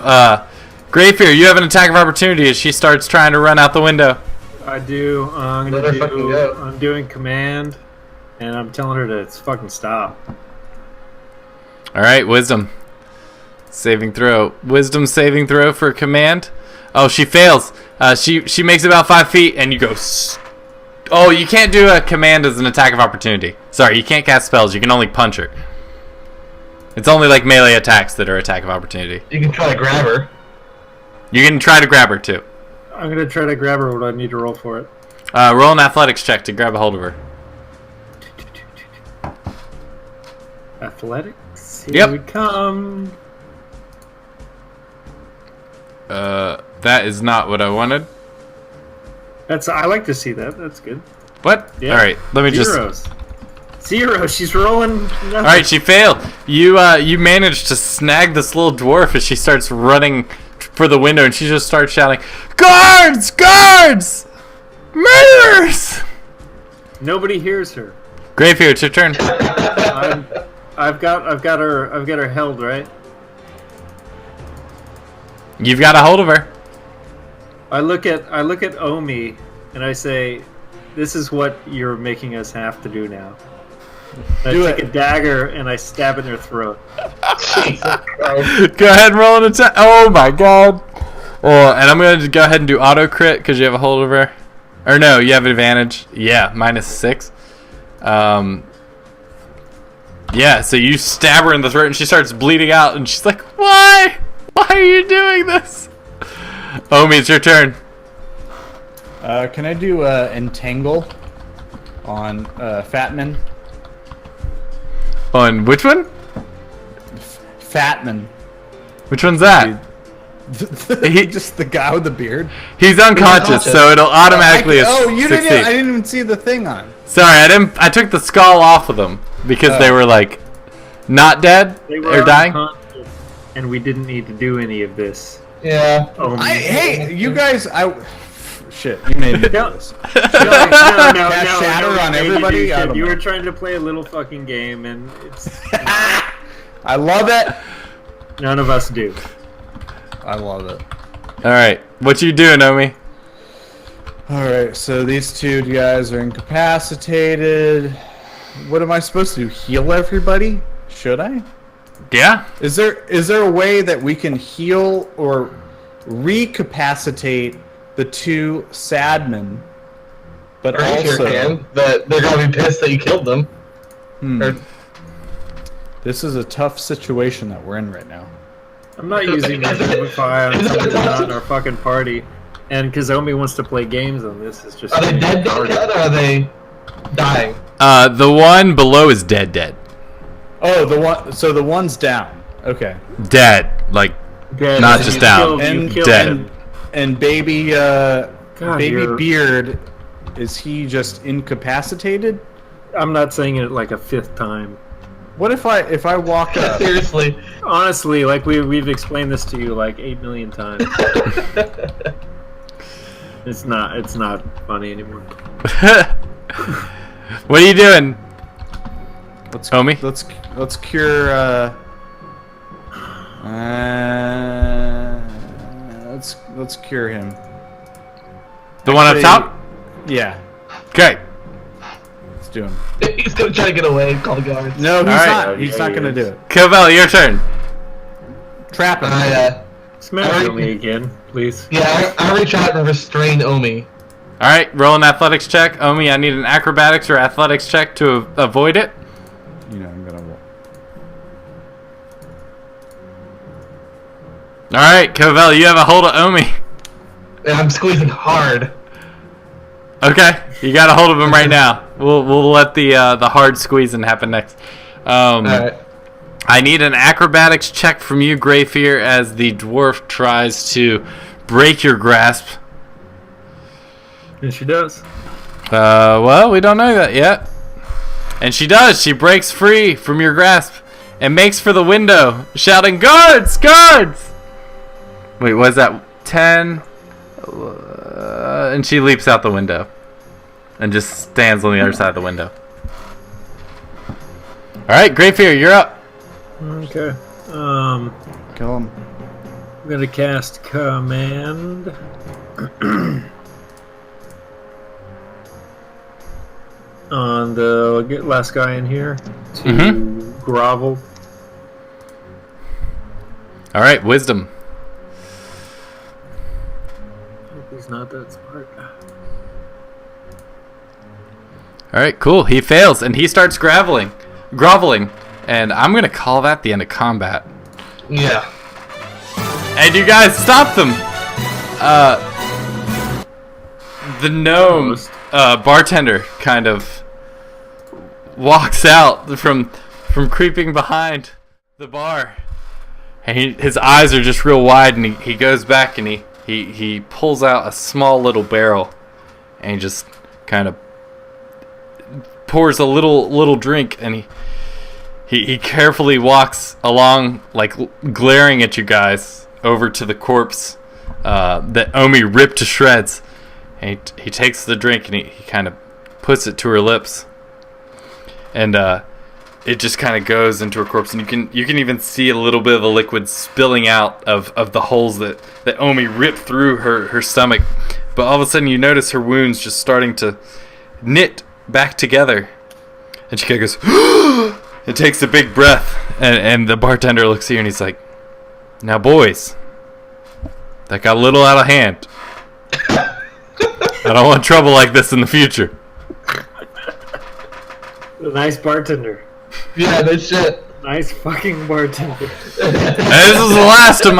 [SPEAKER 1] Greyfear, you have an attack of opportunity as she starts trying to run out the window.
[SPEAKER 2] I do.
[SPEAKER 3] Let her fucking go.
[SPEAKER 2] I'm doing command, and I'm telling her to fucking stop.
[SPEAKER 1] All right, wisdom saving throw. Wisdom saving throw for command. Oh, she fails. She makes about 5 feet, and you go. Oh, you can't do a command as an attack of opportunity. Sorry, you can't cast spells. You can only punch her. It's only like melee attacks that are attack of opportunity.
[SPEAKER 3] You can try to grab her.
[SPEAKER 1] You can try to grab her too.
[SPEAKER 2] I'm gonna try to grab her. What do I need to roll for it?
[SPEAKER 1] Roll an athletics check to grab a hold of her.
[SPEAKER 2] Athletics.
[SPEAKER 1] Yep.
[SPEAKER 2] Here we come.
[SPEAKER 1] That is not what I wanted.
[SPEAKER 2] I like to see that. That's good.
[SPEAKER 1] What?
[SPEAKER 2] Yeah.
[SPEAKER 1] All right, let me
[SPEAKER 2] Zeros. Zero. She's rolling. Nothing.
[SPEAKER 1] All right, she failed. You managed to snag this little dwarf as she starts running for the window, and she just starts shouting, "Guards! Guards! Murderers!"
[SPEAKER 2] Nobody hears her.
[SPEAKER 1] Greyfear, it's your turn.
[SPEAKER 2] I've got her held, right?
[SPEAKER 1] You've got a hold of her.
[SPEAKER 2] I look at Omi and I say, "This is what you're making us have to do now." I take a dagger and I stab in her throat.
[SPEAKER 1] Go ahead and roll an attack. Oh my god. Oh, and I'm going to go ahead and do auto crit because you have a hold of her. Or no, you have advantage. Yeah, -6. Yeah, so you stab her in the throat and she starts bleeding out and she's like, "Why? Why are you doing this?" Omi, it's your turn.
[SPEAKER 5] Can I do entangle on Fatman?
[SPEAKER 1] On which one?
[SPEAKER 5] Fatman.
[SPEAKER 1] Which one's that?
[SPEAKER 5] Just the guy with the beard.
[SPEAKER 1] He's unconscious, so it'll automatically
[SPEAKER 5] you
[SPEAKER 1] succeed.
[SPEAKER 5] didn't. I didn't even see the thing on.
[SPEAKER 1] Sorry, I took the skull off of them because they were like not dead
[SPEAKER 2] They were
[SPEAKER 1] or dying.
[SPEAKER 2] unconscious, and we didn't need to do any of this.
[SPEAKER 3] Yeah.
[SPEAKER 5] Hey, you guys! Shit, you made me do this.
[SPEAKER 2] No,
[SPEAKER 5] Cast shatter on
[SPEAKER 2] made you
[SPEAKER 5] everybody?
[SPEAKER 2] do
[SPEAKER 5] I
[SPEAKER 2] shit.
[SPEAKER 5] don't
[SPEAKER 2] You
[SPEAKER 5] know.
[SPEAKER 2] were trying to play a little fucking game, and it's
[SPEAKER 5] I love it.
[SPEAKER 2] none of us do.
[SPEAKER 5] I love it.
[SPEAKER 1] All right, what you doing, Omi?
[SPEAKER 5] All right, so these two guys are incapacitated. What am I supposed to do? Heal everybody? Should I?
[SPEAKER 1] Yeah.
[SPEAKER 5] Is there a way that we can heal or recapacitate the two sad men, but
[SPEAKER 3] Or you
[SPEAKER 5] also
[SPEAKER 3] can, but they're gonna be pissed that you killed them. Or,
[SPEAKER 5] this is a tough situation that we're in right now.
[SPEAKER 2] I'm not using my Vivify on somebody not in our fucking party, and because Omi wants to play games on this, it's just.
[SPEAKER 3] are they dead or are they dying?
[SPEAKER 1] The one below is dead.
[SPEAKER 5] Oh, the one. So the one's down. Okay.
[SPEAKER 1] Dead, like
[SPEAKER 2] Dead.
[SPEAKER 1] not
[SPEAKER 2] And
[SPEAKER 1] just
[SPEAKER 2] you
[SPEAKER 1] down.
[SPEAKER 2] killed- you killed
[SPEAKER 1] Dead.
[SPEAKER 2] him.
[SPEAKER 5] And baby, baby
[SPEAKER 2] you're-
[SPEAKER 5] Beard, is he just incapacitated?
[SPEAKER 2] I'm not saying it like a fifth time.
[SPEAKER 5] What if I walk up?
[SPEAKER 3] Seriously.
[SPEAKER 2] Honestly, like we've explained this to you like 8 million times. It's not funny anymore.
[SPEAKER 1] What are you doing,
[SPEAKER 5] Let's
[SPEAKER 1] Omi?
[SPEAKER 5] let's cure. Let's cure him.
[SPEAKER 1] The one up top?
[SPEAKER 5] Yeah,
[SPEAKER 1] Okay.
[SPEAKER 5] let's do him.
[SPEAKER 3] He's gonna try to get away and call the guards.
[SPEAKER 5] No, he's
[SPEAKER 1] All right.
[SPEAKER 5] not. He's not gonna do it.
[SPEAKER 1] Covell, your turn.
[SPEAKER 5] Trap him.
[SPEAKER 2] Smash
[SPEAKER 3] Alright.
[SPEAKER 2] Omi again, please.
[SPEAKER 3] I reach out and restrain Omi.
[SPEAKER 1] All right, roll an athletics check. Omi, I need an acrobatics or athletics check to avoid it.
[SPEAKER 5] You know, I'm gonna.
[SPEAKER 1] All right, Covell, you have a hold of Omi.
[SPEAKER 3] And I'm squeezing hard.
[SPEAKER 1] Okay, you got a hold of him right now. We'll let the hard squeezing happen next.
[SPEAKER 3] Alright.
[SPEAKER 1] I need an acrobatics check from you, Greyfear, as the dwarf tries to break your grasp.
[SPEAKER 2] And she does.
[SPEAKER 1] Well, we don't know that yet. And she does. She breaks free from your grasp and makes for the window, shouting, "Guards! Guards!" Wait, was that 10? And she leaps out the window and just stands on the other side of the window. Alright, Greyfear, you're up.
[SPEAKER 2] Okay.
[SPEAKER 5] Kill him.
[SPEAKER 2] I'm gonna cast command. On the last guy in here to grovel.
[SPEAKER 1] Alright, wisdom.
[SPEAKER 2] Hope he's not that smart.
[SPEAKER 1] Alright, cool. He fails and he starts groveling. And I'm going to call that the end of combat.
[SPEAKER 3] Yeah.
[SPEAKER 1] And you guys stop them! The gnome bartender kind of walks out from creeping behind the bar. And his eyes are just real wide, and he goes back and he pulls out a small little barrel and he just kind of pours a little drink, and he carefully walks along, like glaring at you guys, over to the corpse that Omi ripped to shreds. And he takes the drink and he kind of puts it to her lips, and it just kind of goes into her corpse, and you can even see a little bit of the liquid spilling out of the holes that Omi ripped through her stomach. But all of a sudden you notice her wounds just starting to knit back together, and she kind of goes and takes a big breath, and the bartender looks at you and he's like, "Now boys, that got a little out of hand. I don't want trouble like this in the future."
[SPEAKER 2] A nice bartender.
[SPEAKER 3] Yeah, no shit.
[SPEAKER 2] Nice fucking bartender.
[SPEAKER 1] And this is the last of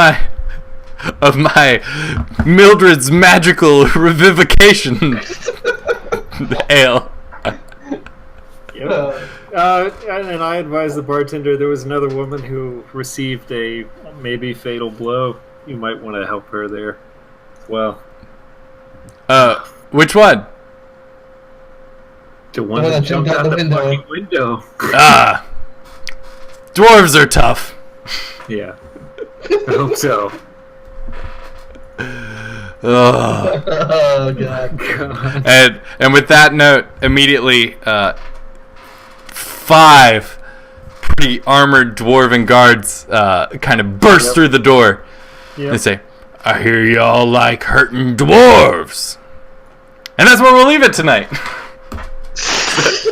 [SPEAKER 1] my Mildred's magical revivification ale.
[SPEAKER 2] Yep. And I advised the bartender there was another woman who received a maybe fatal blow. You might want to help her there. Well.
[SPEAKER 1] Which one?
[SPEAKER 2] The one that jumped out the fucking window.
[SPEAKER 1] Dwarves are tough.
[SPEAKER 2] Yeah. I hope so.
[SPEAKER 3] Oh god.
[SPEAKER 1] And with that note, immediately 5 pretty armored dwarven guards kind of burst through the door.
[SPEAKER 2] Yep.
[SPEAKER 1] They say, "I hear y'all like hurting dwarves." And that's where we'll leave it tonight.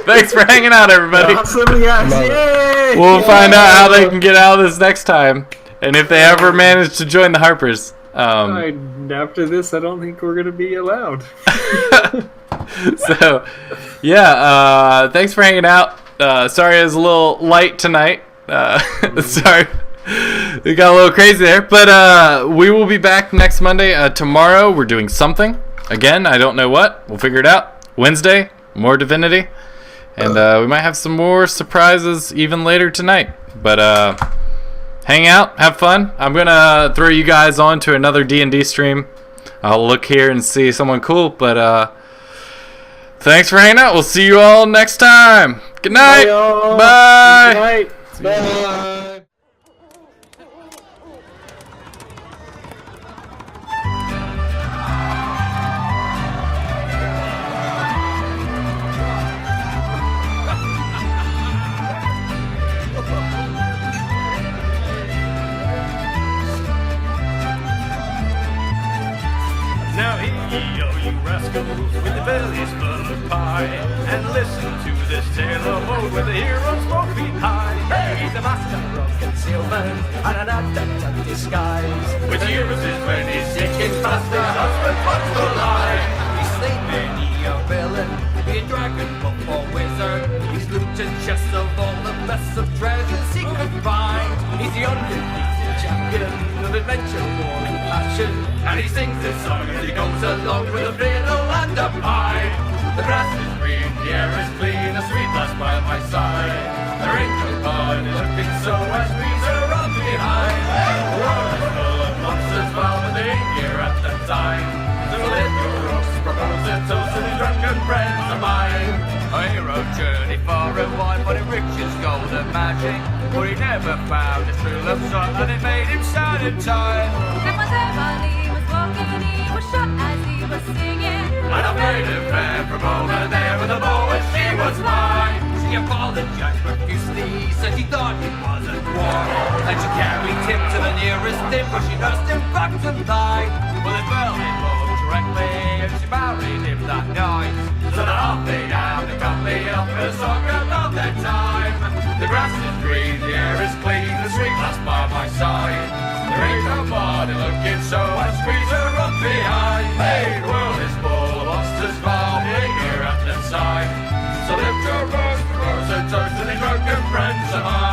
[SPEAKER 1] Thanks for hanging out, everybody.
[SPEAKER 2] Awesome, yes. Yay!
[SPEAKER 1] We'll find out how they can get out of this next time, and if they ever manage to join the Harpers.
[SPEAKER 2] After this, I don't think we're gonna be allowed.
[SPEAKER 1] So, yeah. Thanks for hanging out. Sorry it was a little light tonight. Sorry. We got a little crazy there, but we will be back next Monday. Tomorrow we're doing something. Again, I don't know what. We'll figure it out. Wednesday, more Divinity. And we might have some more surprises even later tonight. But hang out, have fun. I'm going to throw you guys on to another D&D stream. I'll look here and see someone cool. But thanks for hanging out. We'll see you all next time. Good night. Bye.
[SPEAKER 2] Good night.
[SPEAKER 3] Bye.
[SPEAKER 6] Now hear ye, oh you rascals, with the bellies full of pie, and listen to this tale of old where the heroes won't be high.
[SPEAKER 7] Hey, he's a master of concealment and an adept at disguise.
[SPEAKER 6] With years his many sinking past their husband wants to lie.
[SPEAKER 7] He's slain many a villain, be it dragon, buff or wizard. He's looted chests of all the best of treasures he could find. He's the undefeated champion. beacon of adventure, war and passion. And he sings this song as he goes along with a fiddle and a pipe. The grass is green, the air is clean, a sweet lass by my side. There ain't no party looking so as trees are up behind. The world is full of monsters, well, but they ain't here at the time. So let your rocks propose a toast to the drunken friends of mine. A hero journeyed far and wide, but in riches, gold and magic. But he never found his true love song, and it made him sad and tired.
[SPEAKER 8] And while he was walking, he was shot as he was singing.
[SPEAKER 7] And I made him fair from over there with a bow, and she was mine. She apologized profusely, said she thought he wasn't warm. And she carried him to the nearest inn, where she nursed him back to life. Well, they fell in love directly, and she married him that night. So they're off they down, they got me up for a song about their time. The grass is green, the air is clean, the sweet lass by my side. There ain't nobody looking so I squeeze her up behind. Hey, the world is full of monsters, foul, here at the side. So lift your voice, and toast to the drunken friends of mine.